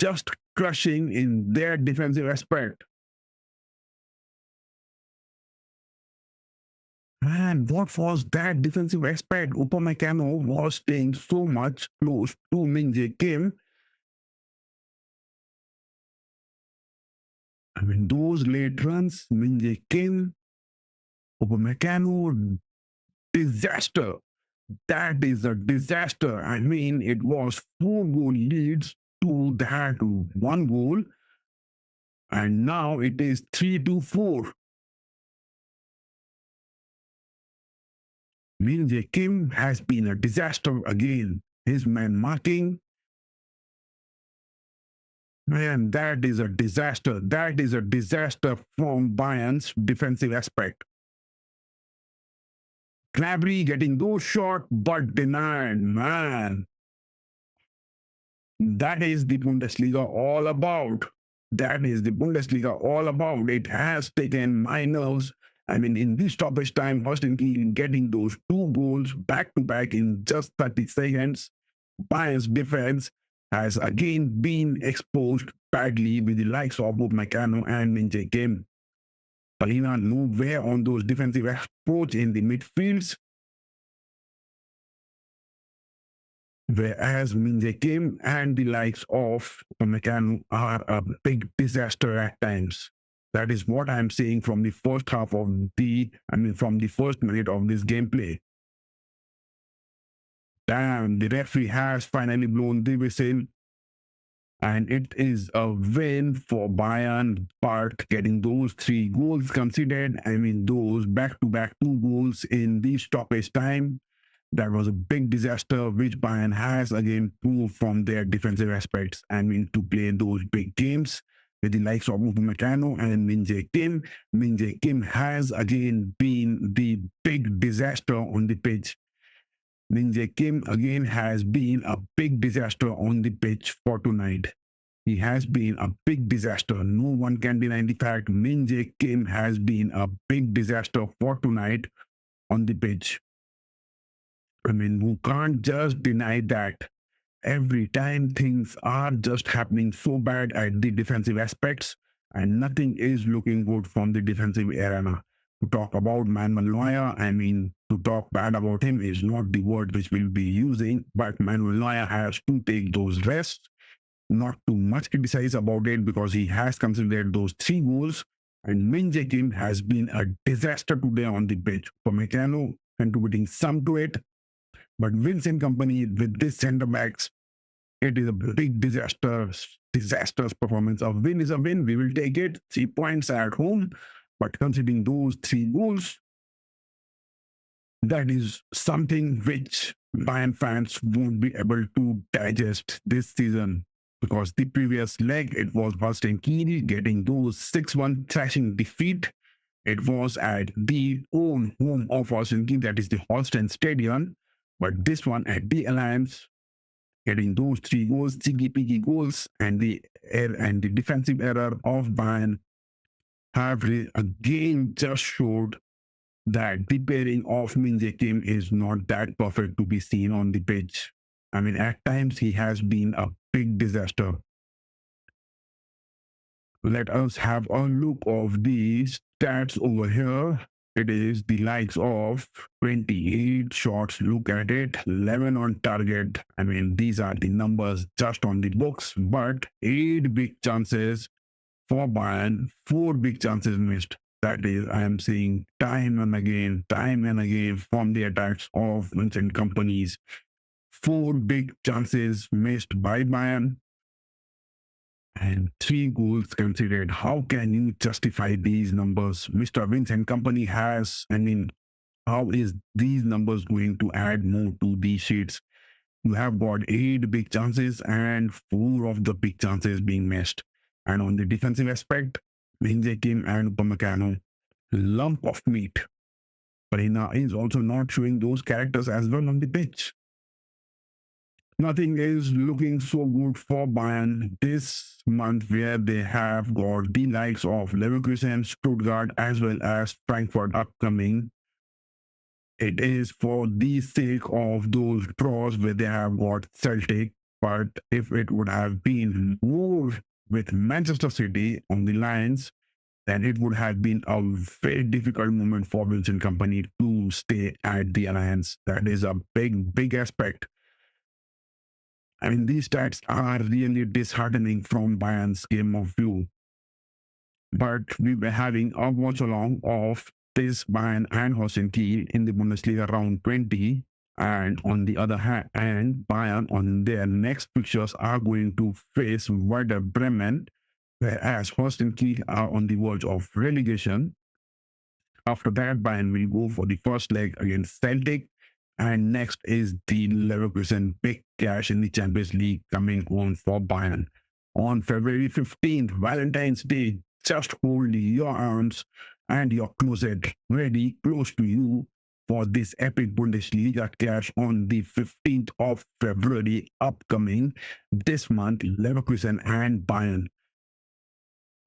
just crushing in their defensive aspect. And what was that defensive aspect? Upamecano was staying so much close to Minje Kim. I mean, those late runs, Minje Kim, Upamecano, disaster. That is a disaster. I mean, it was 4 goal leads to that 1 goal. And now it is 3-4. Minje Kim has been a disaster again. His man marking. Man, that is a disaster. That is a disaster from Bayern's defensive aspect. Gnabry getting those shots, but denied. Man, that is the Bundesliga all about. That is the Bundesliga all about. It has taken my nerves. I mean, in this stoppage time, Holstein Kiel getting those 2 goals back to back in just 30 seconds. Bayern's defense has again been exposed badly with the likes of Upamecano and Minje Kim. Palina nowhere on those defensive approach in the midfields. Whereas Minje Kim and the likes of Upamecano are a big disaster at times. That is what I'm saying from the first half of from the first minute of this gameplay. Damn, the referee has finally blown the whistle. And it is a win for Bayern, but getting those 3 goals considered, I mean, those back-to-back 2 goals in the stoppage time, that was a big disaster, which Bayern has again proved from their defensive aspects. I mean, to play those big games with the likes of Upamecano and Minje Kim. Minje Kim has again been the big disaster on the pitch. Minje Kim again has been a big disaster on the pitch for tonight. He has been a big disaster. No one can deny the fact Minje Kim has been a big disaster for tonight on the pitch. I mean, we can't just deny that. Every time things are just happening so bad at the defensive aspects, and nothing is looking good from the defensive arena. To talk about Manuel Neuer, I mean, to talk bad about him is not the word which we'll be using, but Manuel Neuer has to take those rests, not too much criticize about it because he has considered those 3 goals, and Minje Kim has been a disaster today on the pitch. For Upamecano contributing some to it, but Vincent company with this centre backs, it is a big disastrous performance. A win is a win. We will take it. 3 points at home. But considering those 3 goals, that is something which Bayern fans won't be able to digest this season. Because the previous leg, it was Holstein Kiel getting those 6-1 thrashing defeat. It was at the own home of Holstein Kiel, that is the Holstein Stadium. But this one at the Alliance, getting those 3 goals, cheeky-peeky goals, and the defensive error of Bayern have again just showed that the pairing of Min Kim is not that perfect to be seen on the pitch. I mean, at times he has been a big disaster. Let us have a look of these stats over here. It is the likes of 28 shots. Look at it, 11 on target. I mean, these are the numbers just on the books, but 8 big chances for Bayern, 4 big chances missed. That is, I am seeing time and again from the attacks of Vincent Companies. 4 big chances missed by Bayern and 3 goals conceded. How can you justify these numbers? Mr. Vincent Company has, I mean, how is these numbers going to add more to these sheets? You have got 8 big chances and 4 of the big chances being missed. And on the defensive aspect, Min Kim and Upamecano, lump of meat. Farina is also not showing those characters as well on the pitch. Nothing is looking so good for Bayern this month, where they have got the likes of Leverkusen, Stuttgart, as well as Frankfurt upcoming. It is for the sake of those draws where they have got Celtic, but if it would have been more with Manchester City on the lines, then it would have been a very difficult moment for Vincent Company to stay at the Alliance. That is a big aspect. I mean, these stats are really disheartening from Bayern's game of view. But we were having a watch along of this Bayern and Holstein Kiel in the Bundesliga round 20. And on the other hand, Bayern on their next fixtures are going to face Werder Bremen, whereas Holstein Kiel are on the verge of relegation. After that, Bayern will go for the first leg against Celtic. And next is the Leverkusen big cash in the Champions League coming on for Bayern. On February 15th, Valentine's Day, just hold your arms and your closet ready close to you for this epic Bundesliga clash on the 15th of February upcoming this month, Leverkusen and Bayern.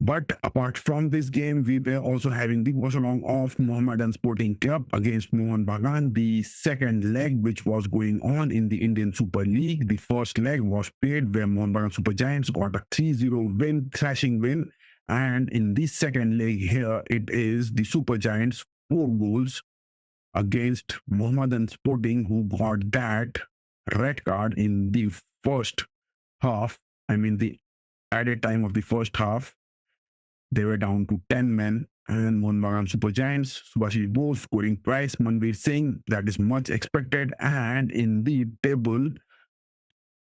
But apart from this game, we were also having the watch along of Mohammedan Sporting Club against Mohun Bagan, the second leg which was going on in the Indian Super League. The first leg was played where Mohun Bagan Super Giants got a 3-0 win, thrashing win. And in the second leg here, it is the Super Giants 4 goals against Mohammedan Sporting, who got that red card in the first half. I mean, the added time of the first half. They were down to 10 men, and Mohun Bagan Super Giants, Subhashi Bose scoring twice, Manveer Singh, that is much expected. And in the table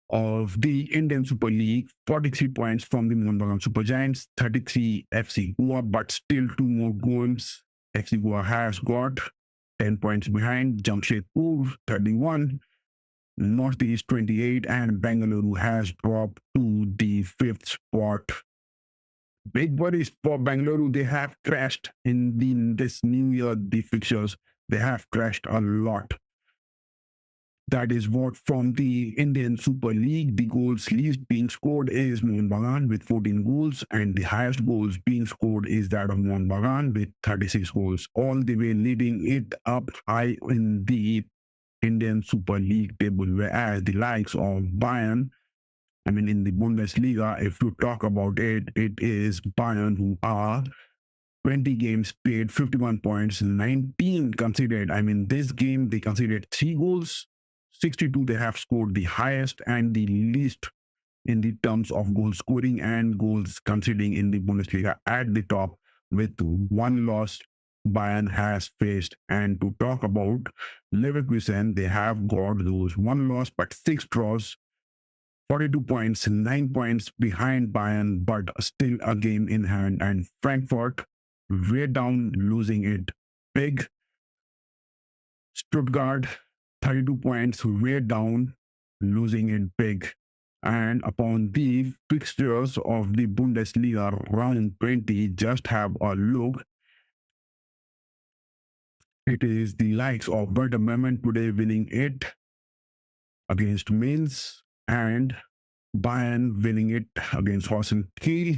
of the Indian Super League, 43 points from the Mohun Bagan Super Giants, 33 FC Goa, but still 2 more goals. FC Goa has got 10 points behind, Jamshedpur 31, Northeast 28, and Bengaluru has dropped to the 5th spot. Big worries for Bengaluru. They have crashed in this new year, the fixtures. They have crashed a lot. That is what from the Indian Super League. The goals least being scored is Mohun Bagan with 14 goals, and the highest goals being scored is that of Mohun Bagan with 36 goals, all the way leading it up high in the Indian Super League table, whereas the likes of Bayern, I mean, in the Bundesliga, if you talk about it, it is Bayern who are 20 games played, 51 points, 19 conceded. I mean, this game, they conceded 3 goals, 62 they have scored, the highest and the least in the terms of goal scoring and goals conceding in the Bundesliga at the top, with 1 loss Bayern has faced. And to talk about Leverkusen, they have got those 1 loss but 6 draws, 42 points, 9 points behind Bayern, but still a game in hand. And Frankfurt way down, losing it big. Stuttgart, 32 points, way down, losing it big. And upon the fixtures of the Bundesliga round 20, just have a look. It is the likes of Werder Bremen today winning it against Mainz, and Bayern winning it against Holstein Kiel.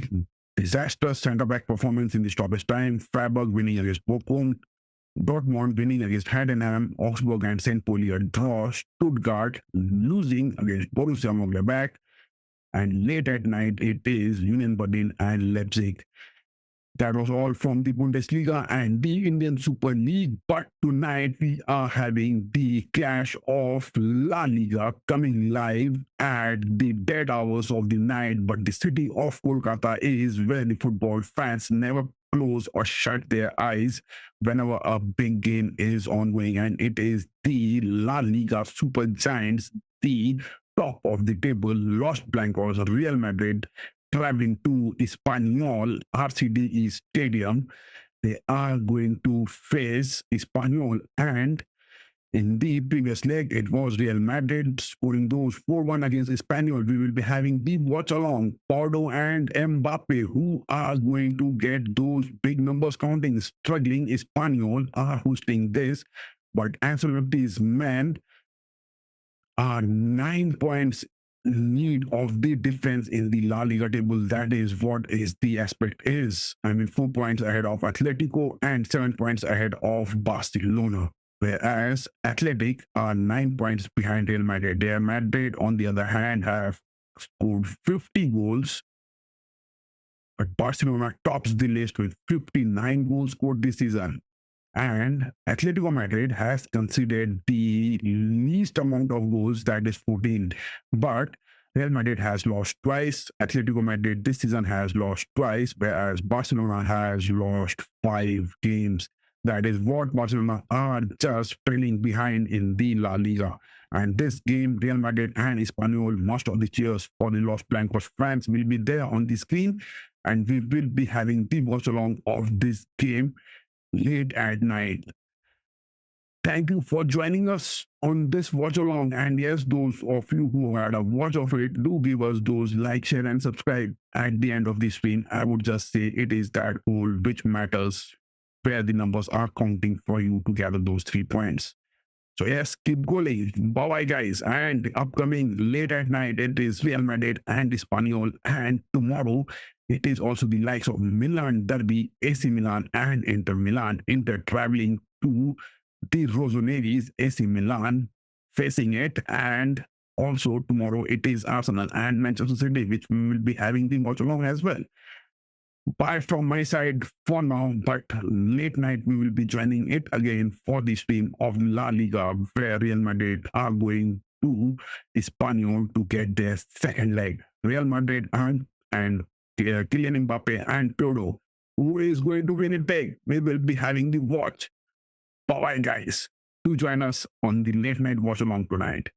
Disastrous centre-back performance in the stoppage time. Freiburg winning against Bochum. Dortmund winning against Heidenheim. Augsburg and St. Pauli a draw. Stuttgart losing against Borussia Mönchengladbach. And late at night, it is Union Berlin and Leipzig. That was all from the Bundesliga and the Indian Super League. But tonight we are having the clash of La Liga coming live at the dead hours of the night. But the city of Kolkata is where the football fans never close or shut their eyes whenever a big game is ongoing. And it is the La Liga Super Giants, the top of the table, Los Blancos, Real Madrid, traveling to Espanyol RCDE Stadium. They are going to face Espanyol, and in the previous leg, it was Real Madrid scoring those 4-1 against Espanyol. We will be having the watch-along, Pardo and Mbappe, who are going to get those big numbers counting. Struggling Espanyol are hosting this, but Ancelotti's men are 9 points lead of the difference in the La Liga table. That is what is the aspect is. I mean, 4 points ahead of Atletico and 7 points ahead of Barcelona. Whereas Athletic are 9 points behind Real Madrid. Real Madrid, on the other hand, have scored 50 goals. But Barcelona tops the list with 59 goals scored this season. And Atletico Madrid has conceded the least amount of goals, that is 14. But Real Madrid has lost twice. Atletico Madrid this season has lost twice, whereas Barcelona has lost 5 games. That is what Barcelona are just trailing behind in the La Liga. And this game, Real Madrid and Espanyol, most of the cheers for the Los Blancos fans will be there on the screen. And we will be having the watch along of this game late at night. Thank you for joining us on this watch along. And yes, those of you who had a watch of it, do give us those like, share, and subscribe at the end of the stream. I would just say it is that goal which matters, where the numbers are counting for you to gather those 3 points. So yes, keep going. Bye-bye, guys. And upcoming late at night, it is Real Madrid and Espanyol. And tomorrow, it is also the likes of Milan Derby, AC Milan and Inter Milan. Inter traveling to the Rossoneri's AC Milan, facing it. And also tomorrow, it is Arsenal and Manchester City, which we will be having the watch along as well. Bye from my side for now, but late night we will be joining it again for the stream of La Liga, where Real Madrid are going to Espanyol to get their second leg. Real Madrid and Kylian Mbappe and Pedro. Who is going to win it big? We will be having the watch. Bye-bye, guys. Do join us on the late night watch along tonight.